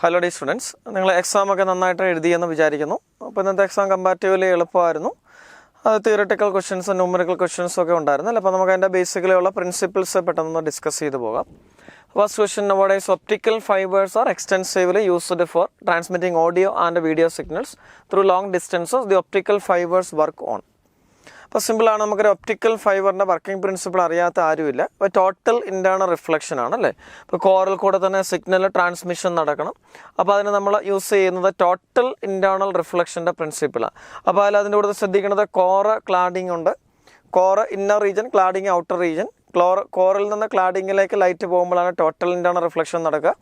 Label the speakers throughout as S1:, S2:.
S1: Hello D students, നിങ്ങൾ എക്സാമൊക്കെ നന്നായിട്ട് എഴുതിയെന്ന് വിചാരിക്കുന്നു. അപ്പോൾ ഇന്നത്തെ എക്സാം കമ്പാരിറ്റീവ്ലി എളുപ്പമായിരുന്നു. അത് തിയറട്ടിക്കൽ ക്വസ്റ്റ്യൻസും ന്യൂമറിക്കൽ ക്വസ്റ്റ്യൻസും ഒക്കെ ഉണ്ടായിരുന്നു. അപ്പോൾ നമുക്ക് അതിൻ്റെ ബേസിക്കലി ഉള്ള പ്രിൻസിപ്പിൾസ് പെട്ടെന്ന് ഡിസ്കസ് ചെയ്ത് പോകാം. First question, nowadays optical fibers are extensively used for transmitting audio and video signals through long distances. The optical fibers work on. അപ്പോൾ സിമ്പിളാണ്, നമുക്കൊരു ഒപ്റ്റിക്കൽ ഫൈബറിൻ്റെ വർക്കിംഗ് പ്രിൻസിപ്പിൾ അറിയാത്ത ആരുമില്ല. അപ്പോൾ ടോട്ടൽ ഇൻറ്റേർണൽ റിഫ്ലക്ഷൻ ആണല്ലേ. ഇപ്പോൾ കോറിൽ കൂടെ തന്നെ സിഗ്നൽ ട്രാൻസ്മിഷൻ നടക്കണം. അപ്പോൾ അതിന് നമ്മൾ യൂസ് ചെയ്യുന്നത് ടോട്ടൽ ഇൻറ്റേർണൽ റിഫ്ലക്ഷൻ്റെ പ്രിൻസിപ്പിളാണ്. അപ്പോൾ അതിൻ്റെ കൂടെ ശ്രദ്ധിക്കേണ്ടത് കോറ് ക്ലാഡിംഗ് ഉണ്ട്. Core inner region, cladding outer region. കോറിൽ നിന്ന് ക്ലാഡിങ്ങിലേക്ക് ലൈറ്റ് പോകുമ്പോഴാണ് ടോട്ടൽ ഇൻറ്റേർണൽ റിഫ്ലക്ഷൻ നടക്കുക.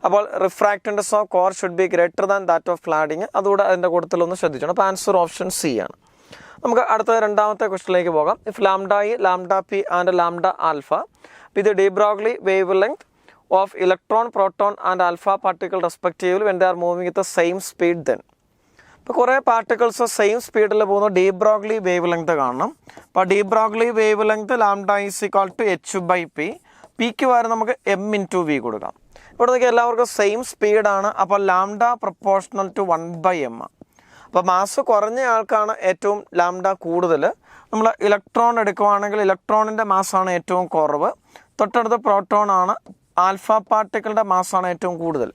S1: അപ്പോൾ refractance of core should be greater than that of cladding. അതുകൂടെ അതിൻ്റെ കൂട്ടത്തിലൊന്ന് ശ്രദ്ധിക്കണം. അപ്പോൾ ആൻസർ ഓപ്ഷൻ സി ആണ്. നമുക്ക് അടുത്ത രണ്ടാമത്തെ ക്വസ്റ്റിലേക്ക് പോകാം. If lambda E, lambda P and lambda alpha with D Broglie wave length of electron, proton and alpha particle respectively when they are moving with the same speed, then ഇപ്പോൾ കുറേ particles same സ്പീഡിൽ പോകുന്നു. D Broglie wave length കാണണം. അപ്പോൾ de Broglie wave length lambda is equal to h by p. പിക്ക് പകരം നമുക്ക് M into V കൊടുക്കാം. ഇവിടത്തേക്ക് എല്ലാവർക്കും സെയിം സ്പീഡാണ്. അപ്പോൾ ലാംഡ പ്രൊപ്പോർഷണൽ ടു 1/m. അപ്പോൾ മാസ് കുറഞ്ഞ ആൾക്കാണ് ഏറ്റവും ലാംഡ കൂടുതൽ. നമ്മൾ ഇലക്ട്രോൺ എടുക്കുവാണെങ്കിൽ ഇലക്ട്രോണിൻ്റെ മാസ്സാണ് ഏറ്റവും കുറവ്. തൊട്ടടുത്ത് പ്രോട്ടോൺ ആണ്. ആൽഫ പാർട്ടിക്കിളുടെ മാസ്സാണ് ഏറ്റവും കൂടുതൽ.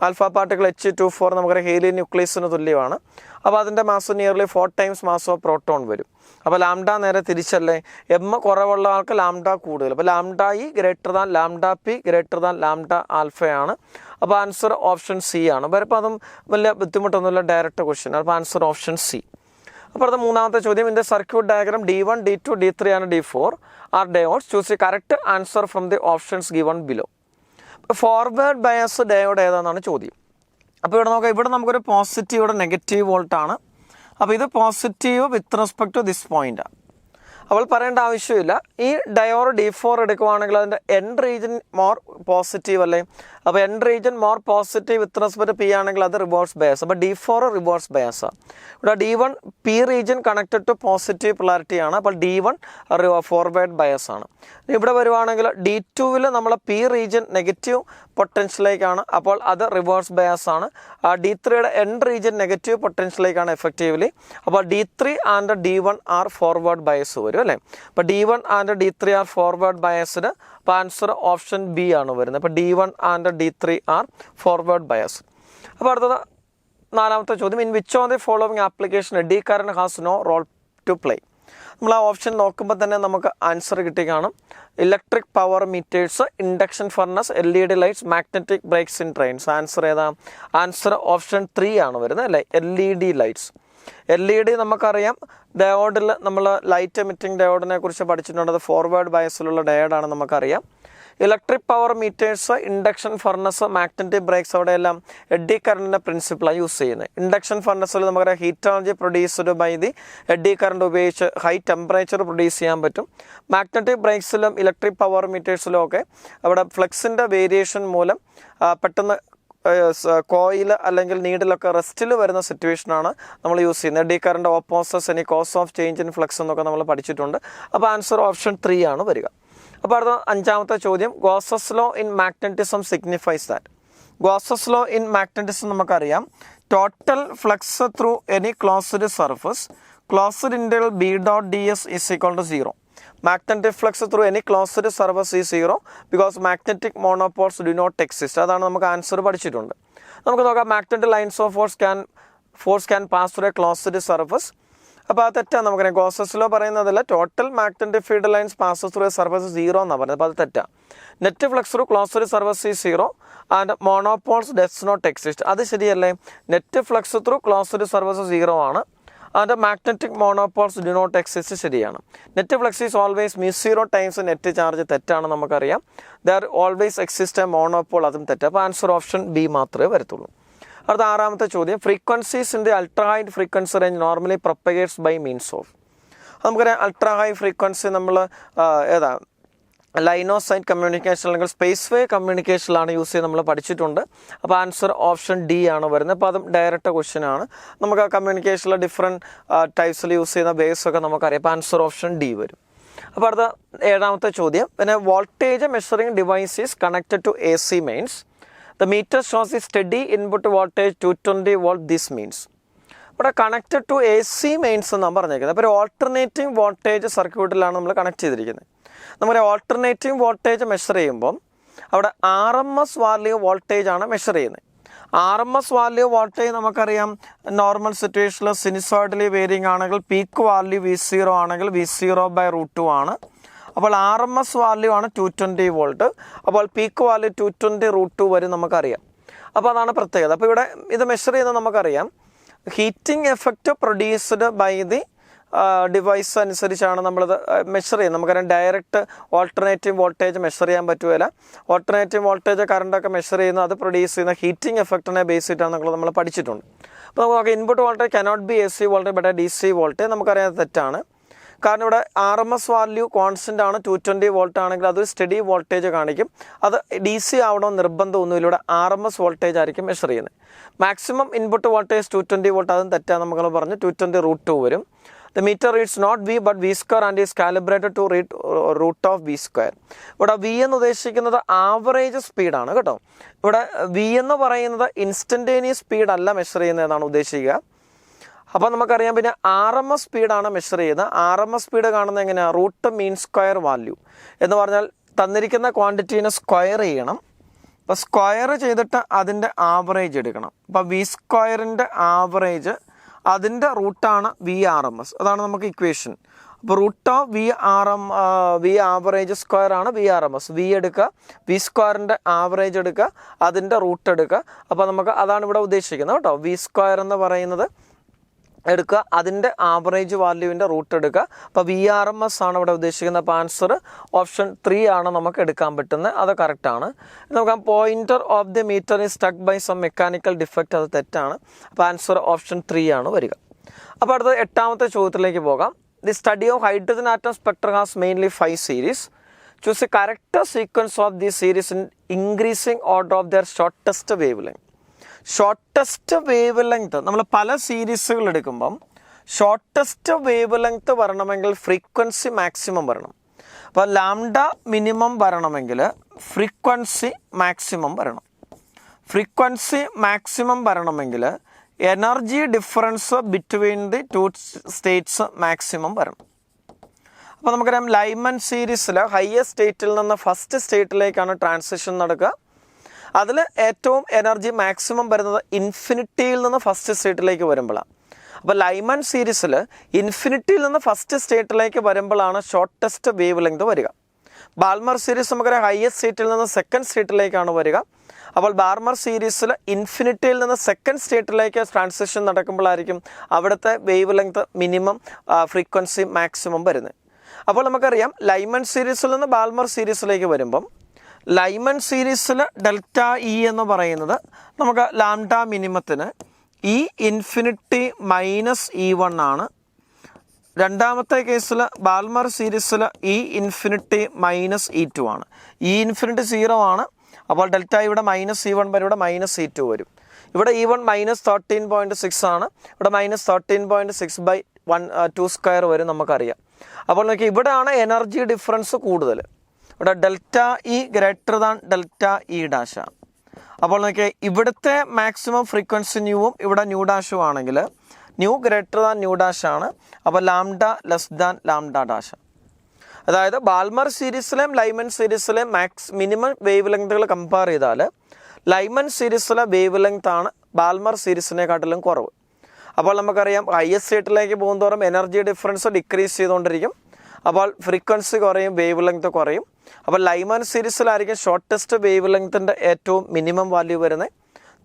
S1: ആൽഫ പാർട്ടിക്കിൾ H24 നമുക്കറിയാം ഹീലിയം ന്യൂക്ലിയസിന് തുല്യമാണ്. അപ്പോൾ അതിൻ്റെ mass nearly 4 times mass of proton വരും. അപ്പോൾ ലാംഡ നേരെ തിരിച്ചല്ലേ, എം കുറവുള്ള ആൾക്ക് ലാംഡ കൂടുതൽ. അപ്പോൾ lambda e greater than lambda p greater than lambda ആൽഫയാണ്. അപ്പോൾ ആൻസർ ഓപ്ഷൻ സി ആണ്. അപ്പോൾ അതും വലിയ ബുദ്ധിമുട്ടൊന്നുമില്ല, ഡയറക്റ്റ് ക്വസ്റ്റ്യൻ. അപ്പോൾ ആൻസർ ഓപ്ഷൻ സി. അപ്പോൾ അത് മൂന്നാമത്തെ ചോദ്യം, in the circuit diagram D1, D2, D3 and D4 are diodes. Choose the correct answer from the options given below. Forward bias diode ഏതാണെന്നാണ് ചോദ്യം. അപ്പോൾ ഇവിടെ നോക്കാം, ഇവിടെ നമുക്കൊരു പോസിറ്റീവ്, ഇവിടെ നെഗറ്റീവ് വോൾട്ടാണ്. അപ്പോൾ ഇത് positive with respect to this പോയിൻ്റാണ്. അവൾ പറയേണ്ട ആവശ്യമില്ല. ഈ ഡയോഡ് D4 എടുക്കുവാണെങ്കിൽ അതിൻ്റെ എൻ റീജൻ മോർ പോസിറ്റീവ് അല്ലേ. അപ്പോൾ N region more positive with respect P ആണെങ്കിൽ അത് റിവേഴ്സ് ബയസ്. അപ്പോൾ D4 റിവേഴ്സ് ബയസാണ്. ഇവിടെ D1 P region connected to positive polarity ആണ്. അപ്പോൾ D1 ഫോർവേഡ് ബയസ് ആണ്. ഇവിടെ വരുവാണെങ്കിൽ D2വിൽ നമ്മൾ പി റീജൻ നെഗറ്റീവ് പൊട്ടൻഷ്യലേക്കാണ്. അപ്പോൾ അത് റിവേഴ്സ് ബയസ് ആണ്. D3യുടെ എൻ റീജൻ നെഗറ്റീവ് പൊട്ടൻഷ്യലേക്കാണ് എഫക്റ്റീവ്ലി. അപ്പോൾ D3 and D1 R forward bias വരും അല്ലേ. അപ്പോൾ D1 and D3 are forward biased. അപ്പോൾ ആൻസർ ഓപ്ഷൻ ബി ആണ് വരുന്നത്. അപ്പോൾ D1 and D3 are forward bias. അപ്പോൾ അടുത്തത് നാലാമത്തെ ചോദ്യം, in which of the following application eddy current has no role to play. നമ്മൾ ആ ഓപ്ഷൻ നോക്കുമ്പോൾ തന്നെ നമുക്ക് ആൻസർ കിട്ടി കാണും. Electric power meters, induction furnace, LED lights, magnetic brakes in trains. Answer ഏതാ? ആൻസർ ഓപ്ഷൻ 3 ആണ് വരുന്നത് അല്ലേ, LED ലൈറ്റ്സ്. LED നമുക്കറിയാം, ഡയോഡിൽ നമ്മൾ ലൈറ്റ് എമിറ്റിംഗ് ഡയോഡിനെ കുറിച്ച് പഠിച്ചിട്ടുണ്ട്. അത് ഫോർവേഡ് ബയസിലുള്ള ഡയോഡാണ് നമുക്കറിയാം. Electric power meters, induction furnace, magnetic brakes, അവിടെയെല്ലാം എഡി കറണ്ടിൻ്റെ പ്രിൻസിപ്പിളാണ് യൂസ് ചെയ്യുന്നത്. ഇൻഡക്ഷൻ ഫർണസിൽ നമുക്കറിയാം heat energy produced by the eddy current ഉപയോഗിച്ച് ഹൈ ടെമ്പറേച്ചർ പ്രൊഡ്യൂസ് ചെയ്യാൻ പറ്റും. മാഗ്നറ്റിക് ബ്രേക്സിലും ഇലക്ട്രിക് പവർ മീറ്റേഴ്സിലും ഒക്കെ അവിടെ ഫ്ലെക്സിൻ്റെ വേരിയേഷൻ മൂലം പെട്ടെന്ന് കോയിൽ അല്ലെങ്കിൽ നീഡിലൊക്കെ റെസ്റ്റിൽ വരുന്ന സിറ്റുവേഷനാണ് നമ്മൾ യൂസ് ചെയ്യുന്നത്. Eddy current opposes any cause of change in flux എന്നൊക്കെ നമ്മൾ പഠിച്ചിട്ടുണ്ട്. അപ്പോൾ ആൻസർ ഓപ്ഷൻ 3 ആണ് വരിക. അപ്പോൾ അടുത്ത അഞ്ചാമത്തെ ചോദ്യം, Gauss's law in magnetism signifies that. Gauss's law in magnetism നമുക്കറിയാം, total flux through any closed surface closed interval B dot ds is equal to 0. Magnetic flux through any closed surface is 0 because magnetic monopoles do not exist. അതാണ് നമുക്ക് answer പഠിച്ചിട്ടുണ്ട്. നമുക്ക് നോക്കാം, magnetic lines of force can pass through a closed surface. അപ്പോൾ അത് തെറ്റാണ്. നമുക്കറിയാം Gauss's law പറയുന്നതല്ല, total magnetic field lines pass through a surface 0 എന്നാണ് പറയുന്നത്. അപ്പോൾ അത് തെറ്റാണ്. Net flux through closed surface is 0 and monopoles does not exist. അത് ശരിയല്ലേ. Net flux through closed surface 0 ആണ്. And magnetic monopoles do not exist ശരിയാണ്. Net flux is always μ0 times net charge തെറ്റാണ് നമുക്കറിയാം. There always exist A monopole, അതും തെറ്റ്. അപ്പോൾ answer option B മാത്രമേ വരത്തുള്ളൂ. അടുത്ത ആറാമത്തെ ചോദ്യം, frequencies in the ultra high frequency range normally propagates by means of. നമുക്കറിയാം അൾട്രാ ഹൈ ഫ്രീക്വൻസി നമ്മൾ ഏതാ ലൈനോസൈറ്റ് കമ്മ്യൂണിക്കേഷൻ അല്ലെങ്കിൽ സ്പേസ് വേ കമ്മ്യൂണിക്കേഷനിലാണ് യൂസ് ചെയ്ത് നമ്മൾ പഠിച്ചിട്ടുണ്ട്. അപ്പോൾ ആൻസർ ഓപ്ഷൻ ഡി ആണ് വരുന്നത്. അപ്പോൾ അതും ഡയറക്റ്റ് ക്വസ്റ്റ്യൻ ആണ്. നമുക്ക് ആ കമ്മ്യൂണിക്കേഷനിലെ ഡിഫറെൻറ്റ് ടൈപ്സിൽ യൂസ് ചെയ്യുന്ന വേവ്സ് ഒക്കെ നമുക്കറിയാം. അപ്പോൾ ആൻസർ ഓപ്ഷൻ ഡി വരും. അപ്പോൾ അടുത്ത ഏഴാമത്തെ ചോദ്യം, പിന്നെ voltage measuring device is connected to AC mains. The meter shows the steady input voltage 220 volt. This means ഇവിടെ connected to A C mains എന്നാണ് പറഞ്ഞേക്കുന്നത്. അപ്പോൾ ഒരു ഓൾട്ടർനേറ്റിംഗ് വോൾട്ടേജ് സർക്യൂട്ടിലാണ് നമ്മൾ കണക്ട് ചെയ്തിരിക്കുന്നത്. നമ്മൾ ഓൾട്ടർനേറ്റിംഗ് വോൾട്ടേജ് മെഷർ ചെയ്യുമ്പം അവിടെ RMS വാല്യൂ വോൾട്ടേജ് ആണ് മെഷർ ചെയ്യുന്നത്. RMS വാല്യൂ വോൾട്ടേജ് നമുക്കറിയാം, നോർമൽ സിറ്റുവേഷനിൽ സിനുസോയിഡലി വേരിയിങ് ആണെങ്കിൽ പീക്ക് വാല്യൂ V0 ആണെങ്കിൽ V0/√2 ആണ്. അപ്പോൾ RMS വാല്യൂ ആണ് 220 വോൾട്ട്. അപ്പോൾ പീക്ക് വാല്യൂ 220√2 വരെ നമുക്കറിയാം. അപ്പോൾ അതാണ് പ്രത്യേകത. അപ്പോൾ ഇവിടെ ഇത് മെഷർ ചെയ്യുന്നത് നമുക്കറിയാം, heating effect produced by the device അനുസരിച്ചാണ് നമ്മളിത് മെഷർ ചെയ്യുന്നത്. നമുക്കറിയാം ഡയറക്റ്റ് ഓൾട്ടർനേറ്റീവ് വോൾട്ടേജ് മെഷർ ചെയ്യാൻ പറ്റുകയില്ല. ഓൾട്ടർനേറ്റീവ് വോൾട്ടേജ് കറണ്ടൊക്കെ മെഷർ ചെയ്യുന്നത് അത് പ്രൊഡ്യൂസ് ചെയ്യുന്ന ഹീറ്റിംഗ് എഫക്റ്റിനെ ബേസ് ചെയ്തിട്ടാണ് നമ്മൾ പഠിച്ചിട്ടുണ്ട്. അപ്പോൾ നമുക്ക് input voltage cannot be AC voltage but DC voltage നമുക്കറിയാം തെറ്റാണ്. കാരണം ഇവിടെ RMS വാല്യൂ കോൺസ്റ്റൻ്റ് ആണ്, 220 വോൾട്ട് ആണെങ്കിൽ അതൊരു സ്റ്റഡി വോൾട്ടേജ് കാണിക്കും. അത് DC ആവണമെന്ന് നിർബന്ധമൊന്നുമില്ല. ഇവിടെ RMS വോൾട്ടേജ് ആയിരിക്കും മെഷർ ചെയ്യുന്നത്. മാക്സിമം ഇൻപുട്ട് വോൾട്ടേജ് 220 വോൾട്ട്, അതും തെറ്റാണ്. നമ്മൾ പറഞ്ഞു 220√2 വരും. The meter reads not V but V square and is calibrated to read root of V square. ഇവിടെ V എന്ന് ഉദ്ദേശിക്കുന്നത് ആവറേജ് സ്പീഡാണ് കേട്ടോ. ഇവിടെ V എന്ന് പറയുന്നത് ഇൻസ്റ്റൻറ്റേനിയസ് സ്പീഡ് അല്ല മെഷർ ചെയ്യുന്നതെന്നാണ് ഉദ്ദേശിക്കുക. അപ്പോൾ നമുക്കറിയാം പിന്നെ RMS സ്പീഡാണ് മെഷർ ചെയ്യുന്നത്. RMS സ്പീഡ് കാണുന്നത് എങ്ങനെയാണ്? റൂട്ട് മീൻ സ്ക്വയർ വാല്യൂ എന്ന് പറഞ്ഞാൽ തന്നിരിക്കുന്ന ക്വാണ്ടിറ്റീനെ സ്ക്വയർ ചെയ്യണം. അപ്പോൾ സ്ക്വയർ ചെയ്തിട്ട് അതിൻ്റെ ആവറേജ് എടുക്കണം. അപ്പോൾ V സ്ക്വയറിൻ്റെ ആവറേജ് അതിൻ്റെ റൂട്ടാണ് VRMS. അതാണ് നമുക്ക് ഇക്വേഷൻ. അപ്പോൾ root of V average square ആണ് VRMS. V എടുക്കുക, V സ്ക്വയറിൻ്റെ ആവറേജ് എടുക്കുക, അതിൻ്റെ റൂട്ട് എടുക്കുക. അപ്പോൾ നമുക്ക് അതാണ് ഇവിടെ ഉദ്ദേശിക്കുന്നത് കേട്ടോ. V സ്ക്വയർ എന്ന് പറയുന്നത് എടുക്കുക, അതിൻ്റെ ആവറേജ് വാല്യൂവിൻ്റെ റൂട്ട് എടുക്കുക. അപ്പോൾ VRMS ആണ് ഇവിടെ ഉദ്ദേശിക്കുന്നത്. അപ്പോൾ ആൻസർ ഓപ്ഷൻ 3 ആണ് നമുക്ക് എടുക്കാൻ പറ്റുന്നത്. അത് കറക്റ്റാണ്. നമുക്ക് pointer of the meter is stuck by some mechanical defect, അത് തെറ്റാണ്. അപ്പോൾ ആൻസർ ഓപ്ഷൻ 3 ആണ് വരിക. അപ്പോൾ അടുത്ത 8ാമത്തെ ചോദ്യത്തിലേക്ക് പോകാം. The study of hydrogen atom spectrum has mainly 5 series. Choose A correct sequence of the series in increasing order of there shortest wave length. Shortest wave length നമ്മൾ പല സീരീസുകൾ എടുക്കുമ്പം ഷോർട്ടസ്റ്റ് വേവ് ലെങ്ത് വരണമെങ്കിൽ ഫ്രീക്വൻസി മാക്സിമം വരണം. അപ്പോൾ lambda minimum വരണമെങ്കിൽ frequency maximum വരണം. Frequency maximum വരണമെങ്കിൽ energy difference between the 2 States maximum വരണം. അപ്പോൾ നമുക്കറിയാം ലൈമൻ സീരീസിൽ ഹയർ സ്റ്റേറ്റിൽ നിന്ന് ഫസ്റ്റ് സ്റ്റേറ്റിലേക്കാണ് ട്രാൻസിഷൻ നടക്കുക. അതിൽ ഏറ്റവും എനർജി മാക്സിമം വരുന്നത് ഇൻഫിനിറ്റിയിൽ നിന്ന് ഫസ്റ്റ് സ്റ്റേറ്റിലേക്ക് വരുമ്പോഴാണ്. അപ്പോൾ ലൈമൻ സീരീസിൽ ഇൻഫിനിറ്റിയിൽ നിന്ന് ഫസ്റ്റ് സ്റ്റേറ്റിലേക്ക് വരുമ്പോഴാണ് ഷോർട്ടസ്റ്റ് വേവ് ലെങ്ത് വരിക. ബാൽമർ സീരീസ് നമുക്കറിയാം ഹയർ സ്റ്റേറ്റിൽ നിന്ന് സെക്കൻഡ് സ്റ്റേറ്റിലേക്കാണ് വരിക. അപ്പോൾ ബാർമർ സീരീസിൽ ഇൻഫിനിറ്റിയിൽ നിന്ന് സെക്കൻഡ് സ്റ്റേറ്റിലേക്ക് ട്രാൻസിഷൻ നടക്കുമ്പോഴായിരിക്കും അവിടുത്തെ wave length minimum frequency maximum വരുന്നത്. അപ്പോൾ നമുക്കറിയാം ലൈമൻ സീരീസിൽ നിന്ന് ബാൽമർ സീരീസിലേക്ക് വരുമ്പം ലൈമൻ സീരീസിൽ ഡെൽറ്റ ഇ എന്ന് പറയുന്നത് നമുക്ക് ലാംഡ മിനിമത്തിന് E ഇൻഫിനിറ്റി മൈനസ് E1 ആണ്. രണ്ടാമത്തെ കേസിൽ ബാൽമർ സീരീസിൽ E ഇൻഫിനിറ്റി മൈനസ് E2 ആണ്. E ഇൻഫിനിറ്റി 0 ആണ്. അപ്പോൾ ഡെൽറ്റ ഇവിടെ മൈനസ് E1 വരും, ഇവിടെ മൈനസ് E2 വരും. ഇവിടെ E1 മൈനസ് 13.6 ആണ്. ഇവിടെ മൈനസ് 13.6/2 സ്ക്വയർ വരും നമുക്കറിയാം. അപ്പോൾ നോക്കി ഇവിടെയാണ് എനർജി ഡിഫറൻസ് കൂടുതൽ. ഇവിടെ delta E greater than delta E dash ആണ്. അപ്പോൾ നോക്കിയാൽ ഇവിടുത്തെ മാക്സിമം ഫ്രീക്വൻസി ന്യൂവും ഇവിടെ ന്യൂ ഡാഷും ആണെങ്കിൽ nu greater than nu dash ആണ്. അപ്പോൾ lambda less than lambda dash. അതായത് ബാൽമർ സീരീസിലെയും ലൈമൻ സീരീസിലെയും മിനിമം വേവ് ലെങ്തുകൾ കമ്പയർ ചെയ്താൽ ലൈമൻ സീരീസിലെ വേവ് ലെങ്ത് ആണ് ബാൽമർ സീരീസിനെക്കാട്ടിലും കുറവ്. അപ്പോൾ നമുക്കറിയാം ഹയർ സ്റ്റേറ്റിലേക്ക് പോകുന്തോറും എനർജി ഡിഫറൻസ് ഡിക്രീസ് ചെയ്തുകൊണ്ടിരിക്കും. അപ്പോൾ ഫ്രീക്വൻസി കുറയും, വേവ് ലെങ്ത് കുറയും. അപ്പോൾ ലൈമൻ സീരീസിലായിരിക്കും ഷോർട്ടസ്റ്റ് വേവ് ലെങ്ത്തിൻ്റെ ഏറ്റവും മിനിമം വാല്യൂ വരുന്നത്.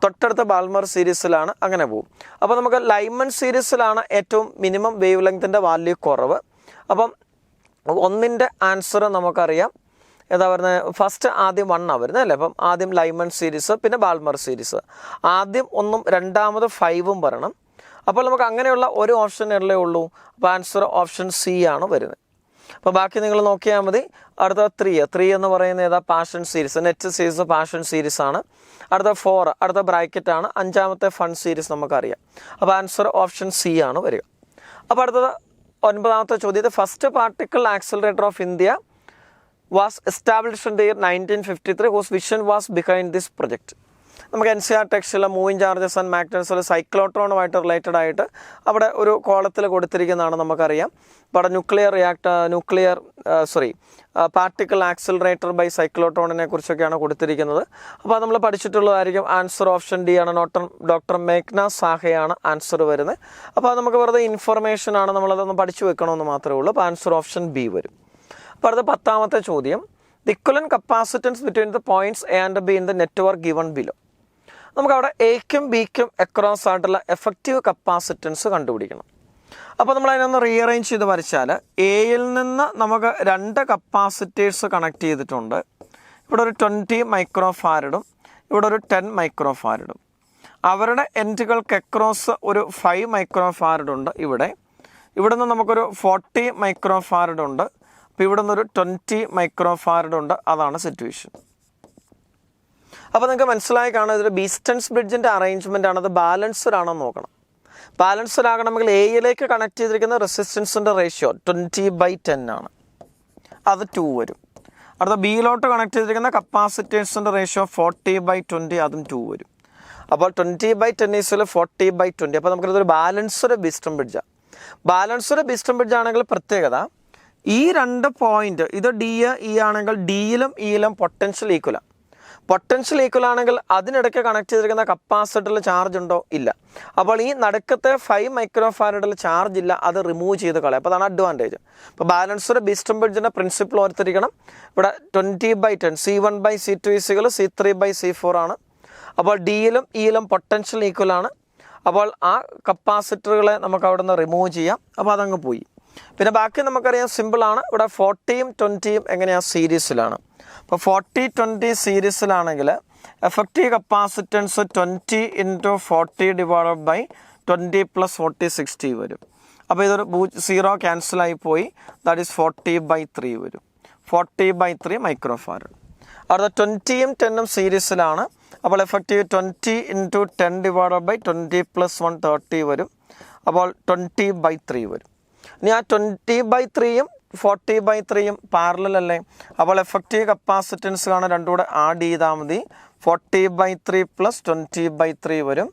S1: തൊട്ടടുത്ത ബാൽമർ സീരീസിലാണ് അങ്ങനെ പോകും. അപ്പോൾ നമുക്ക് ലൈമൻ സീരീസിലാണ് ഏറ്റവും മിനിമം വേവ് ലെങ്ത്തിൻ്റെ വാല്യൂ കുറവ്. അപ്പം 1ൻ്റെ ആൻസർ നമുക്കറിയാം ഏതാ വരുന്നത്? ഫസ്റ്റ് ആദ്യം 1 ആണ് വരുന്നത് അല്ലേ? അപ്പം ആദ്യം ലൈമൻ സീരീസ്, പിന്നെ ബാൽമർ സീരീസ്. ആദ്യം 1ഉം രണ്ടാമത് 5ഉം വരണം. അപ്പോൾ നമുക്ക് അങ്ങനെയുള്ള ഒരു ഓപ്ഷനല്ലേ ഉള്ളൂ. അപ്പോൾ ആൻസർ ഓപ്ഷൻ C ആണ് വരുന്നത്. അപ്പോൾ ബാക്കി നിങ്ങൾ നോക്കിയാൽ മതി. അടുത്ത 3 എന്ന് പറയുന്നത് ഏതാ? Passion series. Net series passion series ആണ്. അടുത്ത 4 അടുത്ത ബ്രാക്കറ്റ് ആണ്. 5ാമത്തെ ഫൺ സീരീസ് നമുക്കറിയാം. അപ്പോൾ ആൻസർ ഓപ്ഷൻ C ആണ് വരിക. അപ്പോൾ അടുത്തത് 9ാമത്തെ ചോദ്യം. First particle accelerator of India was established in the year 1953. Whose vision was behind this project. നമുക്ക് NCR ടെക്സ്റ്റിലെ മൂവിങ് ചാർജസ് ആൻഡ് മാഗ്നറ്റ്സിൽ സൈക്ലോട്രോണുമായിട്ട് റിലേറ്റഡ് ആയിട്ട് അവിടെ ഒരു കോളത്തിൽ കൊടുത്തിരിക്കുന്നതാണ് നമുക്കറിയാം. അപ്പോൾ അവിടെ പാർട്ടിക്കിൾ ആക്സിലറേറ്റർ ബൈ സൈക്ലോട്രോണിനെ കുറിച്ചൊക്കെയാണ് കൊടുത്തിരിക്കുന്നത്. അപ്പോൾ അത് നമ്മൾ പഠിച്ചിട്ടുള്ളതായിരിക്കും. ആൻസർ ഓപ്ഷൻ ഡി ആണ്. ഡോക്ടർ മേഘ്ന സാഹയാണ് ആൻസർ വരുന്നത്. അപ്പോൾ അത് നമുക്ക് വെറുതെ ഇൻഫർമേഷനാണ്, നമ്മളതൊന്ന് പഠിച്ചു വെക്കണമെന്ന് മാത്രമേ ഉള്ളൂ. അപ്പോൾ ആൻസർ ഓപ്ഷൻ ബി വരും. അപ്പോൾ അടുത്ത 10ാമത്തെ ചോദ്യം, the equivalent capacitance between the points A and be in the network given below. നമുക്കവിടെ എക്കും ബിക്കും അക്രോസ് ആയിട്ടുള്ള എഫക്റ്റീവ് കപ്പാസിറ്റൻസ് കണ്ടുപിടിക്കണം. അപ്പോൾ നമ്മൾ അതിനൊന്ന് റീഅറേഞ്ച് ചെയ്ത് വരച്ചാൽ എയിൽ നിന്ന് നമുക്ക് 2 കപ്പാസിറ്റേഴ്സ് കണക്ട് ചെയ്തിട്ടുണ്ട്. ഇവിടെ ഒരു 20 മൈക്രോ ഫാരഡും ഇവിടെ ഒരു 10 മൈക്രോ ഫാരഡും. അവരുടെ എൻഡുകൾക്ക് അക്രോസ് ഒരു 5 മൈക്രോ ഫാരഡുണ്ട്. ഇവിടെ നിന്ന് നമുക്കൊരു 40 മൈക്രോ ഫാരഡുണ്ട്. അപ്പോൾ ഇവിടെ നിന്നൊരു 20 മൈക്രോ ഫാരഡുണ്ട്. അതാണ് സിറ്റുവേഷൻ. അപ്പോൾ നിങ്ങൾക്ക് മനസ്സിലായി കാണാം, ഇതൊരു ബീസ്റ്റൺസ് ബ്രിഡ്ജിൻ്റെ അറേഞ്ച്മെൻ്റ് ആണ്. അത് ബാലൻസ്ഡ് ആണോ നോക്കണം. ബാലൻസ്ഡ് ആകണമെങ്കിൽ എയിലേക്ക് കണക്ട് ചെയ്തിരിക്കുന്ന റെസിസ്റ്റൻസിൻ്റെ റേഷ്യോ 20/10 ആണ്. അത് 2 വരും. അടുത്ത ബിയിലോട്ട് കണക്ട് ചെയ്തിരിക്കുന്ന കപ്പാസിറ്റേഴ്സിൻ്റെ റേഷ്യോ 40/20, അതും 2 വരും. അപ്പോൾ 20/10 ഈസിൽ 40/20. അപ്പോൾ നമുക്കിതൊരു ബാലൻസ്ഡ് ബീസ്റ്റൺ ബ്രിഡ്ജാണ്. ബാലൻസ്ഡ് ബീസ്റ്റൺ ബ്രിഡ്ജ് ആണെങ്കിൽ പ്രത്യേകത, ഈ 2 പോയിന്റ്, ഇത് ഡി ഇ ആണെങ്കിൽ ഡിയിലും ഇയിലും പൊട്ടൻഷ്യൽ ഈക്വലാണ്. പൊട്ടൻഷ്യൽ ഈക്വൽ ആണെങ്കിൽ അതിനിടയ്ക്ക് കണക്ട് ചെയ്തിരിക്കുന്ന കപ്പാസിറ്ററിൽ ചാർജ് ഉണ്ടോ? ഇല്ല. അപ്പോൾ ഈ നടുക്കത്തെ 5 മൈക്രോ ഫാരഡിൽ ചാർജ് ഇല്ല, അത് റിമൂവ് ചെയ്ത് കളയാം. അപ്പോൾ അതാണ് അഡ്വാൻറ്റേജ്. അപ്പോൾ ബാലൻസ്ഡ് ബീസ്റ്റൺ ബ്രിഡ്ജിൻ്റെ പ്രിൻസിപ്പിൾ ഓർത്തിരിക്കണം. ഇവിടെ 20/10 C1/C2 C3/C4 ആണ്. അപ്പോൾ ഡിയിലും ഇയിലും പൊട്ടൻഷ്യൽ ഈക്വൽ ആണ്. അപ്പോൾ ആ കപ്പാസിറ്ററുകളെ നമുക്ക് അവിടെ നിന്ന് റിമൂവ് ചെയ്യാം. അപ്പോൾ അതങ്ങ് പോയി. പിന്നെ ബാക്കി നമുക്കറിയാം, സിമ്പിളാണ്. ഇവിടെ 40യും 20യും എങ്ങനെയാണ്? സീരീസിലാണ്. അപ്പോൾ 40-20 സീരീസിലാണെങ്കിൽ എഫക്റ്റീവ് കപ്പാസിറ്റൻസ് 20 × 40 / 20 + 40 60 വരും. അപ്പോൾ ഇതൊരു 0 ക്യാൻസലായി പോയി. ദാറ്റ് ഈസ് 40/3 വരും. 40/3 മൈക്രോ ഫാരഡ്. അവിടെ 20യും 10ഉം സീരീസിലാണ്. അപ്പോൾ എഫക്റ്റീവ് 20 × 10 / 20 + 1 30 വരും. അപ്പോൾ 20/3 വരും. ഇനി ആ 20/3യും 40/3യും പാരലൽ അല്ലേ? അപ്പോൾ എഫക്റ്റീവ് കപ്പാസിറ്റൻസ് കാണാൻ രണ്ടും കൂടെ ആഡ് ചെയ്താൽ മതി. 40/3 + 20/3 വരും.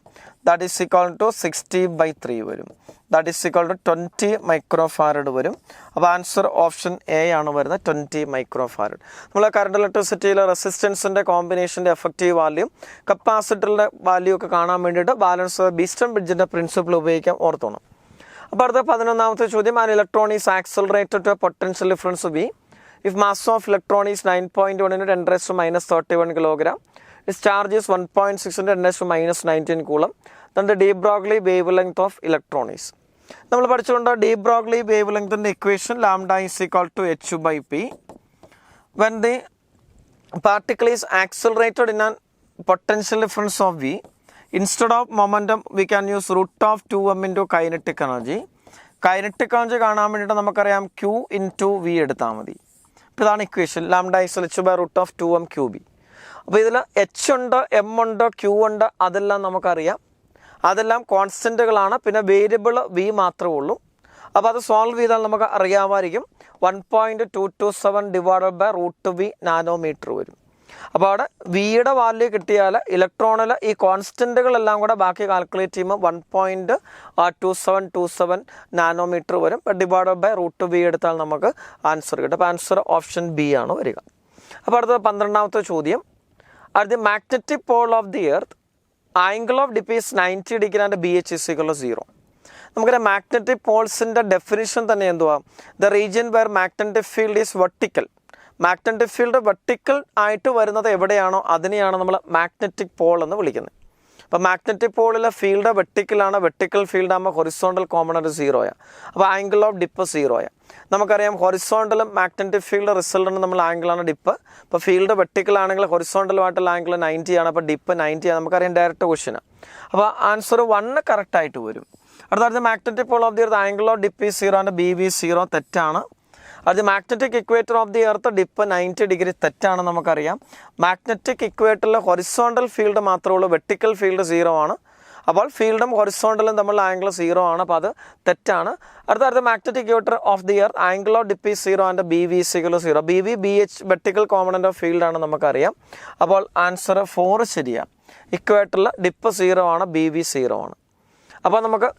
S1: ദാറ്റ് ഈസ് ഈക്വൽ ടു 60/3 വരും. That is equal to 20 micro farad വരും. അപ്പോൾ ആൻസർ ഓപ്ഷൻ എ ആണ് വരുന്നത്, 20 മൈക്രോ ഫാരഡ്. നമ്മൾ കറണ്ട് ഇലക്ട്രിസിറ്റിയിലെ റെസിസ്റ്റൻസിൻ്റെ കോമ്പിനേഷൻ്റെ എഫക്റ്റീവ് വാല്യൂ, കപ്പാസിറ്ററിൻ്റെ വാല്യൂ ഒക്കെ കാണാൻ വേണ്ടിയിട്ട് ബാലൻസ് ബീസ്റ്റൺ ബ്രിഡ്ജിൻ്റെ പ്രിൻസിപ്പിൾ ഉപയോഗിക്കാൻ ഓർത്തോണം. അപ്പോൾ അടുത്ത 11ാമത്തെ ചോദ്യം, an electron is accelerated to a potential difference b if mass of electron is 9.1 × 10⁻³ kilogram. Its charge is 1.6 × 10⁻19 coulomb. Then the de Broglie wave length of electron is. നമ്മൾ പഠിച്ചുകൊണ്ട് ഡി ബ്രോഗ്ലി വേവ് ലെങ്തിൻ്റെ equation λ is equal to h/p. When the particle is accelerated in an potential difference of v, instead of momentum we can use √2m into kinetic energy. Kinetic energy കാണാൻ വേണ്ടിയിട്ട് നമുക്കറിയാം Q × V എടുത്താൽ മതി. അപ്പോൾ ഇതാണ് equation. λ is h/√2m QB. അപ്പോൾ ഇതിൽ h ഉണ്ട്, m ഉണ്ട്, Q ഉണ്ട്, അതെല്ലാം നമുക്കറിയാം. അതെല്ലാം കോൺസ്റ്റൻറ്റുകളാണ്. പിന്നെ വേരിയബിൾ V മാത്രമേ ഉള്ളൂ. അപ്പോൾ അത് സോൾവ് ചെയ്താൽ നമുക്ക് അറിയാമായിരിക്കും. 1.227 / √v നാനോമീറ്റർ വരും. അപ്പോൾ അവിടെ വിയുടെ വാല്യൂ കിട്ടിയാൽ ഇലക്ട്രോണിൽ ഈ കോൺസ്റ്റൻറ്റുകളെല്ലാം കൂടെ ബാക്കി കാൽക്കുലേറ്റ് ചെയ്യുമ്പോൾ 1.2727 നാനോമീറ്റർ വരും. ഡിവൈഡഡ് ബൈ √v എടുത്താൽ നമുക്ക് ആൻസർ കിട്ടും. അപ്പോൾ ആൻസർ ഓപ്ഷൻ ബി ആണ് വരിക. അപ്പോൾ അടുത്തത് 12ാമത്തെ ചോദ്യം, at the magnetic pole of the earth angle of dip is 90 degree and BH = 0. നമുക്കറിയാം മാഗ്നറ്റിക് പോൾസിൻ്റെ ഡെഫിനിഷൻ തന്നെ എന്തുവാ? The region where magnetic field is vertical. Magnetic field vertical ആയിട്ട് വരുന്നത് എവിടെയാണോ അതിനെയാണ് നമ്മൾ മാഗ്നറ്റിക് പോൾ എന്ന് വിളിക്കുന്നത്. അപ്പോൾ മാഗ്നറ്റിക് പോളിലെ ഫീൽഡ് വെർട്ടിക്കലാണ്. വെർട്ടിക്കൽ ഫീൽഡ് ആകുമ്പോൾ ഹൊറിസോണ്ടൽ കോമ്പണൻറ്റ് 0ആണ്. അപ്പോൾ ആംഗിൾ ഓഫ് ഡിപ്പ് 0ആണ്. നമുക്കറിയാം ഹൊറിസോണ്ടലും മാഗ്നറ്റിക് ഫീൽഡ് റിസൾട്ടിന് നമ്മൾ ആംഗിളാണ് ഡിപ്പ്. അപ്പോൾ ഫീൽഡ് വെർട്ടിക്കൽ ആണെങ്കിൽ ഹൊറിസോണ്ടലുമായിട്ടുള്ള ആംഗിൾ 90 ആണ്. അപ്പോൾ ഡിപ്പ് 90 ആണ്. നമുക്കറിയാം ഡയറക്റ്റ് ക്വസ്റ്റ്യനാണ്. അപ്പോൾ ആൻസർ 1 കറക്റ്റായിട്ട് വരും. അടുത്ത magnetic pole of the earth angle of dip 0 and BV 0 തെറ്റാണ്. അത് magnetic equator of the earth dip 90 degree തെറ്റാണ്. നമുക്കറിയാം മാഗ്നറ്റിക് ഇക്വേറ്ററിൽ ഹൊറിസോണ്ടൽ ഫീൽഡ് മാത്രമേ ഉള്ളൂ, വെർട്ടിക്കൽ ഫീൽഡ് 0 ആണ്. അപ്പോൾ ഫീൽഡും ഹൊറിസോണ്ടലും തമ്മിലുള്ള ആംഗിൾ 0 ആണ്. അപ്പോൾ അത് തെറ്റാണ്. അടുത്ത magnetic equator of the earth angle of dip 0 and BV = 0. BV BH vertical component of field ആണ് നമുക്കറിയാം. അപ്പോൾ ആൻസർ 4 ശരിയാണ്. ഇക്വേറ്ററിൽ ഡിപ്പ് 0 ആണ്, ബി വി 0 ആണ്. അപ്പോൾ നമുക്ക്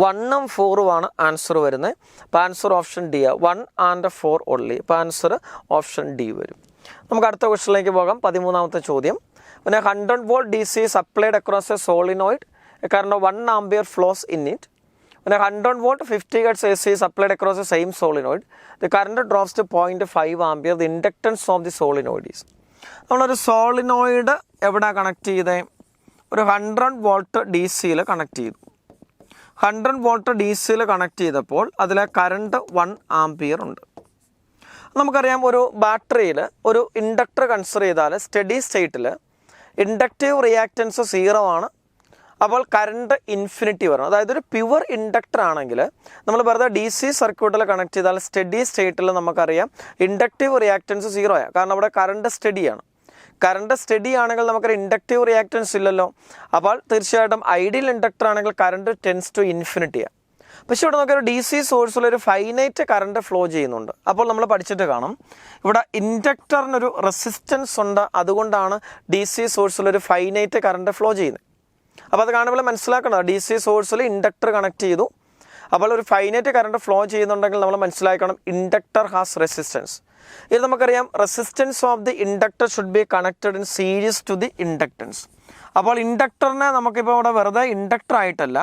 S1: 1ഉം 4ഉം ആണ് ആൻസർ വരുന്നത്. അപ്പോൾ ആൻസർ ഓപ്ഷൻ ഡി ആണ്. 1 and 4 ഓൺലി. അപ്പോൾ ആൻസർ ഓപ്ഷൻ ഡി വരും. നമുക്ക് അടുത്ത ക്വസ്റ്റ്യനിലേക്ക് പോകാം. 13ാമത്തെ ചോദ്യം. പിന്നെ 100 volt DC is applied across a solenoid. A current of 1 ampere flows in it. When a 100 volt 50 hertz AC is applied across the same solenoid, the current drops to 0.5 ampere. The inductance of the solenoid is. നമ്മളൊരു solenoid എവിടെ connect ചെയ്തേ? ഒരു 100 volt D സിയിൽ connect ചെയ്തു. 100 volt D സിയിൽ connect ചെയ്തപ്പോൾ അതിലെ current 1 ampere ഉണ്ട്. നമുക്കറിയാം ഒരു ബാറ്ററിയിൽ ഒരു ഇൻഡക്ടർ കൺസിഡർ ചെയ്താൽ സ്റ്റഡി സ്റ്റേറ്റിൽ ഇൻഡക്റ്റീവ് റിയാക്റ്റൻസ് 0 ആണ്. അപ്പോൾ കറണ്ട് ഇൻഫിനിറ്റി വരണം. അതായത് ഒരു പ്യുവർ ഇൻഡക്ടർ ആണെങ്കിൽ നമ്മൾ വെറുതെ ഡി സി സർക്യൂട്ടിൽ കണക്ട് ചെയ്താൽ സ്റ്റഡി സ്റ്റേറ്റിൽ നമുക്കറിയാം ഇൻഡക്റ്റീവ് റിയാക്റ്റൻസ് 0 ആണ്. കാരണം അവിടെ കറണ്ട് സ്റ്റഡിയാണ്. കറണ്ട് സ്റ്റഡി ആണെങ്കിൽ നമുക്കൊരു ഇൻഡക്റ്റീവ് റിയാക്റ്റൻസ് ഇല്ലല്ലോ. അപ്പോൾ തീർച്ചയായിട്ടും ഐഡിയൽ ഇൻഡക്ടർ ആണെങ്കിൽ കറണ്ട് ടെൻസ് ടു ഇൻഫിനിറ്റിയാണ്. പക്ഷേ ഇവിടെ നമുക്കൊരു ഡി സി സോഴ്സിലൊരു ഫൈനൈറ്റ് കറണ്ട് ഫ്ലോ ചെയ്യുന്നുണ്ട്. അപ്പോൾ നമ്മൾ പഠിച്ചിട്ട് കാണും ഇവിടെ ഇൻഡക്ടറിനൊരു റെസിസ്റ്റൻസ് ഉണ്ട്. അതുകൊണ്ടാണ് ഡി സി സോഴ്സിലൊരു ഫൈനൈറ്റ് കറണ്ട് ഫ്ലോ ചെയ്യുന്നത്. അപ്പോൾ അത് കാണുമ്പോൾ മനസ്സിലാക്കണം ഡി സി സോഴ്സിൽ ഇൻഡക്ടർ കണക്ട് ചെയ്തു. അപ്പോൾ ഒരു ഫൈനൈറ്റ് കറണ്ട് ഫ്ലോ ചെയ്യുന്നുണ്ടെങ്കിൽ നമ്മൾ മനസ്സിലാക്കണം ഇൻഡക്ടർ ഹാസ് റെസിസ്റ്റൻസ്. ഇത് നമുക്കറിയാം resistance of the inductor should be connected in series to the inductance. അപ്പോൾ ഇൻഡക്ടറിനെ നമുക്കിപ്പോൾ ഇവിടെ വെറുതെ ഇൻഡക്ടർ ആയിട്ടല്ല,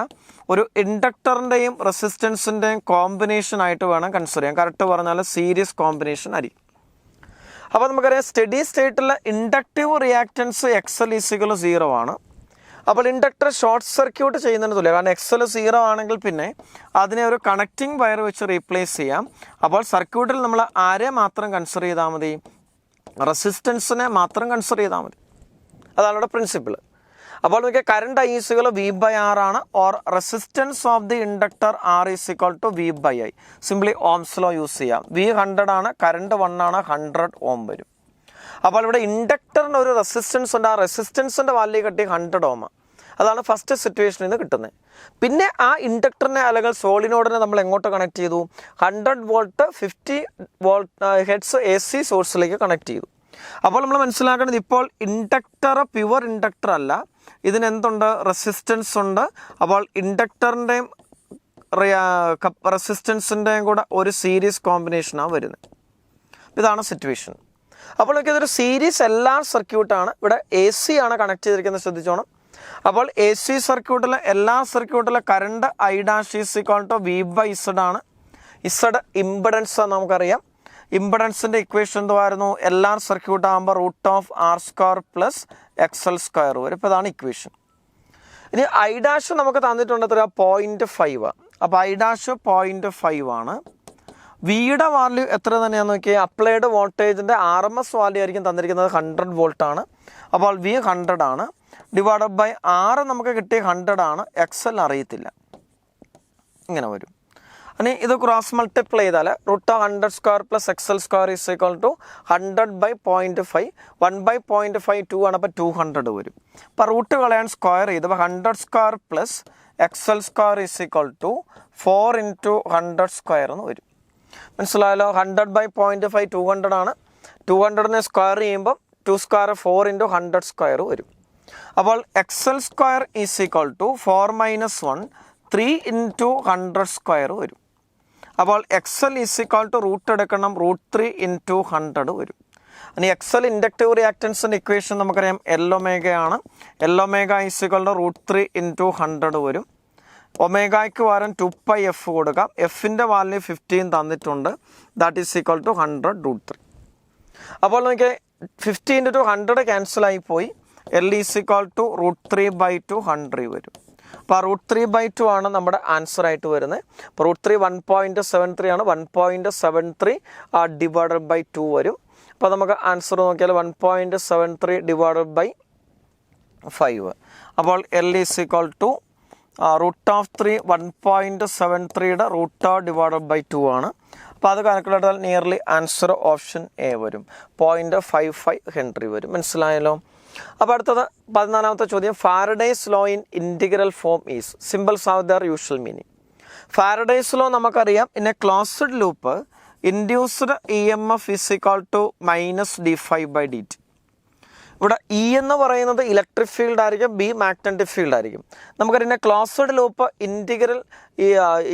S1: ഒരു ഇൻഡക്ടറിൻ്റെയും റെസിസ്റ്റൻസിൻ്റെയും കോമ്പിനേഷൻ ആയിട്ട് വേണം കൺസിഡർ ചെയ്യാൻ. കറക്റ്റ് പറഞ്ഞാൽ സീരീസ് കോമ്പിനേഷൻ ആയിരിക്കും. അപ്പോൾ നമുക്കറിയാം സ്റ്റഡി സ്റ്റേറ്റിലെ ഇൻഡക്റ്റീവ് റിയാക്റ്റൻസ് XL = 0 ആണ്. അപ്പോൾ ഇൻഡക്ടർ ഷോർട്ട് സർക്യൂട്ട് ചെയ്യുന്നതിന് തുല്യം. കാരണം XL 0 ആണെങ്കിൽ പിന്നെ അതിനെ ഒരു കണക്റ്റിംഗ് വയർ വെച്ച് റീപ്ലേസ് ചെയ്യാം. അപ്പോൾ സർക്യൂട്ടിൽ നമ്മൾ ആരെ മാത്രം കൺസിഡർ ചെയ്താൽ മതി? റെസിസ്റ്റൻസിനെ മാത്രം കൺസിഡർ ചെയ്താൽ മതി. അതാണ് ഇവിടെ പ്രിൻസിപ്പിൾ. അപ്പോൾ നമുക്ക് കറണ്ട് I = V/R ആണ്. Or resistance of the inductor R = V/I. Simply Ohm's law use ചെയ്യാം. V 100 ആണ്, കറണ്ട് 1 ആണ്, 100 ഓം വരും. അപ്പോൾ ഇവിടെ ഇൻഡക്ടറിന് ഒരു റെസിസ്റ്റൻസ് ഉണ്ട്. ആ റെസിസ്റ്റൻസിൻ്റെ വാല്യൂ കിട്ടി 100 ഓം. അതാണ് ഫസ്റ്റ് സിറ്റുവേഷനിൽ നിന്ന് കിട്ടുന്നത്. പിന്നെ ആ ഇൻഡക്ടറിനെ അല്ലെങ്കിൽ സോളിനോഡിനെ നമ്മൾ എങ്ങോട്ട് കണക്ട് ചെയ്തു? 100 വോൾട്ട് 50 ഹെർട്സ് AC സോഴ്സിലേക്ക് കണക്ട് ചെയ്തു. അപ്പോൾ നമ്മൾ മനസ്സിലാക്കേണ്ടത് ഇപ്പോൾ ഇൻഡക്ടർ പ്യുവർ ഇൻഡക്ടർ അല്ല, ഇതിനെന്തുണ്ട്? റെസിസ്റ്റൻസ് ഉണ്ട്. അപ്പോൾ ഇൻഡക്ടറിൻ്റെയും റെസിസ്റ്റൻസിൻ്റെയും കൂടെ ഒരു സീരീസ് കോമ്പിനേഷനാണ് വരുന്നത്. ഇതാണ് സിറ്റുവേഷൻ. അപ്പോൾ ഇതൊരു സീരീസ് LR സർക്യൂട്ടാണ്. ഇവിടെ AC ആണ് കണക്ട് ചെയ്തിരിക്കുന്നത്, ശ്രദ്ധിച്ചോണം. അപ്പോൾ AC സർക്യൂട്ടിൽ എല്ലാ സർക്യൂട്ടിലെ കറണ്ട് I' = V/Z ആണ്. Z ഇമ്പിഡൻസ് നമുക്കറിയാം. ഇമ്പിഡൻസിൻ്റെ ഇക്വേഷൻ എന്തുവായിരുന്നു? LR സർക്യൂട്ട് ആകുമ്പോൾ √R² + XL² വരും. ഇപ്പോൾ ഇതാണ് ഇക്വേഷൻ. ഇനി I' നമുക്ക് തന്നിട്ടുണ്ട് എത്ര? 0.5. അപ്പോൾ I' 0.5 ആണ്. വിയുടെ വാല്യൂ എത്ര തന്നെയാണെന്ന് നോക്കിയാൽ അപ്ലൈഡ് വോൾട്ടേജിൻ്റെ RMS വാല്യൂ ആയിരിക്കും തന്നിരിക്കുന്നത്. 100 വോൾട്ട് ആണ്. അപ്പോൾ V 100 ആണ്. ഡിവൈഡഡ് ബൈ R നമുക്ക് കിട്ടിയ 100 ആണ്. XL അറിയത്തില്ല. ഇങ്ങനെ വരും. ഇനി ഇത് ക്രോസ് മൾട്ടിപ്ലൈ ചെയ്താൽ √100² + XL² = 100/0.5. 1/0.5 2 ആണ്. അപ്പോൾ 200 വരും. അപ്പോൾ റൂട്ട് കളയാൻ സ്ക്വയർ ചെയ്ത് 100² + XL² = 4 × 100² എന്ന് വരും. മനസ്സിലായല്ലോ? 100/0.5 200 ആണ്. 200നെ സ്ക്വയർ ചെയ്യുമ്പോൾ 2² 4 × 100² വരും. അപ്പോൾ XL² = 4 - 1 3 × 100² വരും. അപ്പോൾ XL = റൂട്ട് എടുക്കണം, √3 × 100 വരും. ഇനി XL ഇൻഡക്റ്റീവ് റിയാക്റ്റൻസിൻ്റെ ഇക്വേഷൻ നമുക്കറിയാം L⍵ ആണ്. L⍵ = √3 × 100 വരും. ഒമേഗയ്ക്ക് പകരം 2πf കൊടുക്കാം. എഫിൻ്റെ വാല്യൂ 15 തന്നിട്ടുണ്ട്. That is = 100 √3. അപ്പോൾ നമുക്ക് 15 × 100 ക്യാൻസലായി പോയി. L = √3/2 100 വരും. അപ്പോൾ √3/2 ആണ് നമ്മുടെ ആൻസർ ആയിട്ട് വരുന്നത്. അപ്പോൾ √3 1.73 ആണ്. 1.73 /2 വരും. അപ്പോൾ നമുക്ക് ആൻസർ നോക്കിയാൽ 1.73 / 5. അപ്പോൾ L = √3 1.73യുടെ √2 ആണ്. അപ്പോൾ അത് കാൽക്കുലേറ്റ് ചെയ്താൽ നിയർലി ആൻസർ ഓപ്ഷൻ A വരും. 0.55 ഹെൻറി വരും. മനസ്സിലായല്ലോ? അപ്പോൾ അടുത്തത് 14ാമത്തെ ചോദ്യം. Faraday's law in integral form is. Symbols have their usual meaning. Faraday's law നമുക്കറിയാം. In a closed loop induced EMF = -dϕ/dt. ഇവിടെ ഇ എന്ന് പറയുന്നത് ഇലക്ട്രിക് ഫീൽഡ് ആയിരിക്കും, ബി മാഗ്നറ്റിക് ഫീൽഡ് ആയിരിക്കും. നമുക്കറിയാം closed loop integral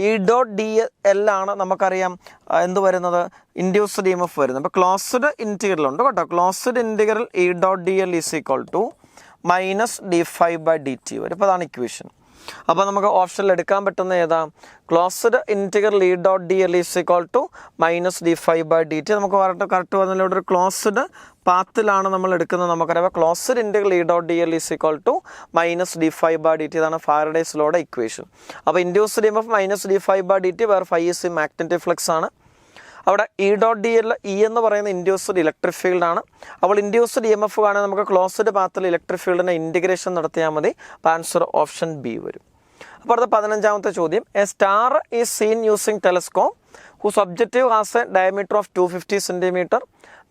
S1: E dot D l ആണ് നമുക്കറിയാം എന്ത് വരുന്നത്, ഇൻഡ്യൂസ്ഡ് ഇ എം എഫ് വരുന്നത്. അപ്പോൾ ക്ലോസ്ഡ് ഇൻറ്റിഗ്രൽ ഉണ്ട് കേട്ടോ. Closed integral E dot D L is equal to minus D phi by D T വരും. അപ്പോൾ അതാണ് ഇക്വേഷൻ. അപ്പോൾ നമുക്ക് ഓപ്ഷനിൽ എടുക്കാൻ പറ്റുന്ന ഏതാ, closed integral E dot D L is equal to minus D phi by D T. നമുക്ക് കറക്റ്റ് വന്നതിലൂടെ ഒരു ക്ലോസ്ഡ് പാത്തിലാണ് നമ്മൾ എടുക്കുന്നത്. നമുക്കറിയാം closed integral E dot D L is equal to minus D phi by D T. ഇതാണ് Faraday's ലോയുടെ equation. അപ്പോൾ induced E M F minus D phi by D T, വേറെ ഫൈവ് ഈസ് മാഗ്നറ്റിക് ഫ്ലക്സ് ആണ്. അവിടെ E dot D L, E എന്ന് പറയുന്ന induced electric ഫീൽഡാണ്. അപ്പോൾ ഇൻഡ്യൂസ്ഡ് ഇ എം എഫ് കാണാൻ നമുക്ക് ക്ലോസ്ഡ് പാത്തിൽ ഇലക്ട്രിക് ഫീൽഡിൻ്റെ ഇൻറ്റിഗ്രേഷൻ നടത്തിയാൽ മതി. അപ്പോൾ ആൻസർ ഓപ്ഷൻ ബി വരും. അപ്പോൾ അടുത്ത 15ാമത്തെ ചോദ്യം, A star is seen using telescope whose objective has a diameter of 250 centimeter.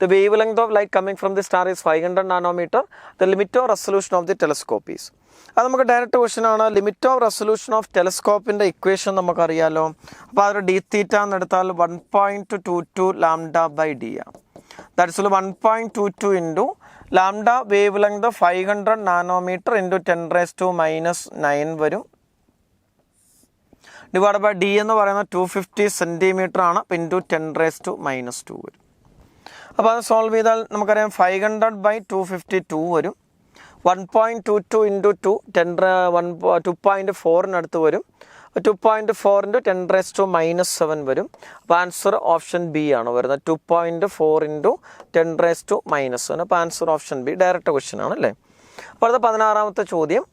S1: The wavelength of light coming from the star is 500 nanometer. The limit of resolution of the telescope is. അത് നമുക്ക് direct question ആണ്. Limit of resolution of ടെലസ്കോപ്പിൻ്റെ equation നമുക്കറിയാലോ. അപ്പോൾ അതൊരു d theta എന്നെടുത്താൽ 1.22 lambda by d ആണ്. That's 1.22 into lambda wave length 500 nanometre into 10⁻⁻⁹ വരും. ഡിവൈഡ് ബൈ ഡി എന്ന് പറയുന്നത് 250 സെൻറ്റിമീറ്റർ ആണ്. ഇൻറ്റു 10⁻⁻² വരും. അപ്പോൾ അത് സോൾവ് ചെയ്താൽ നമുക്കറിയാം 500 ബൈ 252 വരും. 1.22 ഇൻറ്റു 2.4 വരും. 2.4 ഇൻറ്റു 10⁻⁻7 വരും. അപ്പോൾ ആൻസർ ഓപ്ഷൻ ബി ആണ് വരുന്നത്. 2.4 ഇൻറ്റു 10⁻⁻7. അപ്പോൾ answer option b. Direct question ആണ് അല്ലേ. അപ്പോൾ അടുത്ത 16ാമത്തെ ചോദ്യം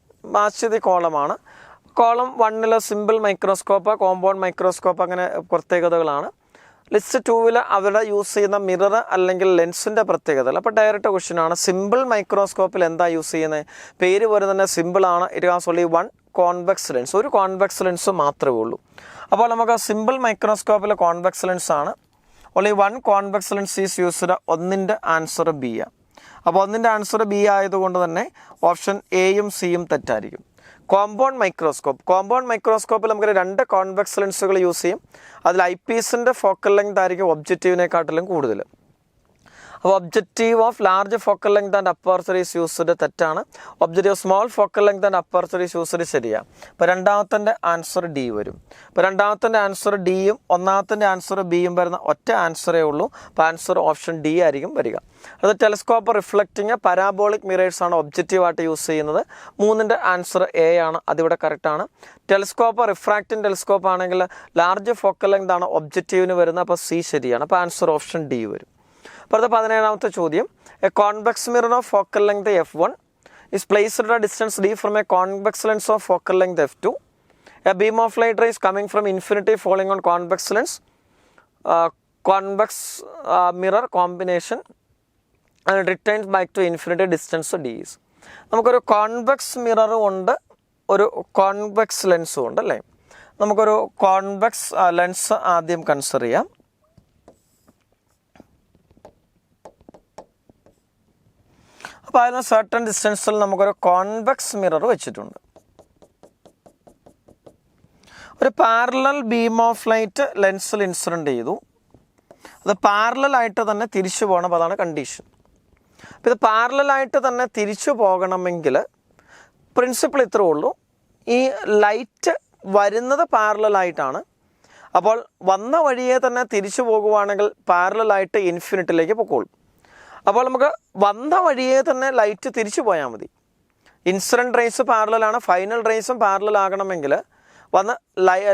S1: ആശ്ചര്യ കോളമാണ്. Column 1 simple microscope, compound microscope, അങ്ങനെ പ്രത്യേകതകളാണ്. ലിസ്റ്റ് 2 അവരുടെ യൂസ് ചെയ്യുന്ന മിറർ അല്ലെങ്കിൽ ലെൻസിൻ്റെ പ്രത്യേകതകൾ. അപ്പോൾ ഡയറക്റ്റ് ക്വസ്റ്റ്യൻ ആണ്. സിമ്പിൾ മൈക്രോസ്കോപ്പിൽ എന്താ യൂസ് ചെയ്യുന്നത്, പേര് പോലെ തന്നെ സിമ്പിളാണ്. It has only 1 convex lens, ഒരു കോൺവെക്സ് ലെൻസ് മാത്രമേ ഉള്ളൂ. അപ്പോൾ നമുക്ക് സിമ്പിൾ മൈക്രോസ്കോപ്പിൽ കോൺവെക്സ് ലെൻസ് ആണ്. Only 1 convex lens is used. 1ൻ്റെ ആൻസർ ബി ആണ്. അപ്പോൾ 1ൻ്റെ ആൻസർ ബി ആയതുകൊണ്ട് തന്നെ ഓപ്ഷൻ എയും സിയും തെറ്റായിരിക്കും. കോമ്പൗണ്ട് മൈക്രോസ്കോപ്പിൽ നമുക്ക് 2 കോൺവെക്സ് ലെൻസുകൾ യൂസ് ചെയ്യും. അതിൽ ഐ പീസിൻ്റെ ഫോക്കൽ ലെങ്ത് ആയിരിക്കും ഒബ്ജക്റ്റീവിനെക്കാട്ടിലും കൂടുതൽ. അപ്പോൾ objective of large focal length and aperture is used തെറ്റാണ്. Objective small focal length and aperture is used ശരിയാണ്. അപ്പോൾ രണ്ടാമത്തെ ആൻസർ ഡി വരും. അപ്പോൾ രണ്ടാമത്തെ ആൻസർ ഡിയും ഒന്നാമത്തെ ആൻസർ ബിയും വരുന്ന ഒറ്റ ആൻസറേ ഉള്ളൂ. അപ്പോൾ ആൻസർ ഓപ്ഷൻ ഡി ആയിരിക്കും വരിക. അത് ടെലസ്കോപ്പ് റിഫ്ലക്റ്റിങ് പാരാബോളിക് മിറേഴ്സാണ് ഒബ്ജക്റ്റീവായിട്ട് യൂസ് ചെയ്യുന്നത്. 3ൻ്റെ ആൻസർ എ ആണ്. അതിവിടെ കറക്റ്റാണ്. ടെലസ്കോപ്പ് റിഫ്രാക്റ്റിംഗ് ടെലസ്കോപ്പ് ആണെങ്കിൽ ലാർജ് ഫോക്കൽ ലെങ്ത് ആണ് ഒബ്ജക്റ്റീവിന് വരുന്നത്. അപ്പോൾ സി ശരിയാണ്. അപ്പോൾ ആൻസർ ഓപ്ഷൻ ഡി വരും. അടുത്ത 17ാമത്തെ ചോദ്യം, A convex mirror of focal length f1 is placed at a distance d from a convex lens of focal length f2. A beam of light rays coming from infinity falling on convex lens, convex mirror combination and returns back to infinity distance d is. നമുക്കൊരു convex മിററും ഉണ്ട്, ഒരു convex ലെൻസും ഉണ്ട് അല്ലേ. നമുക്കൊരു convex lens ആദ്യം consider ചെയ്യാം. അപ്പോൾ അതിന് സർട്ടൺ ഡിസ്റ്റൻസിൽ നമുക്കൊരു കോൺവെക്സ് മിറർ വെച്ചിട്ടുണ്ട്. ഒരു പാരലൽ ബീം ഓഫ് ലൈറ്റ് ലെൻസിൽ ഇൻസിഡൻറ്റ് ചെയ്തു. അത് പാരലലായിട്ട് തന്നെ തിരിച്ചു പോകണം. അപ്പോൾ അതാണ് കണ്ടീഷൻ. അപ്പോൾ ഇത് പാരലലായിട്ട് തന്നെ തിരിച്ചു പോകണമെങ്കിൽ പ്രിൻസിപ്പിൾ ഇത്രേ ഉള്ളൂ. ഈ ലൈറ്റ് വരുന്നത് പാരലലായിട്ടാണ്. അപ്പോൾ വന്ന വഴിയെ തന്നെ തിരിച്ചു പോകുവാണെങ്കിൽ പാരലലായിട്ട് ഇൻഫിനിറ്റിലേക്ക് പൊക്കോളും. അപ്പോൾ നമുക്ക് വന്ന വഴിയെ തന്നെ ലൈറ്റ് തിരിച്ചു പോയാൽ മതി. ഇൻസിഡൻറ്റ് റേസ് പാരലലാണ്, ഫൈനൽ റേസും പാരലൽ ആകണമെങ്കിൽ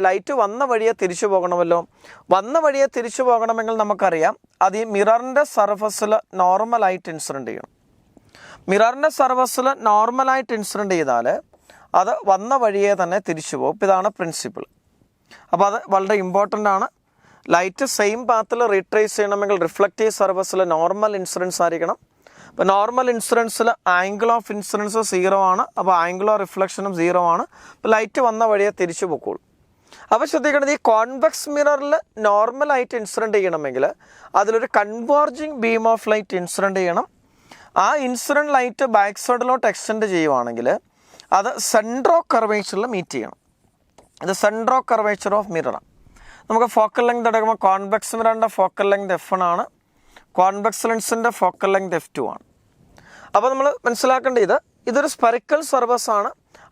S1: ലൈറ്റ് വന്ന വഴിയെ തിരിച്ചു പോകണമല്ലോ. വന്ന വഴിയെ തിരിച്ചു പോകണമെങ്കിൽ നമുക്കറിയാം അത് ഈ മിററിൻ്റെ സർഫസിൽ നോർമലായിട്ട് ഇൻസിഡൻറ്റ് ചെയ്യണം. മിററിൻ്റെ സർഫസിൽ നോർമലായിട്ട് ഇൻസിഡൻറ്റ് ചെയ്താൽ അത് വന്ന വഴിയെ തന്നെ തിരിച്ചു പോകും. ഇതാണ് പ്രിൻസിപ്പിൾ. അപ്പോൾ അത് വളരെ ഇമ്പോർട്ടൻ്റ് ആണ്. ലൈറ്റ് സെയിം പാത്തിൽ റീട്രേസ് ചെയ്യണമെങ്കിൽ റിഫ്ലക്റ്റീവ് സർഫസിൽ നോർമൽ ഇൻസിഡൻസ് ആയിരിക്കണം. അപ്പോൾ നോർമൽ ഇൻസിഡൻസിൽ ആംഗിൾ ഓഫ് ഇൻസിഡൻസ് 0 ആണ്. അപ്പോൾ ആംഗിൾ ഓഫ് റിഫ്ലക്ഷനും 0 ആണ്. അപ്പോൾ ലൈറ്റ് വന്ന വഴിയെ തിരിച്ചു പൊക്കോളും. അപ്പോൾ ശ്രദ്ധിക്കേണ്ടത്, ഈ കോൺവെക്സ് മിററിൽ നോർമലായിട്ട് ഇൻസിഡൻറ്റ് ചെയ്യണമെങ്കിൽ അതിലൊരു converging beam of light incident ചെയ്യണം. ആ ഇൻസിഡൻറ്റ് ലൈറ്റ് ബാക്ക് സൈഡിലോട്ട് എക്സ്റ്റെൻഡ് ചെയ്യുവാണെങ്കിൽ അത് സെൻറ്റർ ഓഫ് കർവേച്ചറിൽ മീറ്റ് ചെയ്യണം. ഇത് സെൻറ്റർ ഓഫ് കർവേച്ചർ ഓഫ് മിററാണ്. നമുക്ക് ഫോക്കൽ ലെങ്ത് എടുക്കുമ്പോൾ കോൺവെക്സ് മിററിൻ്റെ ഫോക്കൽ ലെങ്ത് f1 ആണ്. കോൺവെക്സ് ലെൻസിൻ്റെ ഫോക്കൽ ലെങ്ത് f2 ആണ്. അപ്പോൾ നമ്മൾ മനസ്സിലാക്കേണ്ടത് ഇതൊരു സ്പെറിക്കൽ സർഫസ് ആണ്.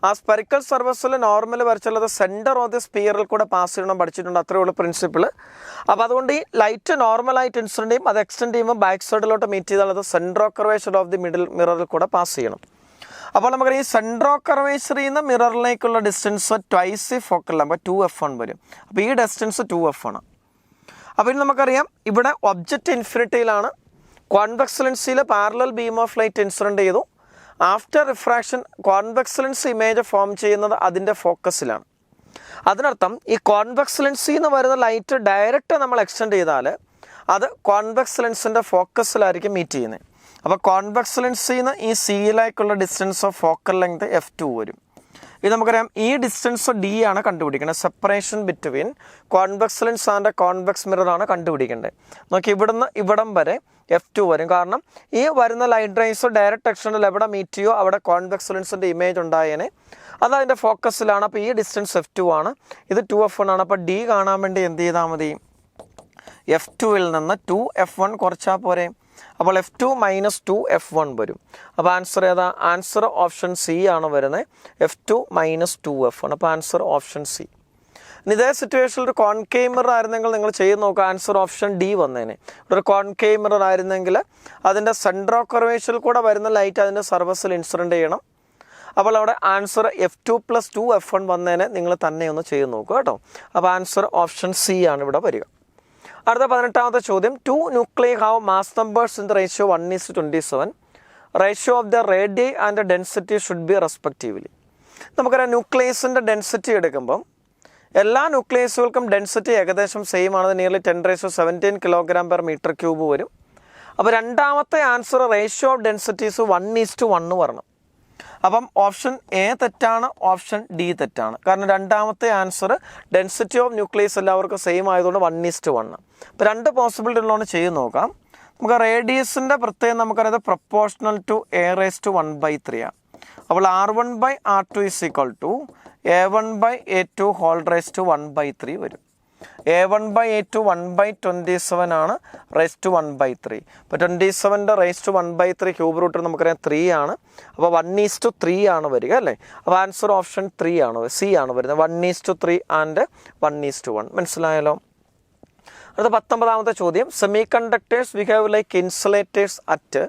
S1: ആ സ്പെറിക്കൽ സർഫസിൽ നോർമൽ വരച്ചുള്ളത് സെൻറ്റർ ഓഫ് ദി സ്പിയറിൽ കൂടെ പാസ് ചെയ്യണം പഠിച്ചിട്ടുണ്ട്. അത്രയേ ഉള്ളൂ പ്രിൻസിപ്പിൾ. അപ്പോൾ അതുകൊണ്ട് ഈ ലൈറ്റ് നോർമലായിട്ട് ഇൻസിഡൻറ്റ് ചെയ്യും, അത് എക്സ്റ്റെൻഡ് ചെയ്യുമ്പോൾ ബാക്ക് സൈഡിലോട്ട് മീറ്റ് ചെയ്താൽ അത് centre of curvature of the മിററിൽ കൂടെ പാസ് ചെയ്യണം. അപ്പോൾ നമുക്കറിയാം ഈ സെൻറ്റർ ഓഫ് കർവേച്ചറിൽ നിന്ന് മിററിലേക്കുള്ള distance twice focal length 2f1 വരും. അപ്പോൾ ഈ ഡിസ്റ്റൻസ് 2f ആണ്. അപ്പോൾ ഇനി നമുക്കറിയാം ഇവിടെ ഒബ്ജക്റ്റ് ഇൻഫിനിറ്റിയിലാണ്. കോൺവെക്സ് ലെൻസിൽ parallel beam of light incident ചെയ്തു. After refraction convex lens image form ചെയ്യുന്നത് അതിൻ്റെ ഫോക്കസിലാണ്. അതിനർത്ഥം ഈ കോൺവെക്സ് ലെൻസിൽ നിന്ന് വരുന്ന ലൈറ്റ് ഡയറക്റ്റ് നമ്മൾ എക്സ്റ്റെൻഡ് ചെയ്താൽ അത് കോൺവെക്സ് ലെൻസിൻ്റെ ഫോക്കസിലായിരിക്കും മീറ്റ് ചെയ്യുന്നത്. അപ്പോൾ കോൺവെക്സ് ലെൻസിൽ നിന്ന് ഈ സിയിലേക്കുള്ള distance of focal length f2 വരും. ഇത് നമുക്കറിയാം ഈ ഡിസ്റ്റൻസ് d ആണ് കണ്ടുപിടിക്കേണ്ടത്. Separation between convex lens and convex mirror ആണ് കണ്ടുപിടിക്കേണ്ടത്. നോക്കി ഇവിടുന്ന് ഇവിടം വരെ f2 വരും. കാരണം ഈ വരുന്ന ലൈറ്റ് റേസ് ഡയറക്റ്റ് എക്സ്റ്റൻഡിൽ എവിടെ മീറ്റ് ചെയ്യോ അവിടെ കോൺവെക്സ് ലെൻസിൻ്റെ ഇമേജ് ഉണ്ടായേനെ, അത് അതിൻ്റെ ഫോക്കസിലാണ്. അപ്പോൾ ഈ ഡിസ്റ്റൻസ് f2 ആണ്, ഇത് 2f1 ആണ്. അപ്പോൾ d കാണാൻ വേണ്ടി എന്ത് ചെയ്താൽ മതി, f2ൽ നിന്ന് 2f1 കുറച്ചാൽ പോരെ. അപ്പോൾ f2 മൈനസ് 2f1 വരും. അപ്പോൾ ആൻസർ ഏതാ? ആൻസർ ഓപ്ഷൻ സി ആണ് വരുന്നത്, f2 മൈനസ് 2f1. അപ്പോൾ ആൻസർ ഓപ്ഷൻ സി. ഇതേ സിറ്റുവേഷനിൽ ഒരു കോൺകേവ് മിറർ ആയിരുന്നെങ്കിൽ നിങ്ങൾ ചെയ്ത് നോക്കുക, ആൻസർ ഓപ്ഷൻ ഡി വന്നേനെ. ഇവിടെ ഒരു കോൺകേവ് മിറർ ആയിരുന്നെങ്കിൽ അതിൻ്റെ സെൻറ്റർ ഓഫ് കർവേച്ചറിൽ കൂടെ വരുന്ന ലൈറ്റ് അതിൻ്റെ സർഫസിൽ ഇൻസിഡൻറ്റ് ചെയ്യണം. അപ്പോൾ അവിടെ ആൻസർ f2 പ്ലസ് 2f1 വന്നേനെ. നിങ്ങൾ തന്നെ ഒന്ന് ചെയ്ത് നോക്കുക കേട്ടോ. അപ്പോൾ ആൻസർ ഓപ്ഷൻ സി ആണ് ഇവിടെ വരിക. അടുത്ത 18ാമത്തെ ചോദ്യം, 2 nuclei have mass numbers in the ratio 1:27. Ratio of the radii and density should be respectively. നമുക്കറിയാം ന്യൂക്ലിയസിൻ്റെ ഡെൻസിറ്റി എടുക്കുമ്പം എല്ലാ ന്യൂക്ലിയസുകൾക്കും ഡെൻസിറ്റി ഏകദേശം സെയിം ആണ്. നിയർലി 10⁻17 kg/m³ വരും. അപ്പോൾ രണ്ടാമത്തെ ആൻസർ റേഷ്യോ ഓഫ് ഡെൻസിറ്റീസ് 1:1 വരണം. അപ്പം ഓപ്ഷൻ എ തെറ്റാണ്, ഓപ്ഷൻ ഡി തെറ്റാണ്. കാരണം രണ്ടാമത്തെ ആൻസർ ഡെൻസിറ്റി ഓഫ് ന്യൂക്ലിയസ് എല്ലാവർക്കും സെയിം ആയതുകൊണ്ട് 1:1. അപ്പോൾ രണ്ട് പോസിബിലിറ്റി ഉള്ളതുകൊണ്ട് ചെയ്ത് നോക്കാം. നമുക്ക് റേഡിയസിൻ്റെ പ്രത്യേകം നമുക്കറിയാം പ്രൊപ്പോർഷണൽ ടു a⁻1/3 ആണ്. അപ്പോൾ r1/r2 = a1/a2 whole raise to 1/3 വരും. a1/a2 1/27 ആണ്, റേസ് ടു 1/3. ഇപ്പോൾ 27ൻ്റെ റേസ് ടു 1/3 ക്യൂബ് റൂട്ട് നമുക്കറിയാം 3 ആണ്. അപ്പോൾ 1:3 ആണ് വരിക അല്ലേ. അപ്പോൾ ആൻസർ ഓപ്ഷൻ 3 ആണ്, സി ആണ് വരുന്നത്. 1:3 ആൻഡ് 1:1. മനസ്സിലായല്ലോ. അടുത്ത 19ാമത്തെ ചോദ്യം, semi conductors behave like insulators at.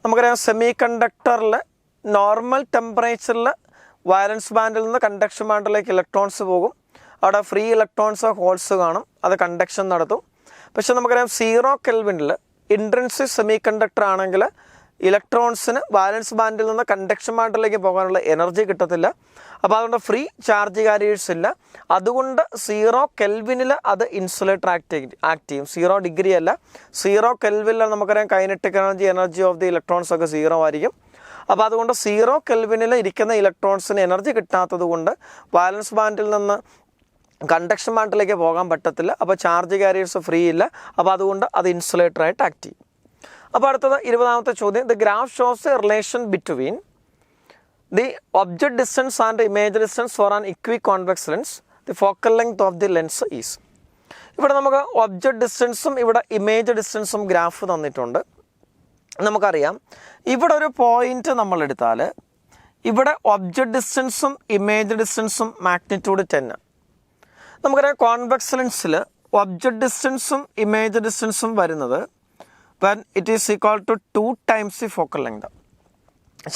S1: നമുക്കറിയാം സെമി കണ്ടക്ടറിൽ നോർമൽ ടെമ്പറേച്ചറിൽ വയലൻസ് ബാൻഡിൽ നിന്ന് കണ്ടക്ഷൻ ബാൻഡിലേക്ക് ഇലക്ട്രോൺസ് പോകും. അവിടെ ഫ്രീ ഇലക്ട്രോൺസ് ഹോൾസ് കാണും, അത് കണ്ടക്ഷൻ നടത്തും. പക്ഷെ നമുക്കറിയാം 0 കെൽവിനിൽ ഇൻട്രിൻസിക് സെമി കണ്ടക്ടർ ആണെങ്കിൽ ഇലക്ട്രോൺസിന് വാലൻസ് ബാൻഡിൽ നിന്ന് കണ്ടക്ഷൻ ബാൻഡിലേക്ക് പോകാനുള്ള എനർജി കിട്ടത്തില്ല. അപ്പോൾ അതുകൊണ്ട് ഫ്രീ ചാർജ് കാരിയേഴ്സ് ഇല്ല. അതുകൊണ്ട് 0 കെൽവിനിൽ അത് ഇൻസുലേറ്റർ ആക്ട് ചെയ്യും. 0 ഡിഗ്രി അല്ല, 0 കെൽവിനിൽ നമുക്കറിയാം kinetic energy of the electrons ഒക്കെ 0 ആയിരിക്കും. അപ്പോൾ അതുകൊണ്ട് 0 കെൽവിനിൽ ഇരിക്കുന്ന ഇലക്ട്രോൺസിന് എനർജി കിട്ടാത്തത് കൊണ്ട് വാലൻസ് ബാൻഡിൽ നിന്ന് കണ്ടക്ഷൻ ബാൻഡിലേക്ക് പോകാൻ പറ്റത്തില്ല. അപ്പോൾ ചാർജ് കാരിയേഴ്സ് ഫ്രീ ഇല്ല. അപ്പോൾ അതുകൊണ്ട് അത് ഇൻസുലേറ്ററായിട്ട് ആക്ട് ചെയ്യും. അപ്പോൾ അടുത്തത് 20ാമത്തെ ചോദ്യം, the graph shows a relation between the object distance and image distance for an equi convex lens. The focal length of the lens is. ഇവിടെ നമുക്ക് ഒബ്ജക്റ്റ് ഡിസ്റ്റൻസും ഇവിടെ ഇമേജ് ഡിസ്റ്റൻസും ഗ്രാഫ് തന്നിട്ടുണ്ട്. നമുക്കറിയാം ഇവിടെ ഒരു പോയിന്റ് നമ്മൾ എടുത്താൽ ഇവിടെ ഒബ്ജക്റ്റ് ഡിസ്റ്റൻസും ഇമേജ് ഡിസ്റ്റൻസും മാഗ്നിറ്റ്യൂഡ് 10. നമുക്കറിയാം കോൺവെക്സ് ലെൻസിൽ ഒബ്ജക്റ്റ് ഡിസ്റ്റൻസും ഇമേജ് ഡിസ്റ്റൻസും വരുന്നത് when it is equal to 2 times the focal length.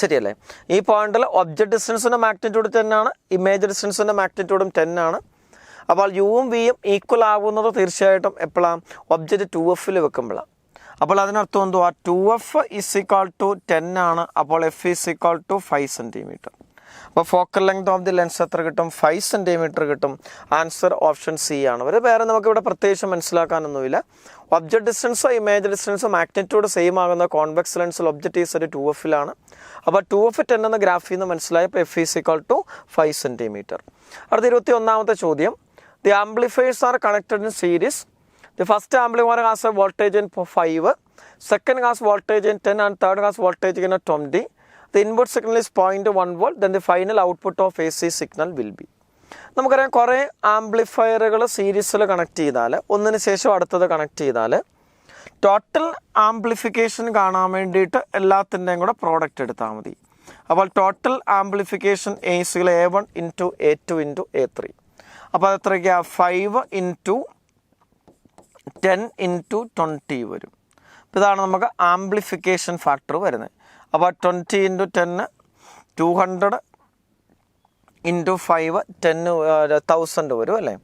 S1: ശരിയല്ലേ. ഈ പോയിന്റിൽ ഒബ്ജക്റ്റ് ഡിസ്റ്റൻസിൻ്റെ മാഗ്നിറ്റ്യൂഡ് 10 ആണ്, ഇമേജ് ഡിസ്റ്റൻസിൻ്റെ മാഗ്നിറ്റ്യൂഡും 10 ആണ്. അപ്പോൾ യുവും വിയും ഈക്വൽ ആകുന്നത് തീർച്ചയായിട്ടും എപ്പോഴാണ്? ഒബ്ജക്റ്റ് 2Fൽ വെക്കുമ്പോഴാണ്. അപ്പോൾ അതിനർത്ഥം എന്തുവാ? 2F = 10 ആണ്. അപ്പോൾ F = 5 cm. അപ്പോൾ focal length of the lens എത്ര കിട്ടും? 5 cm കിട്ടും. ആൻസർ ഓപ്ഷൻ സി ആണ്. വേറെ നമുക്കിവിടെ പ്രത്യേകിച്ച് മനസ്സിലാക്കാനൊന്നുമില്ല. ഒബ്ജക്റ്റ് ഡിസ്റ്റൻസോ ഇമേജ് ഡിസ്റ്റൻസോ മാഗ്നിറ്റ്യൂഡ് സെയിം ആകുന്ന കോൺവെക്സ് ലെൻസിൽ ഒബ്ജക്റ്റ് ഈസ് ഒരു 2Fലാണ്. അപ്പോൾ 2F 10 എന്ന ഗ്രാഫിൽ നിന്ന് മനസ്സിലായി. അപ്പോൾ F = 5 cm. അടുത്ത 21ാമത്തെ ചോദ്യം, the amplifiers are connected in series. The first amplifier has A voltage in 5, second has voltage in 10 and third has voltage in 20. The input signal is 0.1 volt, then the final output of AC signal will be. നമുക്കറിയാം കുറേ ആംപ്ലിഫയറുകൾ സീരീസിൽ connect ചെയ്താൽ ഒന്നിന് ശേഷം അടുത്തത് connect ചെയ്താൽ total amplification കാണാൻ വേണ്ടിയിട്ട് എല്ലാത്തിൻ്റെയും കൂടെ പ്രോഡക്റ്റ് എടുത്താൽ മതി. അപ്പോൾ total amplification A1 into A2 into A3. അപ്പോൾ അത് എത്രയ്ക്കാണ് 5 ഇൻറ്റു 10 ഇൻറ്റു 20 വരും. അപ്പോൾ ഇതാണ് നമുക്ക് ആംപ്ലിഫിക്കേഷൻ ഫാക്ടർ വരുന്നത്. അപ്പോൾ 20 ഇൻറ്റു 10 200 ഇൻറ്റു 5 10,000 വരും അല്ലേ.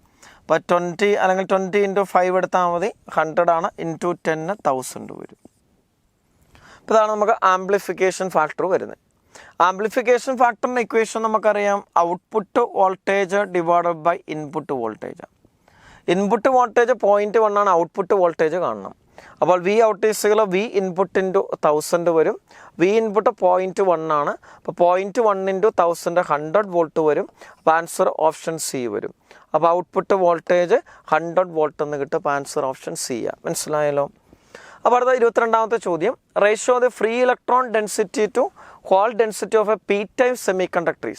S1: അപ്പോൾ 20 അല്ലെങ്കിൽ 20 ഇൻറ്റു 5 എടുത്താൽ മതി, 100 ആണ്, ഇൻറ്റു 10,000 വരും. അപ്പോൾ ഇതാണ് നമുക്ക് ആംപ്ലിഫിക്കേഷൻ ഫാക്ടർ വരുന്നത്. ആംപ്ലിഫിക്കേഷൻ ഫാക്ടറിൻ്റെ ഇക്വേഷൻ നമുക്കറിയാം, output voltage divided by input voltage. Input voltage 0.1 ആണ്, ഔട്ട്പുട്ട് വോൾട്ടേജ് കാണണം. അപ്പോൾ വി ഔട്ട് ഈസുകൾ വി ഇൻപുട്ട് ഇൻറ്റു 1000 വരും. വി ഇൻപുട്ട് 0.1 ആണ്. അപ്പോൾ 0.1 ഇൻറ്റു 1000 100 വോൾട്ട് വരും. അപ്പോൾ ആൻസർ ഓപ്ഷൻ സി വരും. അപ്പോൾ ഔട്ട്പുട്ട് വോൾട്ടേജ് 100 വോൾട്ട് എന്ന് കിട്ടും. അപ്പോൾ ആൻസർ ഓപ്ഷൻ സി ആണ്. മനസ്സിലായല്ലോ. അപ്പോൾ അടുത്ത 22ാമത്തെ ചോദ്യം, ratio of the free electron density to hole density of a p type semi conductor.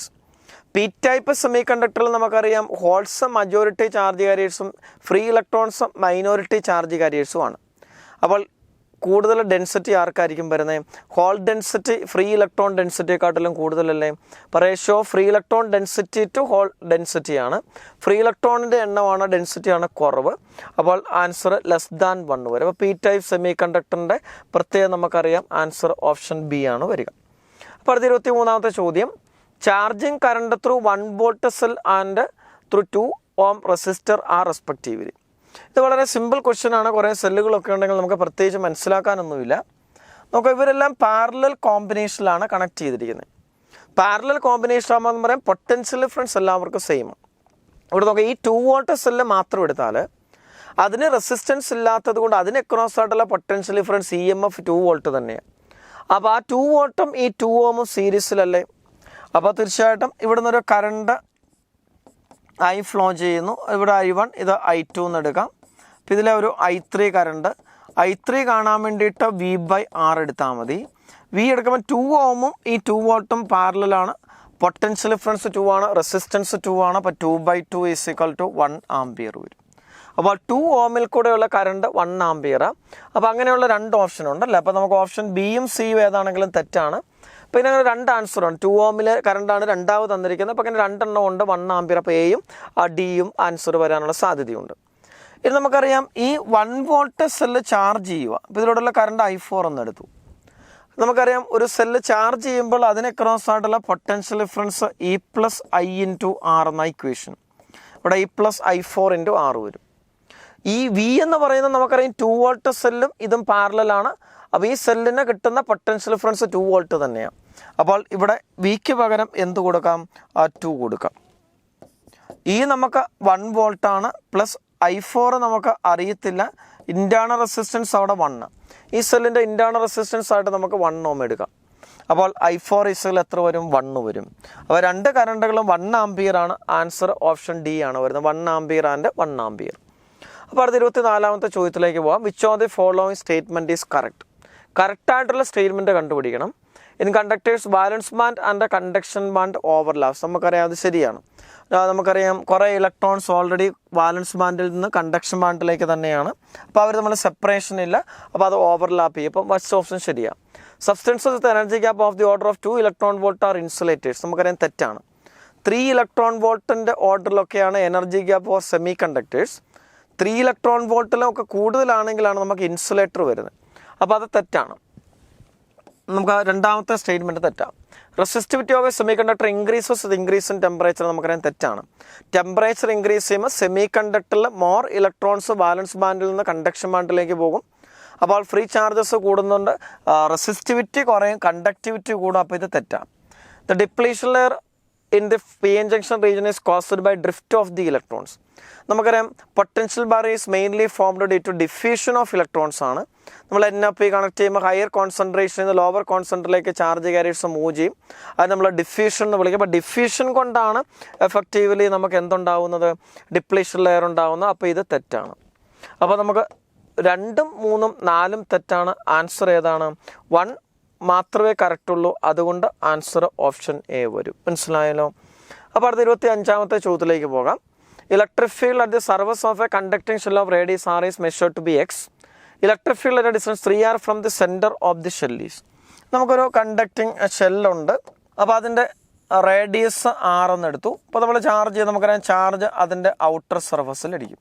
S1: P type semi കണ്ടക്ടറിൽ നമുക്കറിയാം ഹോൾസ് മജോറിറ്റി ചാർജ് കാരിയേഴ്സും ഫ്രീ ഇലക്ട്രോൺസ് മൈനോറിറ്റി ചാർജ് കാരിയേഴ്സും ആണ്. അപ്പോൾ കൂടുതൽ ഡെൻസിറ്റി ആർക്കായിരിക്കും വരുന്നത്? ഹോൾ ഡെൻസിറ്റി ഫ്രീ ഇലക്ട്രോൺ ഡെൻസിറ്റിയെക്കാട്ടിലും കൂടുതലല്ലേ. അപ്പോൾ ratio free electron density to hole ഡെൻസിറ്റിയാണ്. ഫ്രീ ഇലക്ട്രോണിൻ്റെ എണ്ണമാണ്, ഡെൻസിറ്റിയാണ് കുറവ്. അപ്പോൾ ആൻസർ <1 വരും. അപ്പോൾ പി ടൈപ്പ് സെമി കണ്ടക്ടറിൻ്റെ പ്രത്യേകം നമുക്കറിയാം, ആൻസർ ഓപ്ഷൻ ബി ആണ് വരിക. അപ്പോൾ അടുത്ത 23ാമത്തെ ചോദ്യം, charging current through 1 volt cell and through 2 ohm resistor are respectively. ഇത് വളരെ സിമ്പിൾ ക്വസ്റ്റ്യൻ ആണ്. കുറേ സെല്ലുകളൊക്കെ ഉണ്ടെങ്കിൽ നമുക്ക് പ്രത്യേകിച്ച് മനസ്സിലാക്കാനൊന്നുമില്ല. നമുക്ക് ഇവരെല്ലാം പാരലൽ കോമ്പിനേഷനിലാണ് കണക്ട് ചെയ്തിരിക്കുന്നത്. പാരലൽ കോമ്പിനേഷൻ ആകുമ്പോൾ എന്ന് പറയാം പൊട്ടൻഷ്യൽ ഡിഫറൻസ് എല്ലാവർക്കും സെയിം. ഇവിടെ നോക്കാം, ഈ 2 വോൾട്ട് സെല്ല് മാത്രം എടുത്താൽ അതിന് റെസിസ്റ്റൻസ് ഇല്ലാത്തത് കൊണ്ട് അതിന് അക്രോസ് ആയിട്ടുള്ള പൊട്ടൻഷ്യൽ ഡിഫറൻസ് EMF 2 വോൾട്ട് തന്നെയാണ്. അപ്പോൾ ആ 2 വോൾട്ടും ഈ 2 ഓമും സീരീസിലല്ലേ. അപ്പോൾ തീർച്ചയായിട്ടും ഇവിടെ നിന്നൊരു കറണ്ട് I ഫ്ലോ ചെയ്യുന്നു. ഇവിടെ I1, ഇത് I2 എന്ന് എടുക്കാം. അപ്പോൾ ഇതിലെ ഒരു I3 കറണ്ട്. I3 കാണാൻ വേണ്ടിയിട്ട് V/R എടുത്താൽ മതി. V എടുക്കുമ്പോൾ 2 ഓമും ഈ 2 വോൾട്ടും പാരലലാണ്. പൊട്ടൻഷ്യൽ ഡിഫറൻസ് 2 ആണ്, റെസിസ്റ്റൻസ് 2 ആണ്. അപ്പോൾ 2/2 = 1 ആംപിയർ വരും. അപ്പോൾ 2 ഓമിൽ കൂടെയുള്ള കറണ്ട് 1 ആംപിയറാണ്. അപ്പോൾ അങ്ങനെയുള്ള 2 ഓപ്ഷൻ ഉണ്ടല്ലേ. അപ്പോൾ നമുക്ക് ഓപ്ഷൻ ബിയും സിയും ഏതാണെങ്കിലും തെറ്റാണ്. പിന്നെ അങ്ങനെ 2 ആൻസറുണ്ട്. 2 ഓമിലെ കറണ്ടാണ് രണ്ടാമത് തന്നിരിക്കുന്നത്. അപ്പോൾ അങ്ങനെ 2 എണ്ണം ഉണ്ട് 1 ആംപിയർ. അപ്പോൾ എയും ഡിയും ആൻസർ വരാനുള്ള സാധ്യതയുണ്ട്. ഇനി നമുക്കറിയാം ഈ 1 വോൾട്ട് സെല്ല് ചാർജ് ചെയ്യുക. അപ്പോൾ ഇതിലൂടെയുള്ള കറണ്ട് I4 എന്ന് എടുത്തു. നമുക്കറിയാം ഒരു സെല്ല് ചാർജ് ചെയ്യുമ്പോൾ അതിന് ക്രോസ് ആയിട്ടുള്ള പൊട്ടൻഷ്യൽ ഡിഫറൻസ് E+I × R എന്ന ഇക്വേഷൻ. ഇവിടെ E+I4 × R വരും. ഈ വി എന്ന് പറയുന്നത് നമുക്കറിയാം 2 വോൾട്ട് സെല്ലും ഇതും പാരലലാണ്. അപ്പോൾ ഈ സെല്ലിന് കിട്ടുന്ന പൊട്ടൻഷ്യൽ ഡിഫറൻസ് 2 വോൾട്ട് തന്നെയാണ്. അപ്പോൾ ഇവിടെ വിക്ക് പകരം എന്ത് കൊടുക്കാം? 2 കൊടുക്കാം. ഈ നമുക്ക് 1 വോൾട്ടാണ്, പ്ലസ് I4 നമുക്ക് അറിയത്തില്ല. ഇൻറ്റേർണൽ റെസിസ്റ്റൻസ് അവിടെ 1. ഈ സെല്ലിൻ്റെ ഇൻറ്റേർണൽ റെസിസ്റ്റൻസ് ആയിട്ട് നമുക്ക് 1 ഓം എടുക്കാം. അപ്പോൾ I4 എത്ര വരും? 1 വരും. അപ്പോൾ 2 കറണ്ടുകളും 1 ആംപിയർ ആണ്. ആൻസർ ഓപ്ഷൻ ഡി ആണ് വരുന്നത്. 1 ആംപിയർ ആൻഡ് 1 ആംപിയർ. അപ്പോൾ അടുത്ത 24ാമത്തെ ചോദ്യത്തിലേക്ക് പോകാം. Which of the following statement is correct? കറക്റ്റായിട്ടുള്ള സ്റ്റേറ്റ്മെൻറ്റ് കണ്ടുപിടിക്കണം. In conductors വാലൻസ് band and conduction band overlaps. നമുക്കറിയാം അത് ശരിയാണ്. നമുക്കറിയാം കുറേ ഇലക്ട്രോൺസ് ഓൾറെഡി വാലൻസ് ബാൻഡിൽ നിന്ന് കണ്ടക്ഷൻ ബാൻഡിലേക്ക് തന്നെയാണ്. അപ്പോൾ അവർ നമ്മൾ സെപ്പറേഷൻ ഇല്ല. അപ്പോൾ അത് ഓവർലാപ്പ് ചെയ്യും. അപ്പം ഫസ്റ്റ് ഓപ്ഷൻ ശരിയാണ്. Substances with energy gap of the order of 2 electron volt are insulators. നമുക്കറിയാം തെറ്റാണ്. 3 ഇലക്ട്രോൺ വോൾട്ടിൻ്റെ ഓർഡറിലൊക്കെയാണ് energy gap of semi conductors. 3 electron വോൾട്ടിലൊക്കെ കൂടുതലാണെങ്കിലാണ് നമുക്ക് ഇൻസുലേറ്റർ വരുന്നത്. അപ്പോൾ അത് തെറ്റാണ്. നമുക്ക് രണ്ടാമത്തെ സ്റ്റേറ്റ്മെൻറ്റ് തെറ്റാണ്. Resistivity of a semi conductor increases with increase in temperature. നമുക്കറിയാം തെറ്റാണ്. ടെമ്പറേച്ചർ ഇൻക്രീസ് ചെയ്യുമ്പോൾ സെമി കണ്ടക്ടറിൽ മോർ ഇലക്ട്രോൺസ് ബാലൻസ് ബാൻഡിൽ നിന്ന് കണ്ടക്ഷൻ ബാൻഡിലേക്ക് പോകും. അപ്പോൾ ഫ്രീ ചാർജസ് കൂടുന്നുണ്ട്, റെസിസ്റ്റിവിറ്റി കുറയും, കണ്ടക്ടിവിറ്റി കൂടും. അപ്പോൾ ഇത് തെറ്റാണ്. The depletion layer in the PN junction region is caused by drift of the electrons. നമുക്കറിയാം potential barrier is mainly formed due to diffusion of electrons ആണ്. നമ്മൾ NP കണക്ട് ചെയ്യുമ്പോൾ ഹയർ കോൺസെൻട്രേഷനിൽ നിന്ന് ലോവർ കോൺസെൻട്രേഷനിലേക്ക് ചാർജ് കാരിയേഴ്സ് മൂവ് ചെയ്യും. അത് നമ്മൾ diffusion എന്ന് വിളിക്കും. അപ്പോൾ ഡിഫ്യൂഷൻ കൊണ്ടാണ് എഫക്റ്റീവ്ലി നമുക്ക് എന്തുണ്ടാവുന്നത്? ഡിപ്ലീഷൻ ലെയർ ഉണ്ടാവുന്നത്. അപ്പോൾ ഇത് തെറ്റാണ്. അപ്പോൾ നമുക്ക് 2, 3, 4 തെറ്റാണ്. ആൻസർ ഏതാണ്? 1 മാത്രമേ കറക്റ്റുള്ളൂ. അതുകൊണ്ട് ആൻസർ ഓപ്ഷൻ എ വരും. മനസ്സിലായല്ലോ. അപ്പോൾ അടുത്ത 25ാമത്തെ ചോദ്യത്തിലേക്ക് പോകാം. Electric field at the surface of a conducting shell of radius R is measured to be X. Electric ഫീൽഡിൻ്റെ distance 3r from the centre of the shell is. നമുക്കൊരു കണ്ടക്റ്റിംഗ് ഷെല്ലുണ്ട്. അപ്പോൾ അതിൻ്റെ റേഡിയസ് r എന്ന് എടുത്തു. അപ്പോൾ നമ്മൾ ചാർജ് ചെയ്ത് നമുക്കറിയാം ചാർജ് അതിൻ്റെ ഔട്ടർ സർഫസിലടിക്കും.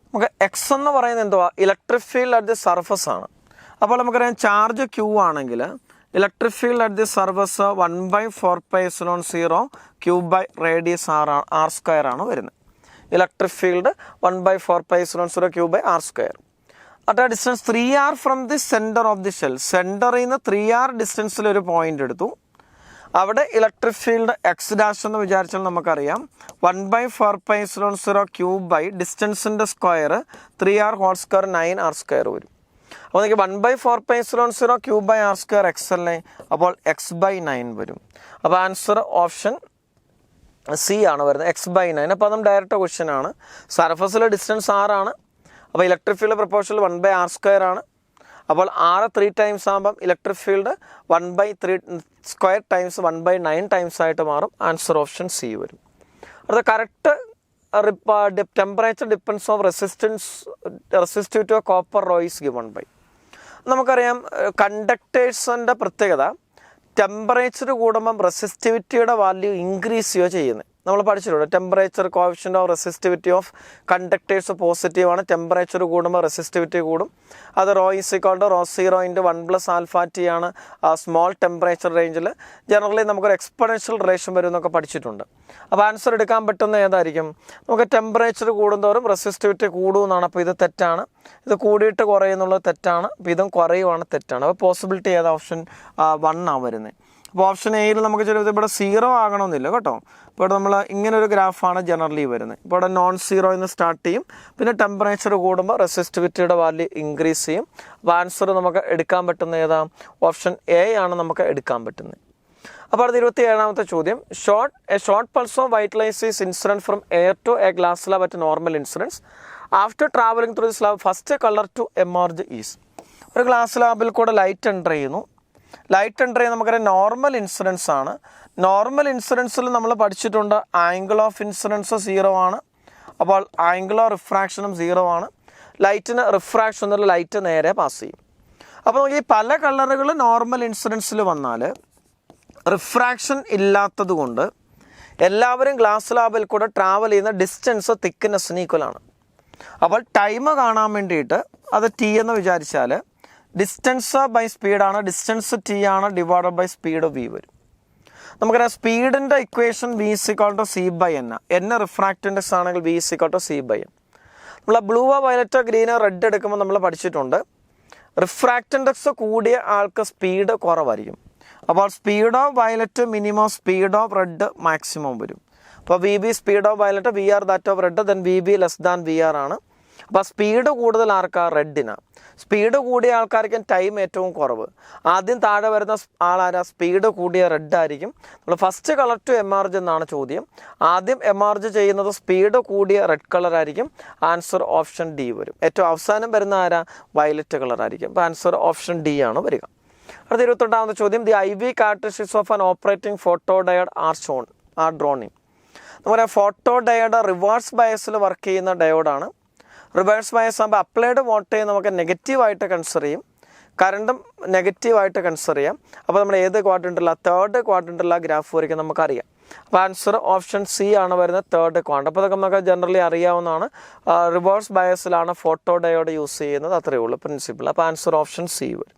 S1: നമുക്ക് എക്സ് എന്ന് പറയുന്നത് എന്തുവാ? Electric field at the surface ആണ്. അപ്പോൾ നമുക്കറിയാം ചാർജ് Q ആണെങ്കിൽ electric field at the surface 1/4πε0 Q by radius r² ആണ് വരുന്നത്. Electric field 1/4πε0 Q by r². At ആ distance 3r from the centre of the shell. സെൻറ്ററിൽ നിന്ന് 3r ഡിസ്റ്റൻസിൽ ഒരു പോയിന്റ് എടുത്തു. അവിടെ ഇലക്ട്രിക് ഫീൽഡ് എക്സ് ഡാഷ് എന്ന് വിചാരിച്ചാൽ നമുക്കറിയാം 1/4πε0 Q by ഡിസ്റ്റൻസിൻ്റെ square 3r² 9r² വരും. അപ്പോൾ നമുക്ക് 1/4πε0 Q ബൈ r² എക്സ് അല്ലേ, അപ്പോൾ x/9 വരും. അപ്പോൾ ആൻസർ ഓപ്ഷൻ സി ആണ് വരുന്നത്, x/9. അപ്പോൾ അതും ഡയറക്റ്റ് ക്വസ്റ്റ്യൻ ആണ്. സർഫസിലെ ഡിസ്റ്റൻസ് r ആണ്. അപ്പോൾ ഇലക്ട്രിക് ഫീൽഡ് പ്രൊപ്പോർഷണൽ 1/r² ആണ്. അപ്പോൾ r 3 ടൈംസ് ആകുമ്പം ഇലക്ട്രിക് ഫീൽഡ് 1/3² ടൈംസ് 1/9 ടൈംസ് ആയിട്ട് മാറും. ആൻസർ ഓപ്ഷൻ സി വരും. അടുത്ത correct temperature dependence of resistivity copper rho is given by. നമുക്കറിയാം കണ്ടക്ടേഴ്സിൻ്റെ പ്രത്യേകത ടെമ്പറേച്ചർ കൂടുമ്പം റെസിസ്റ്റിവിറ്റിയുടെ വാല്യൂ ഇൻക്രീസ് ചെയ്യുകയോ ചെയ്യുന്നത് നമ്മൾ പഠിച്ചിട്ടുണ്ട്. Temperature coefficient of resistivity of conductors പോസിറ്റീവാണ്. ടെമ്പറേച്ചർ കൂടുമ്പോൾ റെസിസ്റ്റിവിറ്റി കൂടും. അത് ρ = ρ0 × 1+α T ആണ്. സ്മോൾ ടെമ്പറേച്ചർ റേഞ്ചിൽ ജനറലി നമുക്കൊരു എക്സ്പൊണൻഷ്യൽ റിലേഷൻ വരും എന്നൊക്കെ പഠിച്ചിട്ടുണ്ട്. അപ്പോൾ ആൻസർ എടുക്കാൻ പറ്റുന്ന ഏതായിരിക്കും? നമുക്ക് ടെമ്പറേച്ചർ കൂടുന്തോറും റെസിസ്റ്റിവിറ്റി കൂടുമെന്നാണ്. അപ്പോൾ ഇത് തെറ്റാണ്. ഇത് കൂടിയിട്ട് കുറയുന്നുള്ളത് തെറ്റാണ്. അപ്പോൾ ഇതും കുറയുവാണ് തെറ്റാണ്. അപ്പോൾ പോസിബിലിറ്റി ഏത്? ഓപ്ഷൻ 1 ആണ് വരുന്നത്. അപ്പോൾ ഓപ്ഷൻ എയിൽ നമുക്ക് ചിലപ്പോൾ ഇവിടെ 0 ആകണമെന്നില്ല കേട്ടോ. ഇപ്പോൾ നമ്മൾ ഇങ്ങനൊരു ഗ്രാഫാണ് ജനറലി വരുന്നത്. ഇപ്പോൾ ഇവിടെ non-0 എന്ന് സ്റ്റാർട്ട് ചെയ്യും. പിന്നെ ടെമ്പറേച്ചർ കൂടുമ്പോൾ റെസിസ്റ്റിവിറ്റിയുടെ വാല്യൂ ഇൻക്രീസ് ചെയ്യും. അപ്പോൾ ആൻസർ നമുക്ക് എടുക്കാൻ പറ്റുന്ന ഏതാ? ഓപ്ഷൻ എ ആണ് നമുക്ക് എടുക്കാൻ പറ്റുന്നത്. അപ്പോൾ അടുത്ത 27ാമത്തെ ചോദ്യം. Short pulse of white light is incident from air to a glass slab at normal incidence. After travelling through the slab first colour to emerge is. ഒരു ഗ്ലാസ് സ്ലാബിൽ കൂടെ ലൈറ്റ് എൻ്റർ ചെയ്യുന്നു. ലൈറ്റ് എൻ്റർ ചെയ്യുന്നത് നമുക്കറിയാം normal incidence ആണ്. നോർമൽ ഇൻസിഡൻസിൽ നമ്മൾ പഠിച്ചിട്ടുണ്ട് ആംഗിൾ ഓഫ് ഇൻസിഡൻസ് 0 ആണ്. അപ്പോൾ ആംഗിൾ ഓഫ് റിഫ്രാക്ഷനും 0 ആണ്. ലൈറ്റിന് റിഫ്രാക്ഷൻ എന്നുള്ള ലൈറ്റ് നേരെ പാസ് ചെയ്യും. അപ്പോൾ നമുക്ക് ഈ പല കളറുകൾ നോർമൽ ഇൻസിഡൻസിൽ വന്നാൽ റിഫ്രാക്ഷൻ ഇല്ലാത്തത് കൊണ്ട് എല്ലാവരും ഗ്ലാസ് സ്ലാബിൽ കൂടെ ട്രാവൽ ചെയ്യുന്ന ഡിസ്റ്റൻസ് തിക്നെസ്സിന് ഈക്വലാണ്. അപ്പോൾ ടൈം കാണാൻ വേണ്ടിയിട്ട് അത് T എന്ന് വിചാരിച്ചാൽ ഡിസ്റ്റൻസ് ബൈ സ്പീഡാണ്. ഡിസ്റ്റൻസ് T ആണ് ഡിവൈഡഡ് ബൈ സ്പീഡ് V വരും. നമുക്കറിയാം സ്പീഡിൻ്റെ equation V = c/n. n refract index ആണെങ്കിൽ V = c/n. നമ്മൾ ബ്ലൂ, വയലറ്റ്, ഗ്രീന്, റെഡ് എടുക്കുമ്പോൾ നമ്മൾ പഠിച്ചിട്ടുണ്ട് റിഫ്രാക്റ്റ് ഇൻഡെക്സ് കൂടിയ ആൾക്ക് സ്പീഡ് കുറവായിരിക്കും. അപ്പോൾ speed of violet minimum, speed of red maximum വരും. അപ്പോൾ VB speed of violet, VR that of red, then VB < VR ആണ്. അപ്പോൾ സ്പീഡ് കൂടുതൽ ആർക്കാണ്? റെഡിനാണ്. സ്പീഡ് കൂടിയ ആൾക്കാർക്കും ടൈം ഏറ്റവും കുറവ്. ആദ്യം താഴെ വരുന്ന ആളാരാ? സ്പീഡ് കൂടിയ റെഡ് ആയിരിക്കും. നമ്മൾ ഫസ്റ്റ് കളർ ടു എമർജ് എന്നാണ് ചോദ്യം. ആദ്യം എമർജ് ചെയ്യുന്നത് സ്പീഡ് കൂടിയ റെഡ് കളർ ആയിരിക്കും. ആൻസർ ഓപ്ഷൻ ഡി വരും. ഏറ്റവും അവസാനം വരുന്ന ആരാ? വയലറ്റ് കളർ ആയിരിക്കും. അപ്പോൾ ആൻസർ ഓപ്ഷൻ ഡി ആണ് വരിക. അടുത്ത 28ാമത്തെ ചോദ്യം. The IV characteristics of an operating photo diode are drawn in. നമുക്കറിയാം ഫോട്ടോ ഡയോഡ് റിവേഴ്സ് ബയസിൽ വർക്ക് ചെയ്യുന്ന ഡയോഡാണ്. റിവേഴ്സ് ബയസ് ആകുമ്പോൾ അപ്ലൈഡ് വോൾട്ടേജ് നമുക്ക് നെഗറ്റീവായിട്ട് കൺസിഡർ ചെയ്യും. കറണ്ടും നെഗറ്റീവായിട്ട് കൺസിഡർ ചെയ്യാം. അപ്പോൾ നമ്മൾ ഏത് ക്വാഡ്രൻറ്റിലുള്ള? തേർഡ് ക്വാഡ്രൻറ്റിലുള്ള ഗ്രാഫ് വരയ്ക്കും നമുക്കറിയാം. അപ്പോൾ ആൻസർ ഓപ്ഷൻ സി ആണ് വരുന്നത്, തേർഡ് ക്വാഡ്രന്റ്. അപ്പോൾ അതൊക്കെ നമുക്ക് ജനറലി അറിയാവുന്നതാണ്. റിവേഴ്സ് ബയസിലാണ് ഫോട്ടോ ഡയോഡ് യൂസ് ചെയ്യുന്നത്. അത്രയേ ഉള്ളൂ പ്രിൻസിപ്പിൾ. അപ്പോൾ ആൻസർ ഓപ്ഷൻ സി വരും.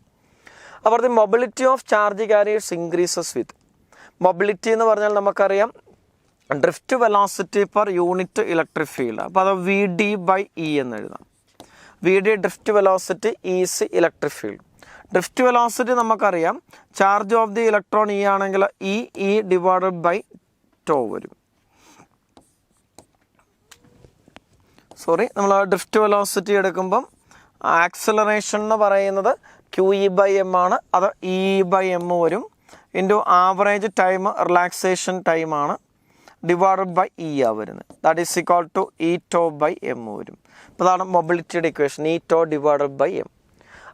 S1: അപ്പോൾ the mobility of charge carriers increases with. മൊബിലിറ്റി എന്ന് പറഞ്ഞാൽ നമുക്കറിയാം drift velocity per unit electric field. അപ്പോൾ അത് VD/E എന്ന് എഴുതാം. VD drift velocity, EC electric field. Drift velocity നമുക്കറിയാം charge of the electron E ആണെങ്കിൽ E ഡിവൈഡഡ് ബൈ ടോ വരും. നമ്മൾ ഡ്രിഫ്റ്റ് വെലോസിറ്റി എടുക്കുമ്പം ആക്സിലറേഷൻ എന്ന് പറയുന്നത് QE/m ആണ്. അത് E/m വരും. ഇൻറ്റു ആവറേജ് ടൈം റിലാക്സേഷൻ ടൈമാണ് ഡിവൈഡഡ് ബൈ E ആ വരുന്നത്. That is equal to E/m വരും. അപ്പോൾ അതാണ് മൊബിലിറ്റിയുടെ equation, E/τ divided by m.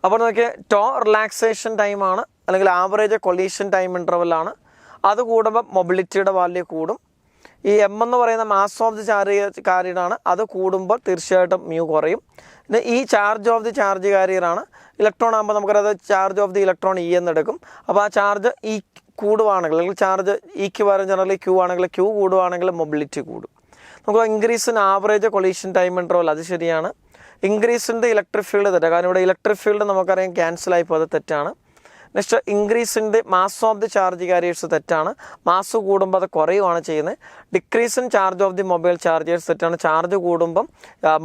S1: അപ്പോൾ നോക്കിയാൽ ടോ റിലാക്സേഷൻ ടൈമാണ്, അല്ലെങ്കിൽ ആവറേജ് കൊളീഷൻ ടൈം ഇൻ്റർവെല്ലാണ്. അത് കൂടുമ്പോൾ മൊബിലിറ്റിയുടെ വാല്യൂ കൂടും. ഈ എം എന്ന് പറയുന്ന മാസ് ഓഫ് ദി ചാർജ് കാരിയറാണ്. അത് കൂടുമ്പോൾ തീർച്ചയായിട്ടും മ്യൂ കുറയും. പിന്നെ ഈ ചാർജ് ഓഫ് ദി ചാർജ് കാരിയറാണ്. ഇലക്ട്രോൺ ആകുമ്പോൾ നമുക്കത് charge of the electron E എന്നെടുക്കും. അപ്പോൾ ആ ചാർജ് ഈ കൂടുവാണെങ്കിൽ, അല്ലെങ്കിൽ ചാർജ് ഇക്ക് പകരം ജനറലി ക്യൂ ആണെങ്കിൽ, ക്യൂ കൂടുവാണെങ്കിൽ മൊബിലിറ്റി കൂടും. നമുക്ക് increase in average collision time interval, അത് ശരിയാണ്. Increase in the electric field തെറ്റാണ്. കാരണം ഇവിടെ ഇലക്ട്രിക് ഫീൽഡ് നമുക്കറിയാം ക്യാൻസലായി പോകുന്നത്, തെറ്റാണ്. Next increase in the mass of the charge careers, തെറ്റാണ്. മാസ് കൂടുമ്പോൾ അത് കുറയുവാണ് ചെയ്യുന്നത്. Decrease in charge of the mobile chargers, തെറ്റാണ്. ചാർജ് കൂടുമ്പം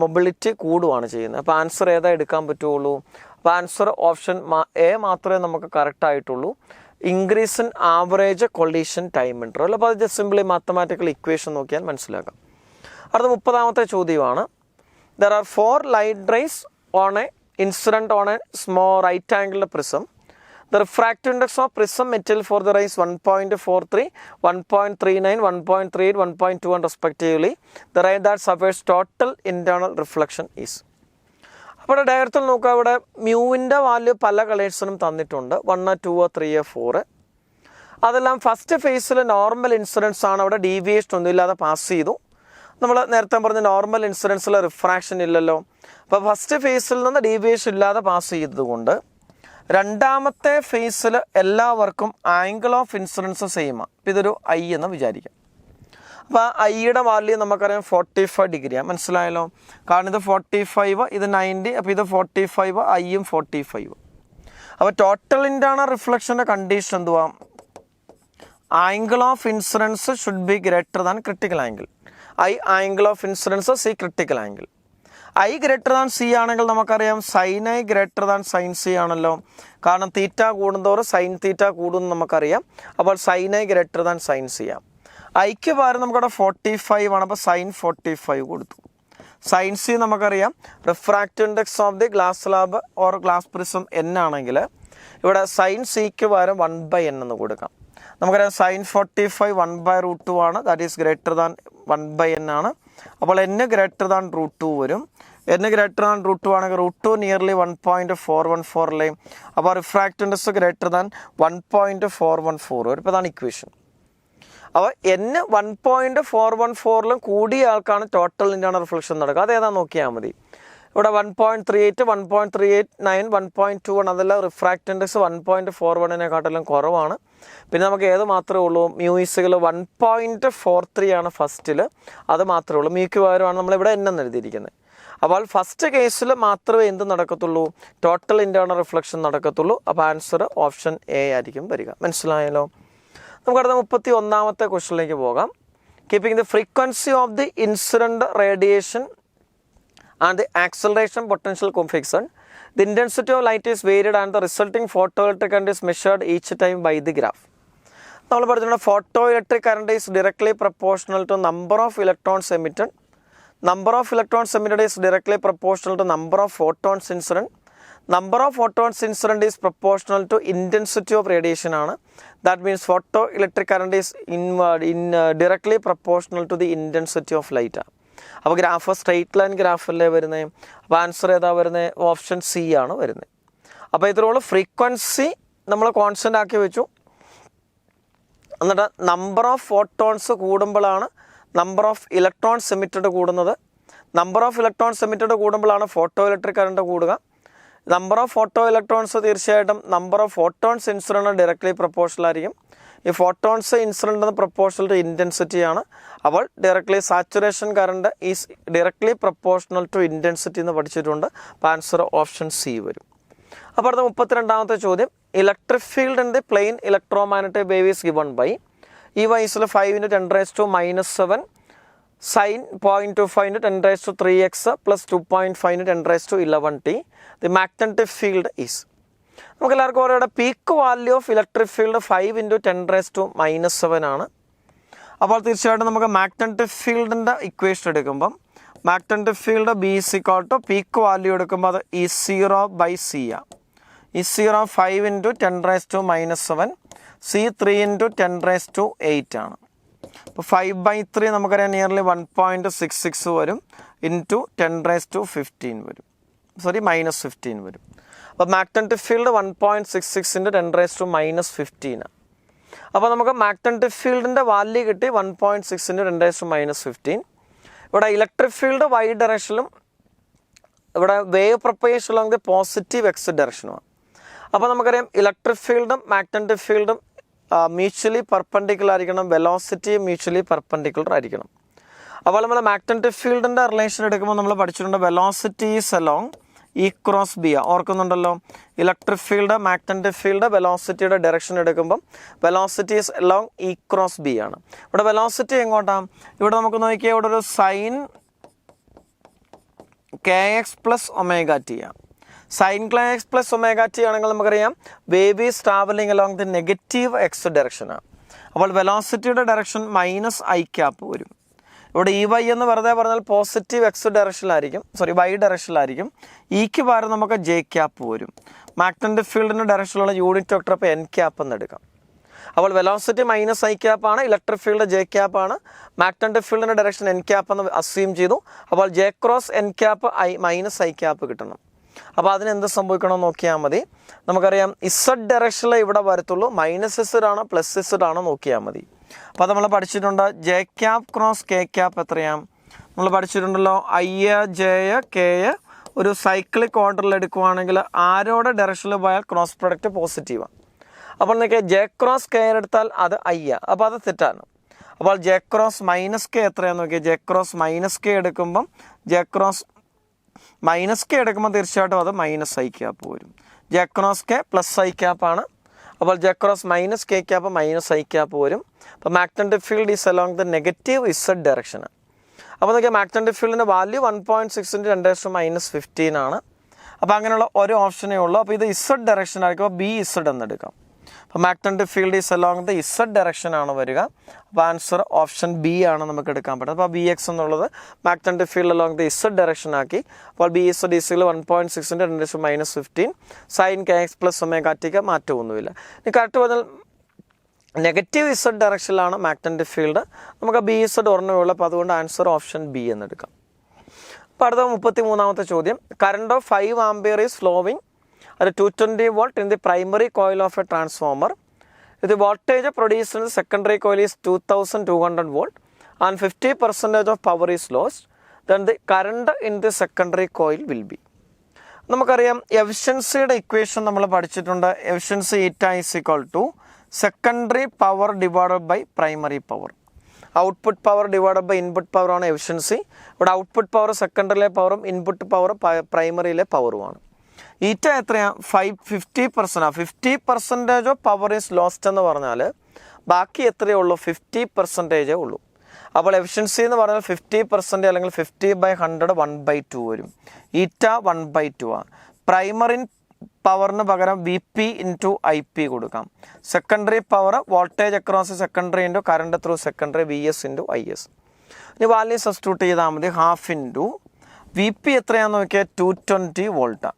S1: മൊബിലിറ്റി കൂടുവാണ് ചെയ്യുന്നത്. അപ്പോൾ ആൻസർ ഏതാ എടുക്കാൻ പറ്റുള്ളൂ? അപ്പോൾ ആൻസർ ഓപ്ഷൻ എ മാത്രമേ നമുക്ക് കറക്റ്റ് ആയിട്ടുള്ളൂ. Increase in average collision time interval. അപ്പോൾ അത് ജസ്റ്റ് സിംപ്ലി മാത്തമാറ്റിക്കൽ ഇക്വേഷൻ നോക്കിയാൽ മനസ്സിലാക്കാം. അടുത്ത 30ാമത്തെ ചോദ്യമാണ്. There are 4 light rays on a incident on a small right angled prism. The refractive index of prism metal for the rays 1.43, 1.39, 1.38, 1.21 respectively. The ray that suffers total internal reflection is. അപ്പോൾ ഡയറക്റ്റിൽ നോക്കുക, ഇവിടെ മ്യൂവിൻ്റെ value പല കളേഴ്സിനും തന്നിട്ടുണ്ട്. 1, 2, 3, 4. അതെല്ലാം first ഫേസിൽ normal incidence ആണ്. അവിടെ deviation ഒന്നും ഇല്ലാതെ പാസ് ചെയ്തു. നമ്മൾ നേരത്തെ പറഞ്ഞ നോർമൽ ഇൻസിഡൻസിൽ റിഫ്രാക്ഷൻ ഇല്ലല്ലോ. അപ്പോൾ ഫസ്റ്റ് ഫേസിൽ നിന്ന് ഡീവിയേഷൻ ഇല്ലാതെ പാസ് ചെയ്തതുകൊണ്ട് രണ്ടാമത്തെ ഫേസിൽ എല്ലാവർക്കും ആംഗിൾ ഓഫ് ഇൻസിഡൻസ് സെയിമാണ്. അപ്പോൾ ഇതൊരു ഐ എന്ന് വിചാരിക്കാം. അപ്പോൾ ആ ഐയുടെ വാല്യൂ നമുക്കറിയാം 45 ഡിഗ്രിയാണ്. മനസ്സിലായല്ലോ? കാരണം ഇത് 45, ഇത് 90, അപ്പോൾ ഇത് 45, ഐയും 45. അപ്പോൾ ടോട്ടൽ ഇൻ്റേണൽ റിഫ്ലക്ഷൻ്റെ കണ്ടീഷൻ എന്തുവാ? Angle of incidence should be greater than critical angle. I angle of incidence, C critical angle. I greater than C ആണെങ്കിൽ നമുക്കറിയാം sine I greater than sine C ആണല്ലോ. കാരണം തീറ്റ കൂടുന്തോറും സൈൻ തീറ്റ കൂടുമെന്ന് നമുക്കറിയാം. അപ്പോൾ sine I greater than sine C ആണ്. ഐക്ക് പകരം നമുക്കവിടെ 45 ആണ്. അപ്പോൾ സൈൻ 45 കൊടുത്തു. സൈൻ സി നമുക്കറിയാം refractive index of the glass slab or glass prism n ആണെങ്കിൽ ഇവിടെ സൈൻ സിക്ക് പകരം 1/n എന്ന് കൊടുക്കാം. നമുക്കറിയാം സൈൻ 45 1/√2 ആണ്. That is greater than 1/n ആണ്. അപ്പോൾ n ഗ്രേറ്റർ ദാൻ √2 വരും. n ഗ്രേറ്റർ ദാൻ √2 ആണെങ്കിൽ √2 നിയർലി 1.414 അല്ലേ. അപ്പോൾ റിഫ്രാക്റ്റീവ് ഇൻഡെക്സ് ഗ്രേറ്റർ ദാൻ 1.414 വരും. ഇപ്പോൾ അതാണ് ഇക്വേഷൻ. അപ്പോൾ n 1.414 കൂടിയ ആൾക്കാണ് ടോട്ടൽ ഇൻ്റേണൽ റിഫ്ലക്ഷൻ നടക്കുക. അതേതാ നോക്കിയാൽ മതി. ഇവിടെ 1.38, 1.389, 1.21 അതെല്ലാം റിഫ്രാക്റ്റീവ് ഇൻഡെക്സ് 1.41-നെക്കാട്ടെല്ലാം കുറവാണ്. പിന്നെ നമുക്ക് ഏത് മാത്രമേ ഉള്ളൂ? മ്യൂസികൾ 1.43 ആണ് ഫസ്റ്റിൽ. അത് മാത്രമേ ഉള്ളൂ. മ്യൂക്ക് പകരമാണ് നമ്മളിവിടെ n എന്ന് എഴുതിയിരിക്കുന്നത്. അപ്പോൾ ഫസ്റ്റ് കേസിൽ മാത്രമേ എന്ത് നടക്കത്തുള്ളൂ? ടോട്ടൽ ഇൻ്റേണൽ റിഫ്ലക്ഷൻ നടക്കത്തുള്ളൂ. അപ്പോൾ ആൻസർ ഓപ്ഷൻ എ ആയിരിക്കും വരിക. മനസ്സിലായല്ലോ? നമുക്കടുത്ത 31ാമത്തെ ക്വസ്റ്റ്യനിലേക്ക് പോകാം. Keeping the frequency of the incident radiation and the acceleration potential coefficient, the intensity of light is varied and the resulting photoelectric current is measured each time by the graph. നമ്മൾ പറഞ്ഞിട്ടുണ്ട് photoelectric current is directly proportional to number of electrons emitted. Number of electrons emitted is directly proportional to number of photons incident. Number of photons incident is proportional to intensity of radiation ആണ്. That means photoelectric current is directly proportional to the intensity of light. അപ്പോൾ graph straight line ഗ്രാഫല്ലേ വരുന്നത്. അപ്പോൾ answer ഏതാ വരുന്നത്? Option c ആണ് വരുന്നത്. അപ്പോൾ ഇതിലുള്ള ഫ്രീക്വൻസി നമ്മൾ കോൺസ്റ്റൻ്റ് ആക്കി വെച്ചു. എന്നിട്ട് നമ്പർ ഓഫ് ഫോട്ടോൺസ് കൂടുമ്പോഴാണ് നമ്പർ ഓഫ് ഇലക്ട്രോൺസ് എമിറ്റഡ് കൂടുന്നത്. നമ്പർ ഓഫ് ഇലക്ട്രോൺസ് എമിറ്റഡ് കൂടുമ്പോഴാണ് ഫോട്ടോ ഇലക്ട്രിക് കറണ്ട് കൂടുക. നമ്പർ ഓഫ് ഫോട്ടോ ഇലക്ട്രോൺസ് തീർച്ചയായിട്ടും number of photons incident directly proportional ആയിരിക്കും. ഈ photons incident proportional to intensity ആണ്. അപ്പോൾ directly saturation current is directly proportional to intensity എന്ന് പഠിച്ചിട്ടുണ്ട്. അപ്പോൾ ആൻസർ ഓപ്ഷൻ സി വരും. അപ്പോൾ അടുത്ത 32ാമത്തെ ചോദ്യം. Electric field in the plane electromagnetic wave is given by ഈ വയസ്സിൽ 5 × 10⁻⁻⁷ sine 0.25 × 10⁻³ plus 2.5 × 10⁻11t. The magnetic field is. നമുക്ക് എല്ലാവർക്കും ഓരോ peak value of electric field 5 × 10⁻⁻⁷ ആണ്. അപ്പോൾ തീർച്ചയായിട്ടും നമുക്ക് മാഗ്നറ്റിക് ഫീൽഡിൻ്റെ ഇക്വേഷൻ എടുക്കുമ്പം magnetic field B is equal to peak value എടുക്കുമ്പോൾ അത് E0/c ആണ്. E0 5 × 10⁻⁻⁷, c 3 × 10⁻8 ആണ്. അപ്പോൾ 5/3 നമുക്കറിയാം നിയർലി 1.66 വരും ഇൻറ്റു 10⁻15 വരും. -15 വരും. അപ്പോൾ മാഗ്നറ്റിക് ഫീൽഡ് 1.66 × 10⁻−15 ആണ്. അപ്പോൾ നമുക്ക് മാഗ്നറ്റിക് ഫീൽഡിൻ്റെ വാല്യൂ കിട്ടി 1.6 × 10⁻⁻15. ഇവിടെ ഇലക്ട്രിക് ഫീൽഡ് വൈ ഡയറക്ഷനിലും ഇവിടെ wave propagation along the positive X ഡയറക്ഷനുമാണ്. അപ്പോൾ നമുക്കറിയാം ഇലക്ട്രിക് ഫീൽഡും മാഗ്നറ്റിക് ഫീൽഡും മ്യൂച്വലി പെർപെൻഡിക്കുലർ ആയിരിക്കണം, വെലോസിറ്റി മ്യൂച്വലി പെർപെൻഡിക്കുലർ ആയിരിക്കണം. അപ്പോൾ നമ്മൾ മാഗ്നറ്റിക് ഫീൽഡിൻ്റെ റിലേഷൻ എടുക്കുമ്പോൾ നമ്മൾ പഠിച്ചിട്ടുണ്ട് velocity is along E cross B. ഓർക്കുന്നുണ്ടല്ലോ, ഇലക്ട്രിക് ഫീൽഡ് മാഗ്നറ്റിക് ഫീൽഡ് വെലോസിറ്റിയുടെ ഡയറക്ഷൻ എടുക്കുമ്പം velocity is along E cross B ആണ്. ഇവിടെ വെലോസിറ്റി എങ്ങോട്ടാണ്? ഇവിടെ നമുക്ക് നോക്കിയാൽ ഇവിടെ ഒരു സൈൻ kx + ω t ആണ്. സൈൻ kx + ω t ആണെങ്കിൽ നമുക്കറിയാം wave is travelling along the negative X ഡയറക്ഷനാണ്. അപ്പോൾ വെലോസിറ്റിയുടെ ഡയറക്ഷൻ -i വരും. ഇവിടെ ഇ വൈ എന്ന് വെറുതെ പറഞ്ഞാൽ പോസിറ്റീവ് എക്സ് ഡയറക്ഷനിലായിരിക്കും, വൈ ഡയറക്ഷനിലായിരിക്കും. ഇക്ക് പകരം നമുക്ക് j വരും. മാഗ്നറ്റിക് ഫീൽഡിൻ്റെ ഡയറക്ഷനിലുള്ള യൂണിറ്റ് വെക്ടർ അപ്പോൾ n എന്ന് എടുക്കാം. അപ്പോൾ വെലോസിറ്റി -i ആണ്, ഇലക്ട്രിക് ഫീൽഡ് j ആണ്, മാഗ്നറ്റിക് ഫീൽഡിൻ്റെ ഡയറക്ഷൻ n എന്ന് അസ്യൂം ചെയ്തു. അപ്പോൾ j × n -i കിട്ടണം. അപ്പോൾ അതിനെന്ത് സംഭവിക്കണമെന്ന് നോക്കിയാൽ മതി. നമുക്കറിയാം ഇസഡ് ഡയറക്ഷനിൽ ഇവിടെ വരത്തുള്ളൂ, -z ആണോ +z ആണോ നോക്കിയാൽ മതി. അപ്പോൾ നമ്മൾ പഠിച്ചിട്ടുണ്ട് j × k എത്രയാണ്? നമ്മൾ പഠിച്ചിട്ടുണ്ടല്ലോ i, j, k ഒരു സൈക്ലിക് ഓർഡറിൽ എടുക്കുവാണെങ്കിൽ ആരോടെ ഡയറക്ഷനിൽ പോയാൽ ക്രോസ് പ്രൊഡക്റ്റ് പോസിറ്റീവാണ്. അപ്പോൾ നിങ്ങൾക്ക് j × k എടുത്താൽ അത് i, അപ്പോൾ അത് തെറ്റാണ്. അപ്പോൾ j × -k എത്രയാണെന്ന് നോക്കിയാൽ j × -k എടുക്കുമ്പം j × -k എടുക്കുമ്പോൾ തീർച്ചയായിട്ടും അത് -i വരും. j × k +i ആണ്. അപ്പോൾ j × -k -i വരും. അപ്പോൾ magnetic field is along the negative Z direction. അപ്പോൾ നോക്കിയാൽ മാഗ്നറ്റിക് ഫീൽഡിൻ്റെ വാല്യൂ 1.6 × 10⁻⁻15 ആണ്. അപ്പോൾ അങ്ങനെയുള്ള ഒരു ഓപ്ഷനേ ഉള്ളൂ. അപ്പോൾ ഇത് ഇസഡ് ഡയറക്ഷൻ ആയിരിക്കും, അപ്പോൾ BZ എന്നെടുക്കാം. അപ്പോൾ magnetic field is along the Z direction ആണ് വരിക. അപ്പോൾ ആൻസർ ഓപ്ഷൻ ബി ആണ് നമുക്ക് എടുക്കാൻ പറ്റുന്നത്. അപ്പോൾ BX എന്നുള്ളത് magnetic field along the Z direction ആക്കി. അപ്പോൾ BZ = 1.6 × 10⁻⁻15 സൈൻ kx + ω t മാറ്റമൊന്നുമില്ല. ഇനി കറക്റ്റ് പറഞ്ഞാൽ നെഗറ്റീവ് ഇസഡ് ഡയറക്ഷനിലാണ് മാഗ്നറ്റിക് ഫീൽഡ്. നമുക്ക് BZ ഒരെണ്ണമേ ഉള്ളൂ, അപ്പോൾ അതുകൊണ്ട് ആൻസർ ഓപ്ഷൻ ബി എന്നെടുക്കാം. അപ്പോൾ അടുത്ത 33ാമത്തെ ചോദ്യം. Current of 5 ampere is flowing at 220 volt in the primary coil of a transformer. If the voltage produced in the secondary coil is 2200 volt and 50% of power is lost, then the current in the secondary coil will be. നമുക്കറിയാം എഫിഷ്യൻസിയുടെ equation നമ്മൾ പഠിച്ചിട്ടുണ്ട്. Efficiency eta is equal to secondary power divided by primary power. Output power divided by input power ആണ് efficiency. ഇവിടെ output power സെക്കൻഡറിയിലെ പവറും input power പ്രൈമറിയിലെ പവറുമാണ്. ഈറ്റ എത്രയാണ്? 50%. 50% of power is lost എന്ന് പറഞ്ഞാൽ ബാക്കി എത്രയേ ഉള്ളൂ? 50% ഉള്ളൂ. അപ്പോൾ എഫിഷ്യൻസി എന്ന് പറഞ്ഞാൽ 50% അല്ലെങ്കിൽ 50/100 1/2 വരും. ഈറ്റ 1/2 ആണ്. പ്രൈമറി പവറിന് പകരം VP × IP കൊടുക്കാം. Secondary power voltage across secondary into current through secondary VS × IS. ഇനി വാല്യൂ സബ്സ്റ്റിറ്റ്യൂട്ട് ചെയ്താൽ മതി. ഹാഫ് ഇൻറ്റു VP എത്രയാണെന്ന് നോക്കിയാൽ 220 വോൾട്ടാണ്.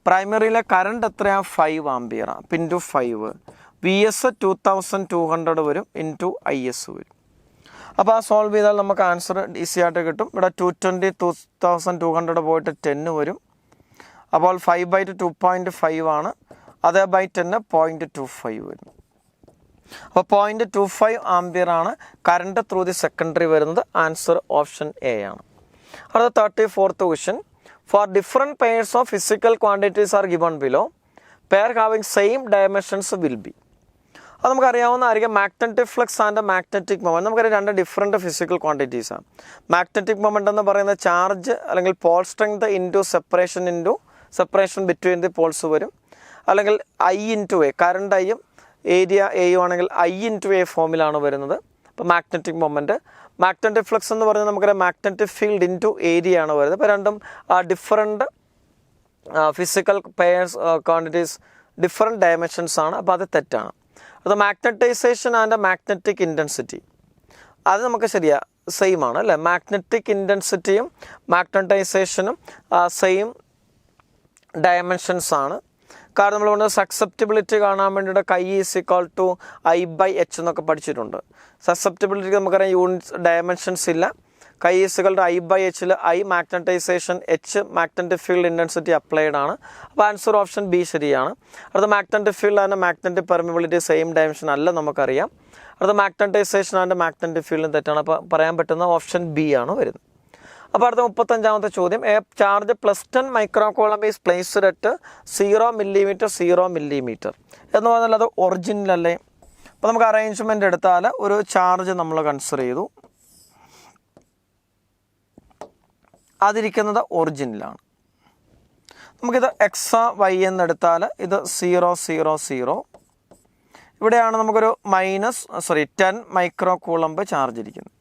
S1: പ്രൈമറിയിലെ കറണ്ട് എത്രയാണ്? 5 ആംപിയറാണ്. ഇൻറ്റു 5 VS 2200 വരും ഇൻറ്റു IS വരും. അപ്പോൾ ആ സോൾവ് ചെയ്താൽ നമുക്ക് ആൻസർ ഈസി ആയിട്ട് കിട്ടും. ഇവിടെ 220 2200 പോയിട്ട് 10 വരും. അപ്പോൾ 5/2 2.5 ആണ്. അതേ ബൈ 10 0.25 വരും. അപ്പോൾ 0.25 ആംപിയർ ആണ് കറണ്ട് ത്രൂ ദി സെക്കൻഡറി വരുന്നത്. ആൻസർ ഓപ്ഷൻ എ ആണ്. അടുത്ത 34th question. For different pairs of physical quantities are given below, pair having same dimensions will be. അത് നമുക്കറിയാവുന്നതായിരിക്കും. Magnetic flux and magnetic moment. നമുക്കറിയാം രണ്ട് ഡിഫറെൻറ്റ് ഫിസിക്കൽ ക്വാണ്ടിറ്റീസാണ്. Magnetic moment എന്ന് പറയുന്ന ചാർജ് അല്ലെങ്കിൽ pole strength into separation between the poles വരും. അല്ലെങ്കിൽ I × A, കറണ്ട് Iയും ഏരിയ Aയും ആണെങ്കിൽ I × A ഫോമിലാണ് വരുന്നത്. അപ്പോൾ മാഗ്നറ്റിക് മൊമെൻറ്റ്. മാഗ്നറ്റിക് ഫ്ലക്സ് എന്ന് പറഞ്ഞാൽ നമുക്കറിയാം മാഗ്നറ്റിക് ഫീൽഡ് ഇൻറ്റു ഏരിയ ആണ് വരുന്നത്. അപ്പോൾ രണ്ടും different physical pairs quantities different dimensions ആണ്. അപ്പോൾ അത് തെറ്റാണ്. അത് മാഗ്നറ്റൈസേഷൻ ആൻഡ് മാഗ്നറ്റിക് ഇൻറ്റൻസിറ്റി അത് നമുക്ക് സെയിം ആണ് അല്ലേ? മാഗ്നറ്റിക് ഇൻറ്റൻസിറ്റിയും മാഗ്നറ്റൈസേഷനും സെയിം ഡയമെൻഷൻസ് ആണ്. കാരണം നമ്മൾ പറഞ്ഞത് സക്സെപ്റ്റബിലിറ്റി കാണാൻ വേണ്ടിയിട്ട് കൈ ഈസ് ഈക്വൽ ടു I/H എന്നൊക്കെ പഠിച്ചിട്ടുണ്ട്. സക്സെപ്റ്റബിലിറ്റിക്ക് നമുക്കറിയാം യൂണിറ്റ്സ് ഡയമെൻഷൻസ് ഇല്ല. Chi is equal to I/H I magnetisation, H magnetic field intensity applied ആണ്. അപ്പോൾ ആൻസർ ഓപ്ഷൻ ബി ശരിയാണ്. അടുത്ത magnetic field and magnetic permeability same dimension അല്ല നമുക്കറിയാം. അടുത്ത മാഗ്നറ്റൈസേഷൻ ആൻഡ് മാഗ്നറ്റിക് ഫീൽഡും തെറ്റാണ്. അപ്പോൾ പറയാൻ പറ്റുന്ന ഓപ്ഷൻ ബി ആണ് വരുന്നത്. അപ്പോൾ അടുത്ത 35ാമത്തെ ചോദ്യം, a charge +10 microcoulomb is placed at 0 millimetre 0 millimetre എന്ന് പറഞ്ഞാൽ അത് ഒറിജിനൽ അല്ലേ? അപ്പോൾ നമുക്ക് അറേഞ്ച്മെൻ്റ് എടുത്താൽ ഒരു ചാർജ് നമ്മൾ കൺസിഡർ ചെയ്തു, അതിരിക്കുന്നത് ഒറിജിനലാണ്. നമുക്കിത് XY എന്നെടുത്താൽ ഇത് 0 0 0. ഇവിടെയാണ് നമുക്കൊരു 10 മൈക്രോകൂളംബ് ചാർജ് ഇരിക്കുന്നത്.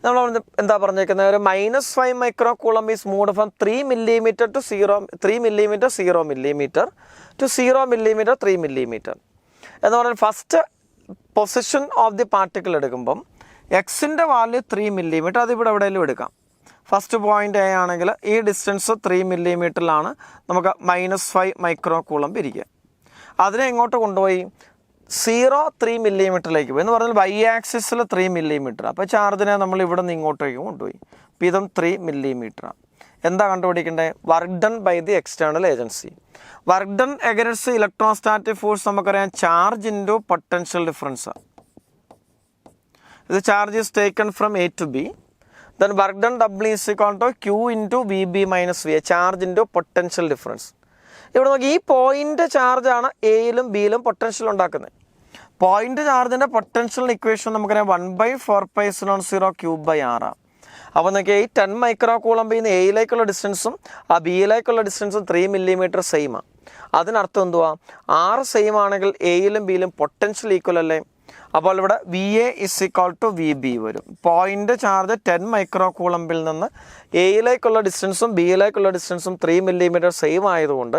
S1: നമ്മൾ എന്താ പറഞ്ഞേക്കുന്നത്, ഒരു -5 microcoulomb is moved from 3 millimetre to 3 millimetre 0 millimetre to 0 millimetre 3 millimetre എന്ന് പറഞ്ഞാൽ first position of the particle എടുക്കുമ്പം എക്സിൻ്റെ വാല്യൂ 3 മില്ലിമീറ്റർ, അതിവിടെ എവിടെയെങ്കിലും എടുക്കാം. ഫസ്റ്റ് പോയിൻ്റ് എ ആണെങ്കിൽ ഈ ഡിസ്റ്റൻസ് 3 മില്ലിമീറ്ററിലാണ് നമുക്ക് -5 മൈക്രോകൂളം ഇരിക്കുക. അതിനെ എങ്ങോട്ട് കൊണ്ടുപോയി 3 മില്ലിമീറ്ററിലേക്ക് പോയി എന്ന് പറഞ്ഞാൽ Y ആക്സിസിൽ 3 മില്ലിമീറ്റർ. അപ്പോൾ ചാർജിനെ നമ്മൾ ഇവിടെ നിന്ന് ഇങ്ങോട്ടേക്ക് കൊണ്ടുപോയി. അപ്പോൾ ഇതും 3 മില്ലിമീറ്ററാണ്. എന്താ കണ്ടുപിടിക്കേണ്ടത്? Work done by the external agency. Work done against electrostatic force നമുക്കറിയാം ചാർജ് ഇൻറ്റു പൊട്ടൻഷ്യൽ ഡിഫറൻസ്. ഇത് charge is taken from A to B. Then work done W is equal to Q into VB minus VA, charge into potential difference. ഇവിടെ നോക്കി, ഈ point ചാർജാണ് എയിലും ബിയിലും potential ഉണ്ടാക്കുന്നത്. Point ചാർജിൻ്റെ പൊട്ടൻഷ്യൽ ഇക്വേഷൻ നമുക്കറിയാം 1/4πε0 Q/r. അപ്പോൾ നോക്കിയാൽ ഈ 10 മൈക്രോകൂളംബിൽ നിന്ന് എയിലേക്കുള്ള ഡിസ്റ്റൻസും ആ ബിയിലേക്കുള്ള ഡിസ്റ്റൻസും 3 മില്ലിമീറ്റർ സെയിമാണ്. അതിനർത്ഥം എന്തുവാ, R സെയിം ആണെങ്കിൽ എയിലും ബിയിലും പൊട്ടൻഷ്യൽ ഈക്വൽ അല്ലേ? അപ്പോൾ ഇവിടെ VA is equal to VB വരും. പോയിന്റ് ചാർജ് 10 മൈക്രോകൂളംബിൽ നിന്ന് എയിലേക്കുള്ള ഡിസ്റ്റൻസും ബിയിലേക്കുള്ള ഡിസ്റ്റൻസും 3 മില്ലിമീറ്റർ സെയിം ആയതുകൊണ്ട്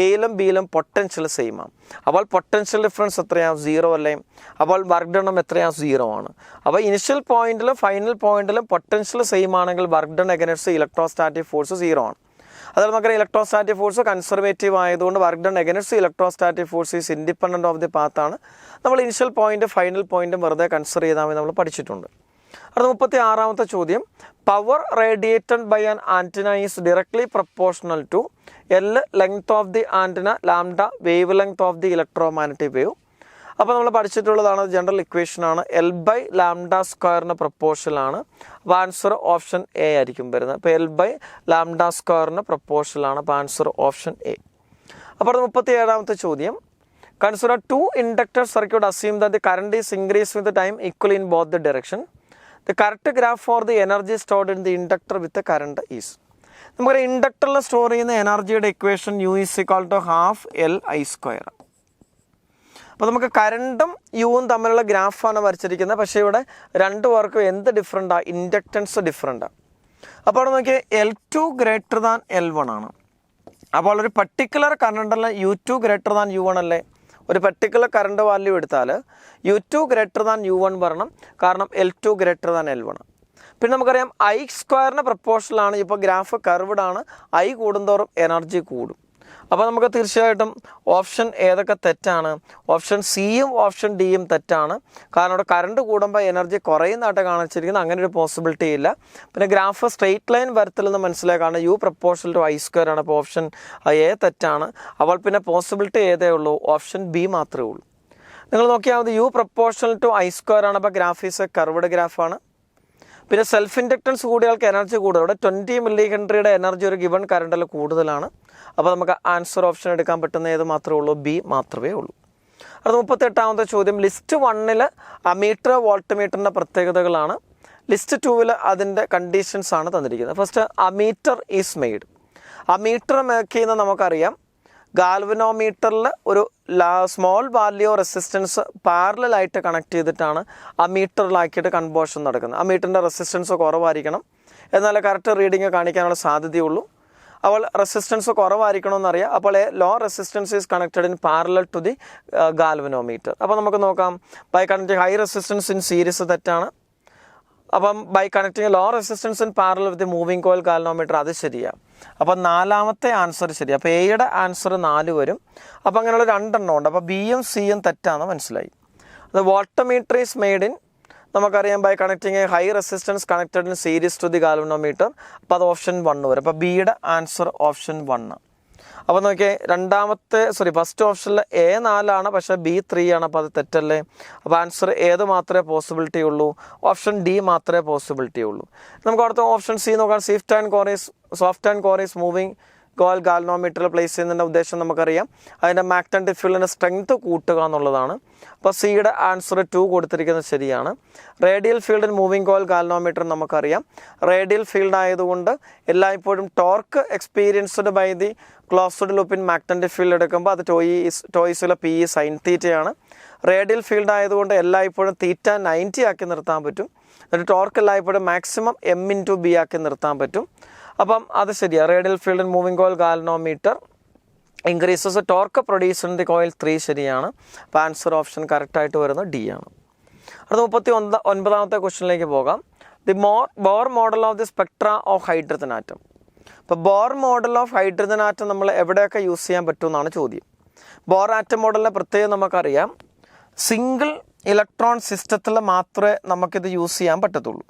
S1: എയിലും ബിയിലും പൊട്ടൻഷ്യൽ സെയിമാണ്. അപ്പോൾ പൊട്ടൻഷ്യൽ ഡിഫറൻസ് എത്രയാണ്? 0 അല്ലേ? അപ്പോൾ വർക്ക് ഡൺ എത്രയാണ്? 0 ആണ്. അപ്പോൾ ഇനിഷ്യൽ പോയിന്റിലും ഫൈനൽ പോയിന്റിലും പൊട്ടൻഷ്യൽ സെയിം ആണെങ്കിൽ work done against electrostatic force 0 ആണ്. അതുപോലെ നമുക്കറിയാം ഇലക്ട്രോസ്റ്റാറ്റിക് ഫോഴ്സ് കൺസർവേറ്റീവ് ആയതുകൊണ്ട് work done against electrostatic force is independent of the പാത്താണ്. നമ്മൾ ഇനിഷ്യൽ പോയിന്റ് ഫൈനൽ പോയിന്റും വെറുതെ കൺസിഡർ ചെയ്താൽ മതി, നമ്മൾ പഠിച്ചിട്ടുണ്ട്. അടുത്ത 36ാമത്തെ ചോദ്യം, power radiated by an antenna is directly proportional to L length of the antenna lambda wave length of the electromagnetic wave. അപ്പോൾ നമ്മൾ പഠിച്ചിട്ടുള്ളതാണ്, ജനറൽ ഇക്വേഷനാണ്. L/λ² പ്രൊപ്പോർഷനാണ്. അപ്പോൾ ആൻസർ ഓപ്ഷൻ എ ആയിരിക്കും വരുന്നത്. അപ്പോൾ L/λ² പ്രൊപ്പോർഷനാണ്. അപ്പോൾ ആൻസർ ഓപ്ഷൻ എ. അപ്പോൾ 37ാമത്തെ ചോദ്യം, consider 2 inductor circuit assume that the current is increase with time equal in both the direction. The correct graph for the energy stored in the inductor with current is. നമുക്കറിയാം ഇൻഡക്ടറിൽ store ചെയ്യുന്ന എനർജിയുടെ equation U is equal to ½ L I². അപ്പോൾ നമുക്ക് കറണ്ടും യുവും തമ്മിലുള്ള ഗ്രാഫാണ് വരച്ചിരിക്കുന്നത്. പക്ഷേ ഇവിടെ രണ്ടു പേർക്കും എന്ത് ഡിഫറൻറ്റാണ്? ഇൻഡക്റ്റൻസ് ഡിഫറൻറ്റാണ്. അപ്പോൾ അവിടെ നോക്കിയാൽ L2 ഗ്രേറ്റർ ദാൻ L1 ആണ്. അപ്പോൾ ഒരു particular കറണ്ടല്ല U2 greater than U1 അല്ലേ? ഒരു പർട്ടിക്കുലർ കറണ്ട് വാല്യൂ എടുത്താൽ U2 ഗ്രേറ്റർ ദാൻ U1 വരണം, കാരണം L2 ഗ്രേറ്റർ ദാൻ L1. പിന്നെ നമുക്കറിയാം I² പ്രപ്പോർഷനിലാണ്. ഇപ്പോൾ ഗ്രാഫ് കർവ്ഡ് ആണ്. I കൂടുന്തോറും എനർജി കൂടും. അപ്പോൾ നമുക്ക് തീർച്ചയായിട്ടും ഓപ്ഷൻ ഏതൊക്കെ തെറ്റാണ്? ഓപ്ഷൻ സിയും ഓപ്ഷൻ ഡിയും തെറ്റാണ്. കാരണം അവിടെ കറണ്ട് കൂടുമ്പോൾ എനർജി കുറയുന്നതായിട്ട് കാണിച്ചിരിക്കുന്നത്, അങ്ങനെ ഒരു പോസിബിലിറ്റി ഇല്ല. പിന്നെ ഗ്രാഫ് സ്ട്രെയിറ്റ് ലൈൻ വരത്തില്ലെന്ന് മനസ്സിലാക്കാണ്. U പ്രപ്പോർഷണൽ ടു I² ആണ്. അപ്പോൾ ഓപ്ഷൻ എ തെറ്റാണ്. അപ്പോൾ പിന്നെ പോസിബിലിറ്റി ഏതേ ഉള്ളൂ? ഓപ്ഷൻ ബി മാത്രമേ ഉള്ളൂ. നിങ്ങൾ നോക്കിയാൽ മതി, U പ്രപ്പോർഷണൽ ടു I² ആണ്. അപ്പോൾ ഗ്രാഫ് ഈസ് എ കർവ്ഡ് ഗ്രാഫാണ്. പിന്നെ സെൽഫ് ഇൻഡക്റ്റൻസ് കൂടിയ ആൾക്ക് എനർജി കൂടുതൽ. ഇവിടെ 20 മില്ലി ഹെൻറിയുടെ എനർജി ഒരു ഗിവൺ കറണ്ടിൽ കൂടുതലാണ്. അപ്പോൾ നമുക്ക് ആൻസർ ഓപ്ഷൻ എടുക്കാൻ പറ്റുന്ന ഏത് മാത്രമേ ഉള്ളൂ? ബി മാത്രമേ ഉള്ളൂ. അത് 38ാമത്തെ ചോദ്യം, ലിസ്റ്റ് 1 അമീറ്റർ വോൾട്ട് മീറ്ററിൻ്റെ പ്രത്യേകതകളാണ്. ലിസ്റ്റ് 2 അതിൻ്റെ കണ്ടീഷൻസ് ആണ് തന്നിരിക്കുന്നത്. First, ammeter is made. Ammeter make ചെയ്യുന്നത് നമുക്കറിയാം, ഗാൽവനോമീറ്ററിൽ ഒരു സ്മോൾ വാല്യൂ റെസിസ്റ്റൻസ് പാരലായിട്ട് കണക്ട് ചെയ്തിട്ടാണ് അമീറ്ററിലാക്കിയിട്ട് കൺവേർഷൻ നടക്കുന്നത്. അമീറ്ററിൻ്റെ റെസിസ്റ്റൻസ് കുറവായിരിക്കണം, എന്നാലേ കറക്റ്റ് റീഡിങ് കാണിക്കാനുള്ള സാധ്യതയുള്ളൂ. അപ്പോൾ റെസിസ്റ്റൻസ് കുറവായിരിക്കണമെന്നറിയാം. അപ്പോൾ low resistance is connected in parallel to the galvanometer. അപ്പോൾ നമുക്ക് നോക്കാം, by connecting high resistance in series തെറ്റാണ്. അപ്പം by connecting low resistance in parallel with moving coil galvanometer അത് ശരിയാണ്. അപ്പോൾ 4ാമത്തെ ആൻസർ ശരി. അപ്പോൾ എയുടെ ആൻസർ 4 വരും. അപ്പോൾ അങ്ങനെയുള്ള 2 എണ്ണം ഉണ്ട്. അപ്പോൾ ബിയും സിയും തെറ്റാണെന്ന് മനസ്സിലായി. അത് വോൾട്ടമീറ്റർ ഈസ് മെയ്ഡ് ഇൻ നമുക്കറിയാം by connecting a high resistance connected in series to the galvanometer. അപ്പോൾ അത് ഓപ്ഷൻ 1 വരും. അപ്പോൾ ബിയുടെ ആൻസർ ഓപ്ഷൻ 1. അപ്പോൾ നോക്കിയേ ഫസ്റ്റ് ഓപ്ഷനിൽ A4 പക്ഷേ B3 ആണ്. അപ്പോൾ അത് തെറ്റല്ലേ? അപ്പോൾ ആൻസർ ഏത് മാത്രമേ പോസിബിലിറ്റി ഉള്ളൂ? ഓപ്ഷൻ ഡി മാത്രമേ പോസിബിലിറ്റി ഉള്ളൂ. നമുക്ക് അടുത്ത ഓപ്ഷൻ സി നോക്കാം. Soft and core is moving coil ഗാൽവനോമീറ്ററിൽ പ്ലേസ് ചെയ്യുന്നതിൻ്റെ ഉദ്ദേശം നമുക്കറിയാം. അതിൻ്റെ മാഗ്നറ്റിക് ഫീൽഡിൻ്റെ സ്ട്രെങ്ത് കൂട്ടുക എന്നുള്ളതാണ്. അപ്പോൾ സിയുടെ ആൻസർ 2 കൊടുത്തിരിക്കുന്നത് ശരിയാണ്. Radial field in moving coil galvanometer നമുക്കറിയാം. റേഡിയൽ ഫീൽഡ് ആയതുകൊണ്ട് എല്ലായ്പ്പോഴും torque experienced by the closed loop in magnetic field എടുക്കുമ്പോൾ അത് ടോയ്സിലെ പി സൈൻ തീറ്റയാണ്. റേഡിയൽ ഫീൽഡ് ആയതുകൊണ്ട് എല്ലായ്പ്പോഴും θ90 ആക്കി നിർത്താൻ പറ്റും. എന്നിട്ട് ടോർക്ക് എല്ലായ്പ്പോഴും മാക്സിമം m/b ആക്കി നിർത്താൻ പറ്റും. അപ്പം അത് ശരിയാണ്. Radial field in moving coil galvanometer increases torque produce in the coil 3 ശരിയാണ്. അപ്പോൾ ആൻസർ ഓപ്ഷൻ കറക്റ്റായിട്ട് വരുന്നത് ഡി ആണ്. അടുത്ത 39ാമത്തെ ക്വസ്റ്റ്യനിലേക്ക് പോകാം. The Bohr model of the spectra of hydrogen atom. ഇപ്പോൾ Bohr model of hydrogen atom നമ്മൾ എവിടെയൊക്കെ യൂസ് ചെയ്യാൻ പറ്റുമെന്നാണ് ചോദ്യം. ബോർ ആറ്റം മോഡലിനെ പ്രത്യേകം നമുക്കറിയാം. സിംഗിൾ ഇലക്ട്രോൺ സിസ്റ്റത്തിൽ മാത്രമേ നമുക്കിത് യൂസ് ചെയ്യാൻ പറ്റത്തുള്ളൂ.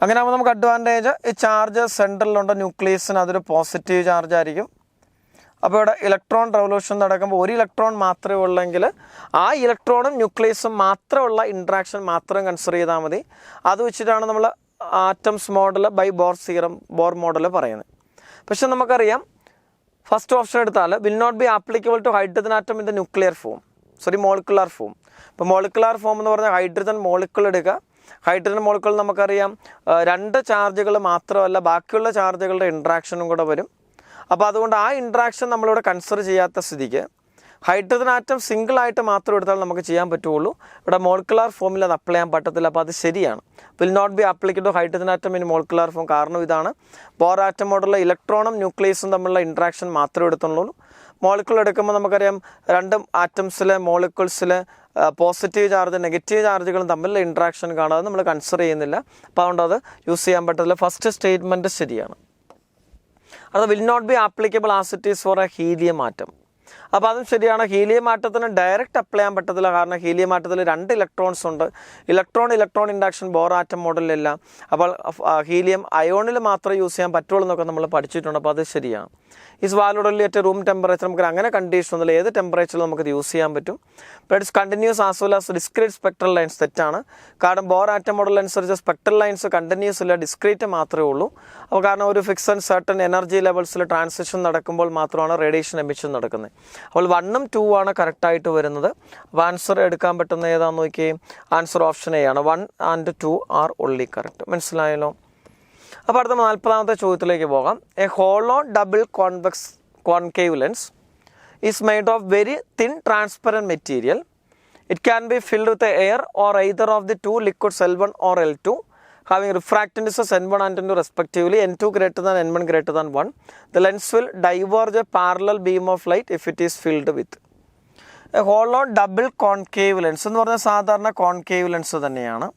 S1: അങ്ങനെ ആകുമ്പോൾ നമുക്ക് അഡ്വാൻറ്റേജ് ഈ ചാർജ് സെൻട്രലിലുണ്ട്. ന്യൂക്ലിയസിന് അതൊരു പോസിറ്റീവ് ചാർജ് ആയിരിക്കും. അപ്പോൾ ഇവിടെ ഇലക്ട്രോൺ റെവല്യൂഷൻ നടക്കുമ്പോൾ ഒരു ഇലക്ട്രോൺ മാത്രമേ ഉള്ളെങ്കിൽ ആ ഇലക്ട്രോണും ന്യൂക്ലിയസും മാത്രമുള്ള ഇൻട്രാക്ഷൻ മാത്രം കൺസിഡർ ചെയ്താൽ മതി. അത് വെച്ചിട്ടാണ് നമ്മൾ atoms model by Bohr model പറയുന്നത്. പക്ഷെ നമുക്കറിയാം ഫസ്റ്റ് ഓപ്ഷൻ എടുത്താൽ will not be applicable to hydrogen atom in the molecular form. ഇപ്പോൾ മോളിക്കുലാർ ഫോം എന്ന് പറഞ്ഞാൽ ഹൈഡ്രജൻ മോളിക്കുൾ എടുക്കുക. ഹൈഡ്രജൻ മോളിക്കുൾ നമുക്കറിയാം 2 ചാർജുകൾ മാത്രമല്ല ബാക്കിയുള്ള ചാർജുകളുടെ ഇൻട്രാക്ഷനും കൂടെ വരും. അപ്പോൾ അതുകൊണ്ട് ആ ഇൻട്രാക്ഷൻ നമ്മളിവിടെ കൺസിഡർ ചെയ്യാത്ത സ്ഥിതിക്ക് ഹൈഡ്രജൻ ആറ്റം സിംഗിളായിട്ട് മാത്രം എടുത്താൽ നമുക്ക് ചെയ്യാൻ പറ്റുള്ളൂ. ഇവിടെ മോളിക്കുലാർ ഫോമിൽ അത് അപ്ലൈ ചെയ്യാൻ പറ്റത്തില്ല. അപ്പോൾ അത് ശരിയാണ്. Will not be applicable to hydrogen atom in molecular form. കാരണം ഇതാണ് ബോർ ആറ്റം മോഡലുള്ള ഇലക്ട്രോണും ന്യൂക്ലിയസും തമ്മിലുള്ള ഇൻട്രാക്ഷൻ മാത്രമേ എടുത്തുള്ളൂ. മോളിക്കുൾ എടുക്കുമ്പോൾ നമുക്കറിയാം 2 ആറ്റംസിലെ മോളിക്കുൾസിൽ പോസിറ്റീവ് ചാർജ് നെഗറ്റീവ് ചാർജുകളും തമ്മിലുള്ള ഇൻട്രാക്ഷൻ കാണാതെ നമ്മൾ കൺസിഡർ ചെയ്യുന്നില്ല. അപ്പോൾ അതുകൊണ്ട് അത് യൂസ് ചെയ്യാൻ പറ്റത്തില്ല. ഫസ്റ്റ് സ്റ്റേറ്റ്മെൻറ്റ് ശരിയാണ്. അത് will not be applicable as it is for a helium atom. അപ്പോൾ അതും ശരിയാണ്. ഹീലിയം ആറ്റത്തിന് ഡയറക്റ്റ് അപ്ലൈ ചെയ്യാൻ പറ്റത്തില്ല. കാരണം ഹീലിയം ആറ്റത്തിൽ 2 ഇലക്ട്രോൺസ് ഉണ്ട്. ഇലക്ട്രോൺ ഇൻഡക്ഷൻ ബോർ ആറ്റം മോഡലിലില്ല. അപ്പോൾ ഹീലിയം അയോണിൽ മാത്രമേ യൂസ് ചെയ്യാൻ പറ്റുള്ളൂ എന്നൊക്കെ നമ്മൾ പഠിച്ചിട്ടുണ്ട്. അപ്പോൾ അത് ശരിയാണ്. Is valid only at room temperature. നമുക്ക് അങ്ങനെ കണ്ടീഷൻ ഒന്നുമില്ല. ഏത് ടെമ്പറേച്ചറിൽ നമുക്കത് യൂസ് ചെയ്യാൻ പറ്റും. But it's continuous as well as discrete spectral lines. തെറ്റാണ്. കാരണം ബോർ ആറ്റം മോഡൽ അനുസരിച്ച് സ്പെക്ട്രൽ ലൈൻസ് കണ്ടിന്യൂസ് ഇല്ല, ഡിസ്ക്രീറ്റ് മാത്രമേ ഉള്ളൂ. അപ്പോൾ കാരണം ഒരു ഫിക്സഡ് സർട്ടൺ എനർജി ലെവൽസിൽ ട്രാൻസിഷൻ നടക്കുമ്പോൾ മാത്രമാണ് റേഡിയേഷൻ എമിഷൻ നടക്കുന്നത്. അപ്പോൾ 1ഉം 2ഉം ആണ് കറക്റ്റായിട്ട് വരുന്നത്. അപ്പോൾ ആൻസർ എടുക്കാൻ പറ്റുന്ന ഏതാണെന്ന് നോക്കിയേ. ആൻസർ ഓപ്ഷൻ എ ആണ്. 1 and 2 ആർ ഓൺലി കറക്റ്റ്. മനസ്സിലായല്ലോ? അപ്പോൾ അടുത്ത 40ാമത്തെ ചോദ്യത്തിലേക്ക് പോകാം. A hollow double concave lens is made of very thin transparent material. It can be filled with air or either of the 2 liquids L1 or L2 having refractant indices N1 and N2 respectively, N2 greater than N1 greater than 1. The lens will diverge a parallel beam of light if it is filled with. A hollow double concave lens എന്ന് പറഞ്ഞാൽ സാധാരണ concave lens തന്നെയാണ്.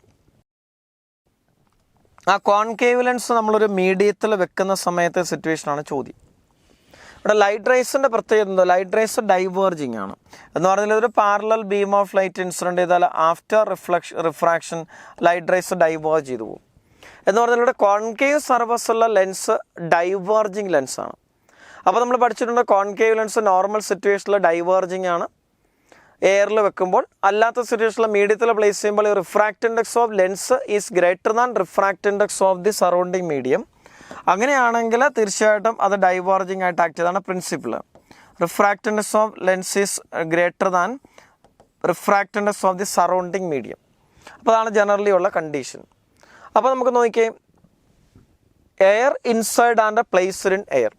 S1: ആ concave lens നമ്മളൊരു മീഡിയത്തിൽ വെക്കുന്ന സമയത്തെ സിറ്റുവേഷനാണ് ചോദ്യം. ഇവിടെ ലൈറ്റ് റേസിൻ്റെ പ്രത്യേകത എന്തോ, ലൈറ്റ് റേസ് ഡൈവേർജിങ് ആണ് എന്ന് പറഞ്ഞാൽ ഒരു parallel beam of light incident ചെയ്താൽ after refraction light rays diverge ചെയ്തു പോകും. എന്ന് പറഞ്ഞാൽ ഇവിടെ കോൺകേവ് സർഫസ് ഉള്ള ലെൻസ് ഡൈവേർജിങ് ലെൻസാണ്. അപ്പോൾ നമ്മൾ പഠിച്ചിട്ടുണ്ട് കോൺകേവ് ലെൻസ് നോർമൽ സിറ്റുവേഷനിൽ ഡൈവേർജിങ് ആണ് എയറിൽ വെക്കുമ്പോൾ. അല്ലാത്ത സിറ്റുവേഷനിൽ മീഡിയത്തിൽ പ്ലേസ് ചെയ്യുമ്പോൾ refract index of lens is greater than refract index of the surrounding medium. അങ്ങനെയാണെങ്കിൽ തീർച്ചയായിട്ടും അത് ഡൈവേർജിങ് ആയിട്ട് ആക്ട് ചെയ്താണ് principle. Refract index of lens is greater than refract index of the surrounding medium. അപ്പോൾ അതാണ് ജനറലി ഉള്ള condition. അപ്പോൾ നമുക്ക് നോക്കിയേ, air inside and placed in air.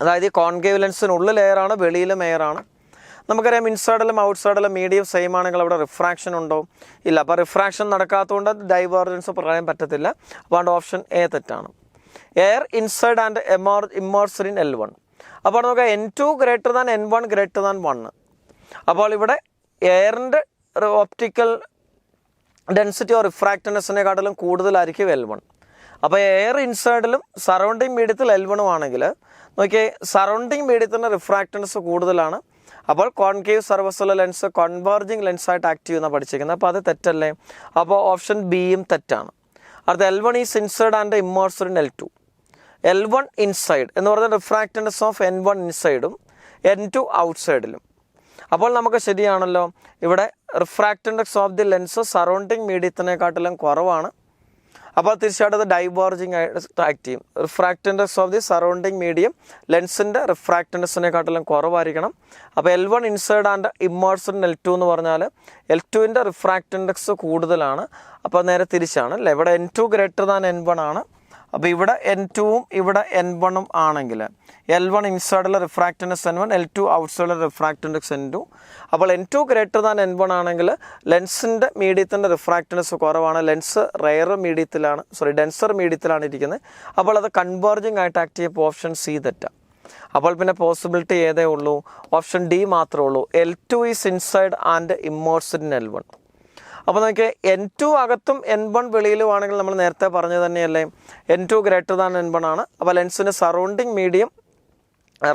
S1: അതായത് ഈ കോൺകേവ് ലെൻസിനുള്ളിൽ എയറാണ്, വെളിയിലും എയറാണ്. നമുക്കറിയാം ഇൻസൈഡിലും ഔട്ട്സൈഡിലും മീഡിയം സെയിം ആണെങ്കിൽ അവിടെ റിഫ്രാക്ഷൻ ഉണ്ടോ? ഇല്ല. അപ്പോൾ റിഫ്രാക്ഷൻ നടക്കാത്തതുകൊണ്ട് ഡൈവേർജൻസ് പറയാൻ പറ്റത്തില്ല. അതുകൊണ്ട് ഓപ്ഷൻ എ തെറ്റാണ്. Air inside and immersed in L1. അപ്പോൾ നമുക്ക് N2 greater than N1 greater than 1. അപ്പോൾ ഇവിടെ എയറിൻ്റെ ഓപ്റ്റിക്കൽ ഡെൻസിറ്റി ഓർ റിഫ്രാക്റ്റീവ്നെസ്സിനെക്കാട്ടിലും കൂടുതലായിരിക്കും L1. അപ്പോൾ എയർ ഇൻസൈഡിലും സറൗണ്ടിങ് മീഡിയത്തിൽ L1 ആണെങ്കിൽ നോക്കിയേ, സറൗണ്ടിങ് മീഡിയത്തിൻ്റെ റിഫ്രാക്റ്റൻസ് കൂടുതലാണ്. അപ്പോൾ കോൺകേവ് സർവസുള്ള ലെൻസ് കൺവേർജിങ് ലെൻസായിട്ട് ആക്ട് ചെയ്യുന്ന പഠിച്ചിരിക്കുന്നത്. അപ്പോൾ അത് തെറ്റല്ലേ? അപ്പോൾ ഓപ്ഷൻ ബിയും തെറ്റാണ്. അടുത്ത L1 is inside and immersed in L2. L1 inside എന്ന് പറഞ്ഞാൽ റിഫ്രാക്റ്റൻസ് ഓഫ് N1 ഇൻസൈഡും N2 ഔട്ട്സൈഡിലും. അപ്പോൾ നമുക്ക് ശരിയാണല്ലോ, ഇവിടെ റിഫ്രാക്റ്റൻസ് ഓഫ് ദി ലെൻസ് സറൗണ്ടിങ് മീഡിയത്തിനെക്കാട്ടിലും കുറവാണ്. അപ്പോൾ തീർച്ചയായിട്ടും അത് ഡൈവേർജിങ് ആയിട്ട് ആക്ട് ചെയ്യും. റിഫ്രാക്റ്റൻസ് ഓഫ് ദി സറൗണ്ടിങ് മീഡിയം ലെൻസിൻ്റെ റിഫ്രാക്റ്റൻസിനെക്കാട്ടിലും കുറവായിരിക്കണം. അപ്പോൾ L1 inside and immersed in L2 എന്ന് പറഞ്ഞാൽ L2ൻ്റെ റിഫ്രാക്റ്റൻസ് കൂടുതലാണ്. അപ്പോൾ നേരെ തിരിച്ചാണ് അല്ലേ, ഇവിടെ N2 ഗ്രേറ്റർ ദാൻ N1 ആണ്. അപ്പോൾ ഇവിടെ N2ഉം ഇവിടെ N1ഉം ആണെങ്കിൽ L1 ഇൻസൈഡിലെ റിഫ്രാക്റ്റൻസ് N1, L2 ഔട്ട്സൈഡിലെ റിഫ്രാക്റ്റൻസ് N2. അപ്പോൾ N2 ഗ്രേറ്റർ ദാൻ N1 ആണെങ്കിൽ ലെൻസിൻ്റെ മീഡിയത്തിൻ്റെ റിഫ്രാക്റ്റൻസ് കുറവാണ്. ലെൻസ് ഡെൻസർ മീഡിയത്തിലാണ് ഇരിക്കുന്നത്. അപ്പോൾ അത് കൺവേർജിങ് ആയിട്ട് ആക്ട് ചെയ്യുമ്പോൾ ഓപ്ഷൻ സി തെറ്റാണ്. അപ്പോൾ പിന്നെ പോസിബിലിറ്റി ഏതേ ഉള്ളൂ? ഓപ്ഷൻ ഡി മാത്രമേ ഉള്ളൂ. L2 is inside and immersed in L1. അപ്പോൾ നമുക്ക് N2 അകത്തും N1 വെളിയിലും ആണെങ്കിൽ നമ്മൾ നേരത്തെ പറഞ്ഞത് തന്നെയല്ലേ, N2 ഗ്രേറ്റർ ദാൻ N1 ആണ്. അപ്പോൾ ലെൻസിന് സറൗണ്ടിങ് മീഡിയം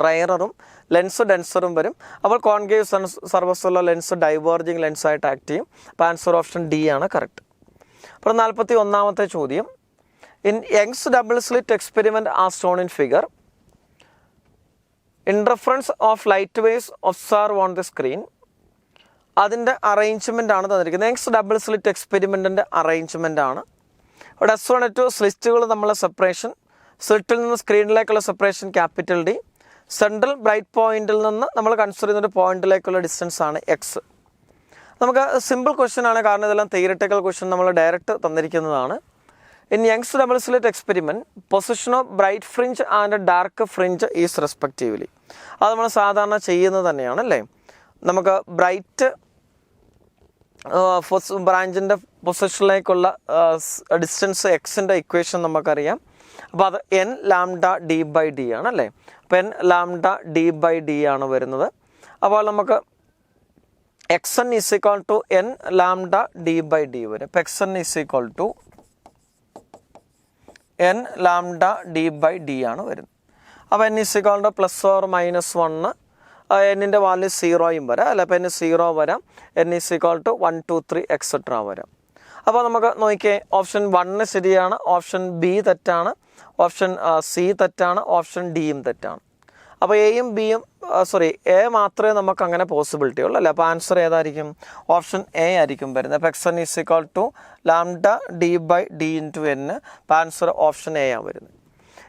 S1: റയറും ലെൻസ് ഡെൻസറും വരും. അപ്പോൾ കോൺകേവ് സർഫസുള്ള ലെൻസ് ഡൈവേർജിങ് ലെൻസായിട്ട് ആക്ട് ചെയ്യും. അപ്പോൾ ആൻസർ ഓപ്ഷൻ ഡി ആണ് കറക്റ്റ്. അപ്പോൾ 41ാമത്തെ ചോദ്യം. In Young's double slit experiment as shown in figure, interference of light waves observe on the screen. അതിൻ്റെ അറേഞ്ച്മെൻ്റ് ആണ് തന്നിരിക്കുന്നത്. യങ്സ് ഡബിൾ സ്ലിറ്റ് എക്സ്പെരിമെൻറ്റിൻ്റെ അറേഞ്ച്മെൻ്റ് ആണ്. ഇവിടെ S1 S2 സ്ലിറ്റുകൾ തമ്മിലുള്ള സെപ്പറേഷൻ, സ്ലിറ്റിൽ നിന്ന് സ്ക്രീനിലേക്കുള്ള separation capital D, central bright പോയിന്റിൽ നിന്ന് നമ്മൾ കൺസിഡർ ചെയ്യുന്ന പോയിന്റിലേക്കുള്ള ഡിസ്റ്റൻസ് ആണ് X. നമുക്ക് സിമ്പിൾ ക്വസ്റ്റ്യൻ ആണ്, കാരണം ഇതെല്ലാം തിയറിറ്റിക്കൽ ക്വസ്റ്റ്യൻ നമ്മൾ ഡയറക്റ്റ് തന്നിരിക്കുന്നതാണ്. In Young's double slit experiment position of bright fringe and dark fringe is respectively. അത് നമ്മൾ സാധാരണ ചെയ്യുന്നത് തന്നെയാണ് അല്ലേ. നമുക്ക് ബ്രൈറ്റ് ബ്രാഞ്ചിൻ്റെ പൊസിഷനിലേക്കുള്ള ഡിസ്റ്റൻസ് എക്സിൻ്റെ ഇക്വേഷൻ നമുക്കറിയാം. അപ്പോൾ അത് N λD/D ആണ് അല്ലേ. അപ്പോൾ N λD/D ആണ് വരുന്നത്. അപ്പോൾ നമുക്ക് Xn is equal to N λD/D വരും. അപ്പോൾ Xn is equal to N λD/D ആണ് വരുന്നത്. അപ്പോൾ N is equal to +or-1, എന്നിൻ്റെ വാല്യൂ 0യും വരാം അല്ല. അപ്പോൾ N 0 വരാം, N is equal to 1 2 3 etcetera വരാം. അപ്പോൾ നമുക്ക് നോക്കിയേ, ഓപ്ഷൻ 1 ശരിയാണ്, ഓപ്ഷൻ ബി തെറ്റാണ്, ഓപ്ഷൻ സി തെറ്റാണ്, ഓപ്ഷൻ ഡിയും തെറ്റാണ്. അപ്പോൾ എയും ബിയും എ മാത്രമേ നമുക്ക് അങ്ങനെ പോസിബിലിറ്റി ഉള്ളൂ അല്ലേ. അപ്പോൾ ആൻസർ ഏതായിരിക്കും? ഓപ്ഷൻ എ ആയിരിക്കും വരുന്നത്. അപ്പോൾ Xn is equal to λD/D × N. അപ്പോൾ ആൻസർ ഓപ്ഷൻ എ ആണ് വരുന്നത്.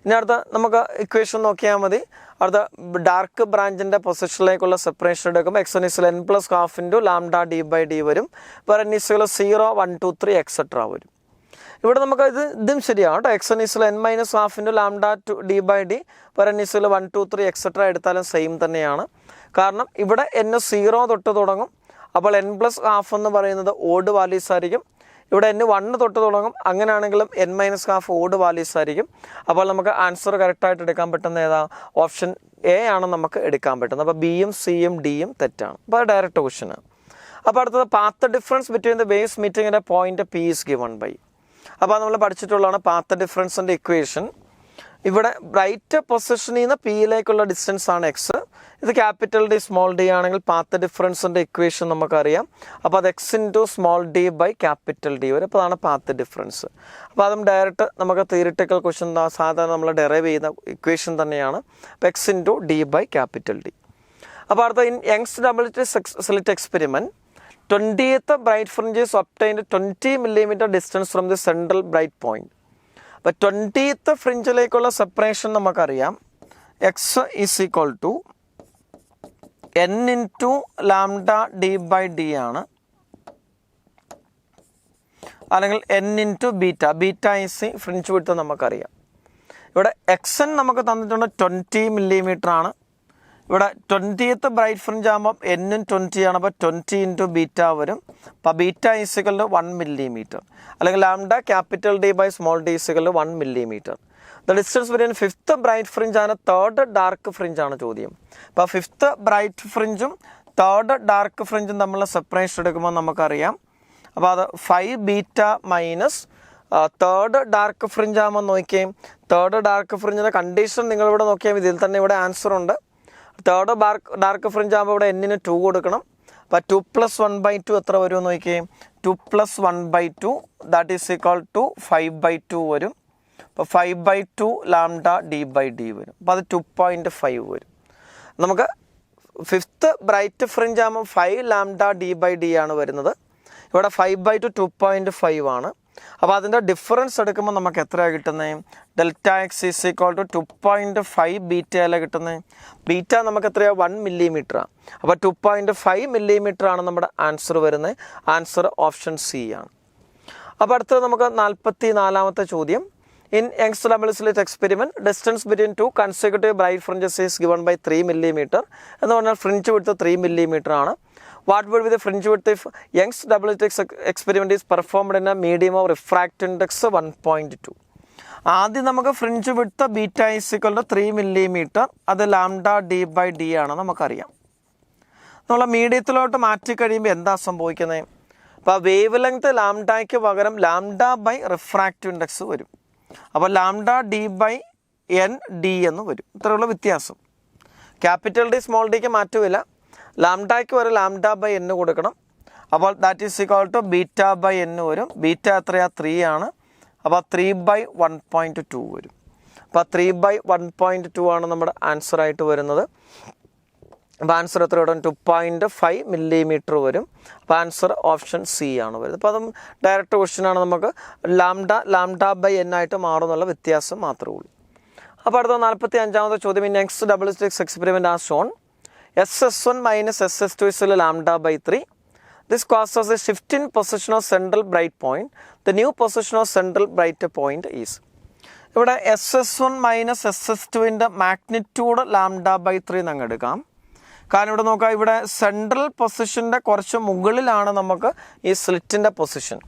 S1: ഇനി അടുത്ത നമുക്ക് ഇക്വേഷൻ നോക്കിയാൽ മതി. അടുത്ത ഡാർക്ക് ബ്രാഞ്ചിൻ്റെ പൊസിഷനിലേക്കുള്ള സെപ്പറേഷൻ എടുക്കുമ്പോൾ Xn ഈസ് N + ½ λD/D വരും. ഇപ്പോൾ N ഈസ് 0 1 2 3 എക്സെട്ര വരും. ഇവിടെ നമുക്ക് ഇതും ശരിയാണ് കേട്ടോ. Xn ഈസ് N - ½ λD/D, ഇപ്പോൾ N ഈസ് 1 2 3 എക്സെട്ര എടുത്താലും സെയിം തന്നെയാണ്. കാരണം ഇവിടെ N 0 തൊട്ട് തുടങ്ങും. അപ്പോൾ N + ½ എന്ന് പറയുന്നത് ഓഡ് വാല്യൂസ് ആയിരിക്കും. ഇവിടെ N 1 തൊട്ട് തുടങ്ങും. അങ്ങനെയാണെങ്കിലും N - ½ ഓഡ് വാല്യൂസ് ആയിരിക്കും. അപ്പോൾ നമുക്ക് ആൻസർ കറക്റ്റായിട്ട് എടുക്കാൻ പറ്റുന്ന ഏതാ? ഓപ്ഷൻ എ ആണ് നമുക്ക് എടുക്കാൻ പറ്റുന്നത്. അപ്പോൾ ബിയും സിയും ഡിയും തെറ്റാണ്. അപ്പോൾ ഡയറക്റ്റ് ക്വസ്റ്റ്യൻ. അപ്പോൾ അടുത്തത് path difference between the waves meeting at point P is given by. അപ്പോൾ നമ്മൾ പഠിച്ചിട്ടുള്ളതാണ് പാത്ത് ഡിഫറൻസിൻ്റെ ഇക്വേഷൻ. ഇവിടെ ബ്രൈറ്റ് പൊസിഷനിൽ നിന്ന് പിയിലേക്കുള്ള ഡിസ്റ്റൻസ് ആണ് X. ഇത് ക്യാപിറ്റൽ D സ്മോൾ d ആണെങ്കിൽ പാത്ത് ഡിഫറൻസിൻ്റെ ഇക്വേഷൻ നമുക്കറിയാം. അപ്പോൾ അത് X × small d / capital D വരും. അപ്പോൾ അതാണ് പാത്ത് ഡിഫറൻസ്. അപ്പോൾ അതും ഡയറക്റ്റ് നമുക്ക് തിയറിറ്റിക്കൽ ക്വസ്റ്റ്യൻ സാധാരണ നമ്മൾ ഡെറൈവ് ചെയ്യുന്ന ഇക്വേഷൻ തന്നെയാണ്. അപ്പോൾ X × D / ക്യാപിറ്റൽ D. അപ്പോൾ അടുത്ത in Young's double slit experiment 20th bright fringe is obtained 20 mm distance from the central bright point. അപ്പോൾ 20th ഫ്രിഞ്ചിലേക്കുള്ള സെപ്പറേഷൻ നമുക്കറിയാം. X is equal to N × λD/D ആണ്, അല്ലെങ്കിൽ N × beta is fringe width നമുക്കറിയാം. ഇവിടെ Xn നമുക്ക് തന്നിട്ടുണ്ട് 20 mm ആണ്. ഇവിടെ 20th ബ്രൈറ്റ് ഫ്രിഞ്ച് ആകുമ്പോൾ N 20 ആണ്. അപ്പോൾ 20 × ബീറ്റ വരും. അപ്പോൾ beta is equal to 1 mm, അല്ലെങ്കിൽ λ ക്യാപിറ്റൽ D/d is equal to 1 mm. The distance between 5th bright fringe ആണ് 3rd ഡാർക്ക് ഫ്രിഞ്ച് ആണ് ചോദ്യം. അപ്പോൾ 5th ബ്രൈറ്റ് ഫ്രിഞ്ചും 3rd ഡാർക്ക് ഫ്രിഞ്ചും തമ്മിലുള്ള സെപ്പറേഷൻ എടുക്കുമ്പോൾ നമുക്കറിയാം. അപ്പോൾ അത് 5 beta minus 3rd dark fringe ആകുമ്പോൾ നോക്കിയേ, 3rd ഡാർക്ക് ഫ്രിഞ്ചിൻ്റെ കണ്ടീഷൻ നിങ്ങളിവിടെ നോക്കിയാൽ ഇതിൽ തന്നെ ഇവിടെ ആൻസർ ഉണ്ട്. തേർഡ് ഡാർക്ക് ഫ്രിഞ്ച് ആകുമ്പോൾ ഇവിടെ എന്നിന് 2 കൊടുക്കണം. അപ്പോൾ 2 + 1/2 എത്ര വരുമെന്ന് നോക്കിയേ. 2 + 1/2 ദാറ്റ് ഈസ് ഈക്വൽ ടു 5/2 വരും. അപ്പോൾ 5/2 λ/d/d വരും. അപ്പോൾ അത് 2.5 വരും. നമുക്ക് ഫിഫ്ത്ത് ബ്രൈറ്റ് ഫ്രിഞ്ച് ആകുമ്പോൾ 5 λ/d/d ആണ് വരുന്നത്. ഇവിടെ 5/2 2.5 ആണ്. അപ്പോൾ അതിൻ്റെ ഡിഫറൻസ് എടുക്കുമ്പോൾ നമുക്ക് എത്രയാണ് കിട്ടുന്നത്? Δx = 2.5 ബീറ്റയല്ല കിട്ടുന്നത്. ബീറ്റ നമുക്ക് എത്രയാണ്? 1 മില്ലിമീറ്ററാണ്. അപ്പോൾ 2.5 മില്ലിമീറ്റർ ആണ് നമ്മുടെ ആൻസർ വരുന്നത്. ആൻസർ ഓപ്ഷൻ സി ആണ്. അപ്പോൾ അടുത്തത് നമുക്ക് 44ാമത്തെ ചോദ്യം. In Young's double slit experiment, distance between two consecutive bright fringes is given by 3 millimeter. എന്ന് പറഞ്ഞാൽ ഫ്രിഞ്ച് വിഡ്ത്ത് 3 millimeter ആണ്. What would be the fringe width if Young's double slit experiment is performed in a medium of refractive index 1.2? ആദ്യം നമുക്ക് fringe width beta = 3 millimeter, അത് λ/d/d ആണ് നമുക്കറിയാം. നമ്മൾ മീഡിയത്തിലോട്ട് മാറ്റി കഴിയുമ്പോൾ എന്താ സംഭവിക്കുന്നത്? അപ്പോൾ വേവ് ലെങ്ത് ലാംഡയ്ക്ക് പകരം λ/റിഫ്രാക്റ്റീവ് ഇൻഡെക്സ് വരും. അപ്പോൾ λ/d/n/d എന്ന് വരും. ഇത്രയുള്ള വ്യത്യാസം. ക്യാപിറ്റൽ ഡി സ്മോൾ ഡിക്ക് മാറ്റമില്ല. ലാംഡയ്ക്ക് വരെ λ/n കൊടുക്കണം. അപ്പോൾ that is equal to β/n വരും. ബീറ്റ എത്രയാണ്? 3 ആണ്. അപ്പോൾ 3/1.2 വരും. അപ്പോൾ 3/1.2 ആണ് നമ്മുടെ ആൻസർ ആയിട്ട് വരുന്നത്. അപ്പോൾ ആൻസർ എത്ര വരും? 2.5 മില്ലിമീറ്റർ വരും. അപ്പോൾ ആൻസർ ഓപ്ഷൻ സി ആണ് വരുന്നത്. അപ്പോൾ അതും ഡയറക്റ്റ് ക്വസ്റ്റ്യൻ ആണ്. നമുക്ക് λ/n ആയിട്ട് മാറുന്നുള്ള വ്യത്യാസം മാത്രമേ ഉള്ളൂ. അപ്പോൾ അടുത്ത 45ാമത്തെ ചോദ്യം. In next double slit experiment as Sean SS1 - SS2 is λ/3. This causes a shift in position of central bright point. The new position of central bright point is. ഇവിടെ SS1 - SS2ൻ്റെ മാഗ്നിറ്റ്യൂഡ് λ/3 എന്ന് എടുക്കാം. കാരണം ഇവിടെ നോക്കാം, ഇവിടെ സെൻട്രൽ പൊസിഷൻ്റെ കുറച്ച് മുകളിലാണ് നമുക്ക് ഈ സ്ലിറ്റിൻ്റെ പൊസിഷൻ.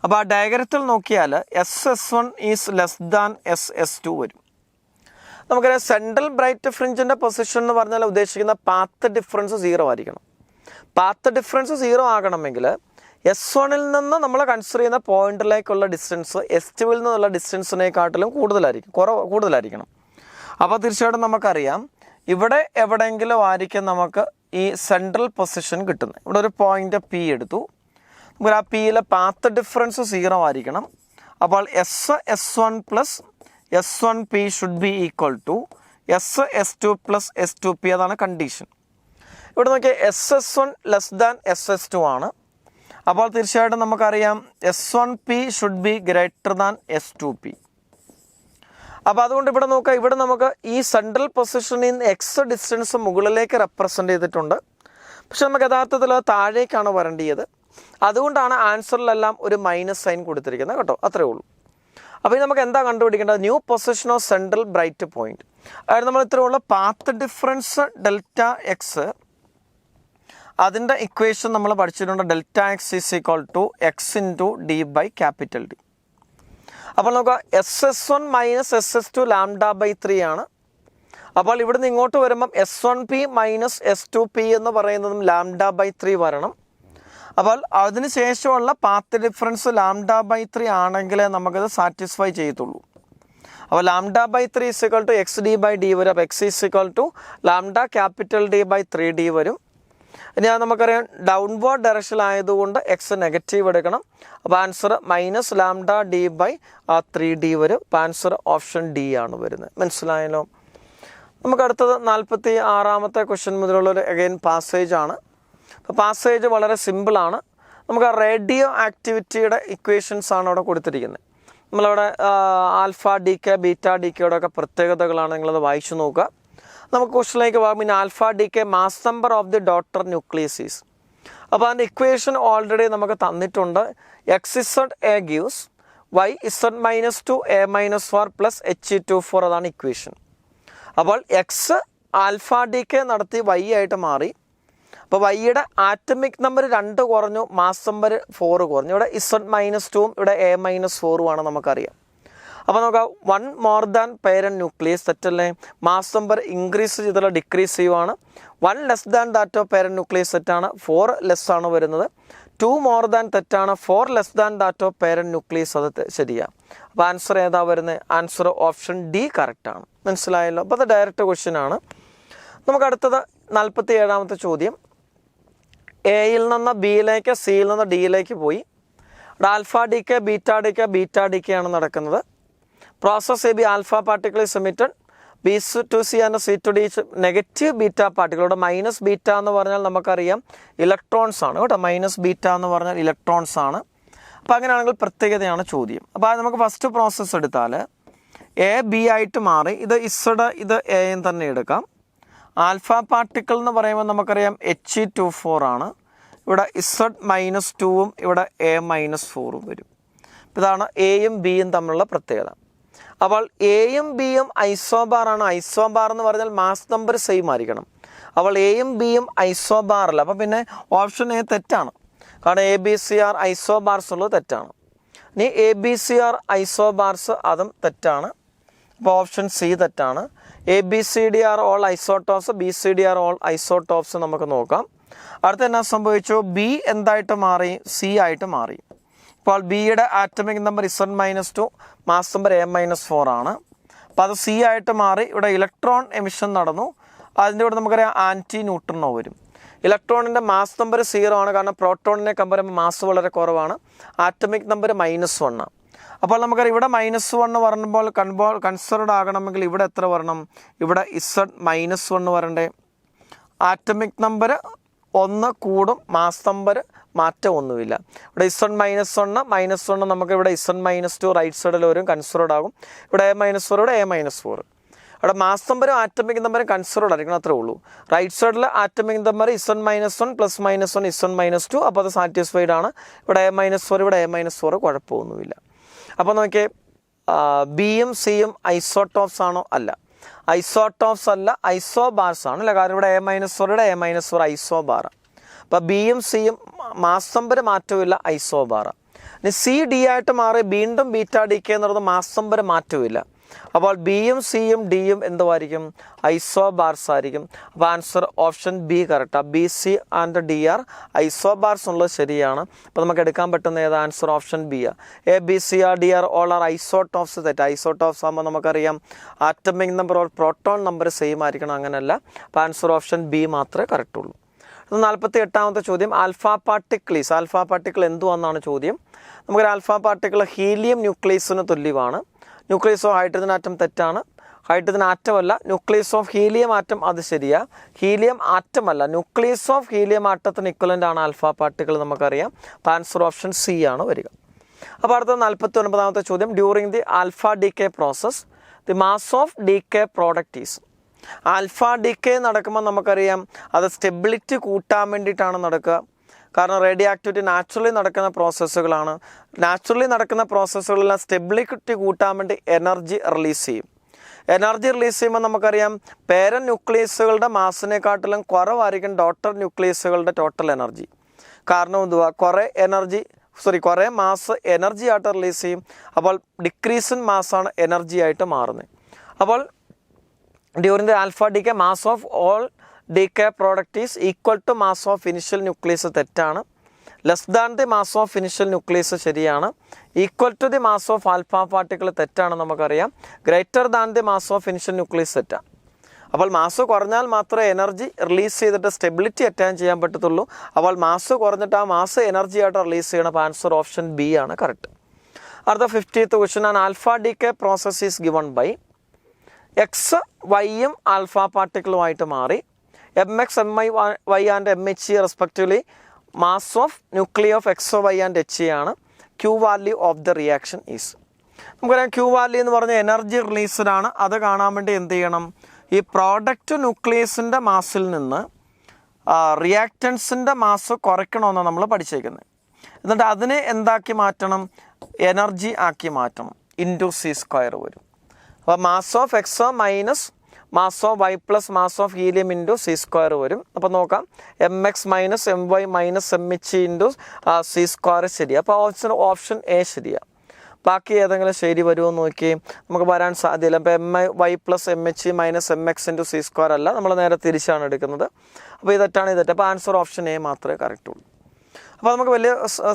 S1: അപ്പോൾ ആ ഡയഗ്രത്തിൽ നോക്കിയാൽ SS1 is less than SS2 വരും. നമുക്കറിയാം സെൻട്രൽ ബ്രൈറ്റ് ഫ്രിഞ്ചിൻ്റെ പൊസിഷൻ എന്ന് പറഞ്ഞാൽ ഉദ്ദേശിക്കുന്ന പാത്ത് ഡിഫറൻസ് 0 ആയിരിക്കണം. പാത്ത് ഡിഫറൻസ് 0 ആകണമെങ്കിൽ S1 നിന്ന് നമ്മൾ കൺസിഡർ ചെയ്യുന്ന പോയിന്റിലേക്കുള്ള ഡിസ്റ്റൻസ് S2 നിന്നുള്ള ഡിസ്റ്റൻസിനെക്കാട്ടിലും കൂടുതലായിരിക്കണം. അപ്പോൾ തീർച്ചയായിട്ടും നമുക്കറിയാം ഇവിടെ എവിടെയെങ്കിലും ആയിരിക്കും നമുക്ക് ഈ സെൻട്രൽ പൊസിഷൻ കിട്ടുന്നത്. ഇവിടെ ഒരു പോയിന്റ് P എടുത്തു. നമുക്ക് ആ Pയിലെ പാത്ത് ഡിഫറൻസ് 0 ആയിരിക്കണം. അപ്പോൾ SS1 + S1P should be equal to SS2 + S2P. അതാണ് കണ്ടീഷൻ. ഇവിടെ നോക്കിയാൽ SS1 ലെസ് ദാൻ SS2 ആണ്. അപ്പോൾ തീർച്ചയായിട്ടും നമുക്കറിയാം S1P should be greater than S2P. അപ്പോൾ അതുകൊണ്ട് ഇവിടെ നോക്കാം, ഇവിടെ നമുക്ക് ഈ സെൻട്രൽ പൊസിഷനിൽ നിന്ന് എക്സ് ഡിസ്റ്റൻസ് മുകളിലേക്ക് റെപ്രസെൻ്റ് ചെയ്തിട്ടുണ്ട്. പക്ഷെ നമുക്ക് യഥാർത്ഥത്തിൽ താഴേക്കാണ് വരേണ്ടത്. അതുകൊണ്ടാണ് ആൻസറിലെല്ലാം ഒരു മൈനസ് സൈൻ കൊടുത്തിരിക്കുന്നത് കേട്ടോ. അത്രേ ഉള്ളൂ. അപ്പോൾ നമുക്ക് എന്താ കണ്ടുപിടിക്കേണ്ടത്? New position of central bright point. അതായത് നമ്മൾ ഇത്രയുള്ള പാത്ത് ഡിഫറൻസ് Δx, അതിൻ്റെ ഇക്വേഷൻ നമ്മൾ പഠിച്ചിട്ടുണ്ട്. Δx = x × d/D. അപ്പോൾ നമുക്ക് SS1 - SS2 λ/3 ആണ്. അപ്പോൾ ഇവിടുന്ന് ഇങ്ങോട്ട് വരുമ്പം S1P - S2P എന്ന് പറയുന്നതും λ/3 വരണം. അപ്പോൾ അതിന് ശേഷമുള്ള പാത്ത് ഡിഫറൻസ് λ/3 ആണെങ്കിൽ നമുക്കത് സാറ്റിസ്ഫൈ ചെയ്യത്തുള്ളൂ. അപ്പോൾ λ/3 = xd/d വരും. അപ്പോൾ x = λ/D/3d വരും. ഇനി നമുക്കറിയാം ഡൗൺവേർഡ് ഡയറക്ഷൻ ആയതുകൊണ്ട് എക്സ് നെഗറ്റീവ് എടുക്കണം. അപ്പോൾ ആൻസർ -λ/d/3d വരും. അപ്പോൾ ആൻസർ ഓപ്ഷൻ ഡി ആണ് വരുന്നത്. മനസ്സിലായല്ലോ? നമുക്ക് അടുത്തത് 46ാമത്തെ ക്വസ്റ്റ്യൻ മുതലുള്ളൊരു അഗൈൻ പാസേജ് ആണ്. അപ്പോൾ പാസേജ് വളരെ സിമ്പിളാണ്. നമുക്ക് റേഡിയോ ആക്ടിവിറ്റിയുടെ ഇക്വേഷൻസ് ആണ് അവിടെ കൊടുത്തിരിക്കുന്നത്. നമ്മളവിടെ α/dk β/dkയുടെ ഒക്കെ പ്രത്യേകതകളാണ്. നിങ്ങളത് വായിച്ചു നോക്കുക. നമുക്ക് ക്വസ്റ്റ്യനിലേക്ക് പോകാം. പിന്നെ α/dk mass number of the daughter nucleus is. അപ്പോൾ അതിൻ്റെ ഇക്വേഷൻ ഓൾറെഡി നമുക്ക് തന്നിട്ടുണ്ട്. xZa gives yZ-2 a-4 + He24. അതാണ് ഇക്വേഷൻ. അപ്പോൾ എക്സ് α/dk നടത്തി y ആയിട്ട് മാറി. അപ്പോൾ വൈയുടെ ആറ്റമിക് നമ്പർ 2 കുറഞ്ഞു, മാസ് നമ്പർ 4 കുറഞ്ഞു. ഇവിടെ Z-2ഉം ഇവിടെ a-4ഉം ആണ് നമുക്കറിയാം. അപ്പോൾ നമുക്ക് 1 മോർ ദാൻ പേരൻറ്റ് ന്യൂക്ലിയസ് തെറ്റല്ലേ? മാസ് നമ്പർ ഇൻക്രീസ് ചെയ്തുള്ള ഡിക്രീസ് ചെയ്യുവാണ്. 1 less than that of parent nucleus തെറ്റാണ്. 4 ലെസ് ആണ് വരുന്നത്. 2 മോർ ദാൻ തെറ്റാണ്. 4 less than that of parent nucleus അത് ശരിയാണ്. അപ്പോൾ ആൻസർ ഏതാ വരുന്നത്? ആൻസർ ഓപ്ഷൻ ഡി കറക്റ്റാണ്. മനസ്സിലായല്ലോ? അപ്പോൾ അത് ഡയറക്റ്റ് ക്വസ്റ്റ്യൻ ആണ്. നമുക്ക് അടുത്തത് 47ാമത്തെ ചോദ്യം. എയിൽ നിന്ന് ബിയിലേക്ക്, സിയിൽ നിന്ന് ഡിയിലേക്ക് പോയി. ഇവിടെ alpha decay, beta decay ആണ് നടക്കുന്നത്. Process A B alpha particle is emitted, B to C and C to D negative beta particle. ഇവിടെ മൈനസ് ബീറ്റ എന്ന് പറഞ്ഞാൽ നമുക്കറിയാം ഇലക്ട്രോൺസ് ആണ് കേട്ടോ. മൈനസ് ബീറ്റ എന്ന് പറഞ്ഞാൽ ഇലക്ട്രോൺസ് ആണ്. അപ്പോൾ അങ്ങനെയാണെങ്കിൽ പ്രത്യേകതയാണ് ചോദ്യം. അപ്പോൾ അത് നമുക്ക് ഫസ്റ്റ് പ്രോസസ്സ് എടുത്താൽ എ ബി ആയിട്ട് മാറി. ഇത് ഇസഡ്, ഇത് എ എന്ന് തന്നെ എടുക്കാം. ആൽഫ പാർട്ടിക്കിൾ എന്ന് പറയുമ്പോൾ നമുക്കറിയാം He2 ആണ്. ഇവിടെ Z-2ഉം ഇവിടെ A-4ഉം വരും. ഇതാണ് എയും ബിയും തമ്മിലുള്ള പ്രത്യേകത. അപ്പോൾ എയും ബിയും ഐസോബാറാണ്. ഐസോബാർ എന്ന് പറഞ്ഞാൽ മാസ് നമ്പർ സെയിം ആയിരിക്കണം. അപ്പോൾ എയും ബിയും ഐസോബാറല്ല. അപ്പോൾ പിന്നെ ഓപ്ഷൻ എ തെറ്റാണ്. കാരണം ABC/R ഐസോബാർസ് ഉള്ളത് തെറ്റാണ്. ഇനി ABC/R ഐസോബാർസ് അതും തെറ്റാണ്. അപ്പോൾ ഓപ്ഷൻ സി തെറ്റാണ്. ABCDR all isotopes, BCDR all isotopes നമുക്ക് നോക്കാം. അടുത്ത എന്നാ സംഭവിച്ചു? ബി എന്തായിട്ട് മാറി? സി ആയിട്ട് മാറി. അപ്പോൾ ബിയുടെ atomic number Z-2, mass number A-4 ആണ്. അപ്പോൾ അത് സി ആയിട്ട് മാറി. ഇവിടെ ഇലക്ട്രോൺ എമിഷൻ നടന്നു. അതിൻ്റെ കൂടെ നമുക്കറിയാം ആൻറ്റി ന്യൂട്രിനോ വരും. ഇലക്ട്രോണിൻ്റെ മാസ് നമ്പർ 0 ആണ്. കാരണം പ്രോട്ടോണിനെ കമ്പയർ ചെയ്യുമ്പോൾ മാസ് വളരെ കുറവാണ്. ആറ്റമിക് നമ്പർ -1 ആണ്. അപ്പോൾ നമുക്കറിയാം ഇവിടെ -1 പറയുമ്പോൾ കൺസിഡർഡ് ആകണമെങ്കിൽ ഇവിടെ എത്ര വരണം? ഇവിടെ Z-1 വരണ്ടേ. ആറ്റമിക് നമ്പർ 1 കൂടും, മാസ് നമ്പർ മാറ്റം ഒന്നുമില്ല. ഇവിടെ Z-1 നമുക്ക് ഇവിടെ Z-2 റൈറ്റ് സൈഡിൽ വരും, കൺസിഡർഡ് ആകും. ഇവിടെ A-4, ഇവിടെ A-4. അവിടെ മാസ് നമ്പറും ആറ്റമിക് നമ്പറും കൺസിഡർഡ് ആയിരിക്കണം, അത്രേ ഉള്ളൂ. റൈറ്റ് സൈഡിൽ atomic number Z-1 plus -1 Z-2. അപ്പോൾ അത് സാറ്റിസ്ഫൈഡ് ആണ്. ഇവിടെ A-4, ഇവിടെ A-4 കുഴപ്പമൊന്നുമില്ല. അപ്പോൾ നോക്കിയേ, ബിയും സിയും ഐസോട്ടോപ്സ് ആണോ? അല്ല, ഐസോട്ടോപ്സ് അല്ല, ഐസോബാർസ് ആണ്. അല്ല, കാരണം ഇവിടെ A-4, ഇവിടെ A-4 ഐസോബാർ. അപ്പോൾ ബിയും സിയും മാസ് നമ്പർ മാറ്റമില്ല, ഐസോബാർ. ഇനി സി ഡി ആയിട്ട് മാറി വീണ്ടും ബീറ്റ ഡി കെ എന്ന് പറയുന്നത് മാസ് നമ്പർ മാറ്റമില്ല. അപ്പോൾ ബിയും സിയും ഡിയും എന്തുമായിരിക്കും? ഐസോബാർസ് ആയിരിക്കും. അപ്പോൾ ആൻസർ ഓപ്ഷൻ ബി കറക്റ്റാണ്. B C and D are isobars ഉള്ളത് ശരിയാണ്. അപ്പോൾ നമുക്ക് എടുക്കാൻ പറ്റുന്ന ഏത്? ആൻസർ ഓപ്ഷൻ ബി ആണ്. ABCR ഓൾ ആർ ഐസോട്ടോപ്സ് തെറ്റ്. ഐസോട്ടോപ്സ് ആകുമ്പോൾ നമുക്കറിയാം atomic number or proton number same ആയിരിക്കണം, അങ്ങനെയല്ല. അപ്പോൾ ആൻസർ ഓപ്ഷൻ ബി മാത്രമേ കറക്റ്റ് ഉള്ളൂ. 48ാമത്തെ ചോദ്യം. Alpha particles. ആൽഫ പാർട്ടിക്കിൾ എന്തുവാന്നാണ് ചോദ്യം. നമുക്കൊരു ആൽഫ പാർട്ടിക്കിൾ ഹീലിയം ന്യൂക്ലിയസിന് തുല്യമാണ്. ന്യൂക്ലിയസ് ഓഫ് ഹൈഡ്രജൻ ആറ്റം തെറ്റാണ്. ഹൈഡ്രജൻ ആറ്റം അല്ല, ന്യൂക്ലിയസ് ഓഫ് ഹീലിയം ആറ്റം അത് ശരിയാ. ഹീലിയം ആറ്റം അല്ല, ന്യൂക്ലിയസ് ഓഫ് ഹീലിയം ആറ്റത്തിന് ഇക്വലൻ്റ് ആണ് ആൽഫ പാർട്ടിക്കിൾ, നമുക്കറിയാം. അപ്പോൾ ആൻസർ ഓപ്ഷൻ സി ആണ് വരിക. അപ്പോൾ അടുത്ത 49ാമത്തെ ചോദ്യം. During the alpha decay process the mass of D K product is. Alpha D K നടക്കുമ്പോൾ നമുക്കറിയാം അത് സ്റ്റെബിലിറ്റി കൂട്ടാൻ വേണ്ടിയിട്ടാണ് നടക്കുക. കാരണം റേഡിയോ ആക്ടിവിറ്റി നാച്ചുറലി നടക്കുന്ന പ്രോസസ്സുകളാണ്. നാച്ചുറലി നടക്കുന്ന പ്രോസസ്സുകളെല്ലാം സ്റ്റെബിലിറ്റി കൂട്ടാൻ വേണ്ടി എനർജി റിലീസ് ചെയ്യും. എനർജി റിലീസ് ചെയ്യുമ്പോൾ നമുക്കറിയാം പേരൻ ന്യൂക്ലിയസുകളുടെ മാസിനെക്കാട്ടിലും കുറവായിരിക്കും ഡോട്ടർ ന്യൂക്ലിയസുകളുടെ ടോട്ടൽ എനർജി. കാരണം എന്തുവാ? കുറേ മാസ് എനർജി ആയിട്ട് റിലീസ് ചെയ്യും. അപ്പോൾ ഡിക്രീസ് ഇൻ മാസ്സാണ് എനർജി ആയിട്ട് മാറുന്നത്. അപ്പോൾ during the alpha decay mass of all decay product is equal to mass of initial nucleus തെറ്റാണ്. Less than the mass of initial nucleus ശരിയാണ്. Equal to the mass of alpha particle തെറ്റാണ്, നമുക്കറിയാം. Greater than the mass of initial nucleus തെറ്റാണ്. അപ്പോൾ mass കുറഞ്ഞാൽ മാത്രമേ energy release ചെയ്തിട്ട് stability attain ചെയ്യാൻ പറ്റത്തുള്ളൂ. അപ്പോൾ മാസ് കുറഞ്ഞിട്ട് ആ മാസ് എനർജി ആയിട്ട് റിലീസ് ചെയ്യണം. അപ്പോൾ ആൻസർ ഓപ്ഷൻ ബി ആണ് കറക്റ്റ്. അടുത്ത 50th question. An alpha decay process is given by X വൈയും ആൽഫ പാർട്ടിക്കിളുമായിട്ട് മാറി. MX, MY and MHE respectively mass of nuclei of XY and HE ആണ്. Q value of the reaction is. നമുക്കറിയാം Q value എന്ന് പറഞ്ഞാൽ energy released ആണ്. അത് കാണാൻ വേണ്ടി എന്ത് ചെയ്യണം? ഈ പ്രോഡക്റ്റ് ന്യൂക്ലിയസിൻ്റെ മാസിൽ നിന്ന് റിയാക്റ്റൻസിൻ്റെ മാസ് കുറയ്ക്കണമെന്നാണ് നമ്മൾ പഠിച്ചേക്കുന്നത്. എന്നിട്ട് അതിനെ എന്താക്കി മാറ്റണം? എനർജി ആക്കി മാറ്റണം. ഇൻറ്റു C² വരും. അപ്പോൾ mass of XO minus mass of Y plus mass of helium into C² വരും. അപ്പോൾ നോക്കാം, MX minus MY minus MHE into C² ശരിയാണ്. അപ്പോൾ ഓപ്ഷൻ എ ശരിയാണ്. ബാക്കി ഏതെങ്കിലും ശരി വരുമോ എന്ന് നോക്കി. നമുക്ക് വരാൻ സാധ്യതയില്ല. അപ്പോൾ MY plus MHE minus MX into C² അല്ല, നമ്മൾ നേരെ തിരിച്ചാണ് എടുക്കുന്നത്. അപ്പോൾ ഇത് തെറ്റാണ്, ഇത് തെറ്റ്. അപ്പോൾ ആൻസർ ഓപ്ഷൻ എ മാത്രമേ കറക്റ്റ് ഉള്ളൂ. അപ്പോൾ നമുക്ക് വലിയ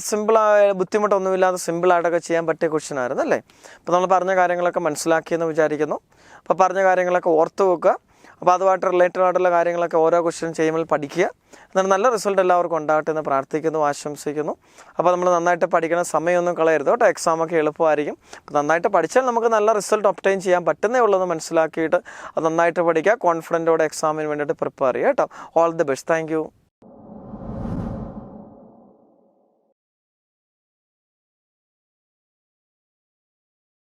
S1: സിമ്പിളായ ബുദ്ധിമുട്ടൊന്നുമില്ലാതെ സിമ്പിളായിട്ടൊക്കെ ചെയ്യാൻ പറ്റിയ ക്വസ്റ്റ്യൻ ആയിരുന്നു അല്ലേ. അപ്പോൾ നമ്മൾ പറഞ്ഞ കാര്യങ്ങളൊക്കെ മനസ്സിലാക്കിയെന്ന് വിചാരിക്കുന്നു. അപ്പോൾ പറഞ്ഞ കാര്യങ്ങളൊക്കെ ഓർത്ത് വെക്കുക. അപ്പോൾ അതുമായിട്ട് റിലേറ്റഡ് ആയിട്ടുള്ള കാര്യങ്ങളൊക്കെ ഓരോ ക്വസ്റ്റ്യൻ ചെയ്യുമ്പോൾ പഠിക്കുക. എന്നിട്ട് നല്ല റിസൾട്ട് എല്ലാവർക്കും ഉണ്ടാകട്ടെ എന്ന് പ്രാർത്ഥിക്കുന്നു, ആശംസിക്കുന്നു. അപ്പോൾ നമ്മൾ നന്നായിട്ട് പഠിക്കണം, സമയമൊന്നും കളയരുത് കേട്ടോ. എക്സാമൊക്കെ എളുപ്പമായിരിക്കും. അപ്പോൾ നന്നായിട്ട് പഠിച്ചാൽ നമുക്ക് നല്ല റിസൾട്ട് ഒബ്റ്റെയിൻ ചെയ്യാൻ പറ്റുന്നേ ഉള്ളൂ എന്ന് മനസ്സിലാക്കിയിട്ട് അത് നന്നായിട്ട് പഠിക്കുക. കോൺഫിഡൻറ്റോടെ എക്സാമിന് വേണ്ടിയിട്ട് പ്രിപ്പയർ ചെയ്യുക കേട്ടോ. All the best. Thank you.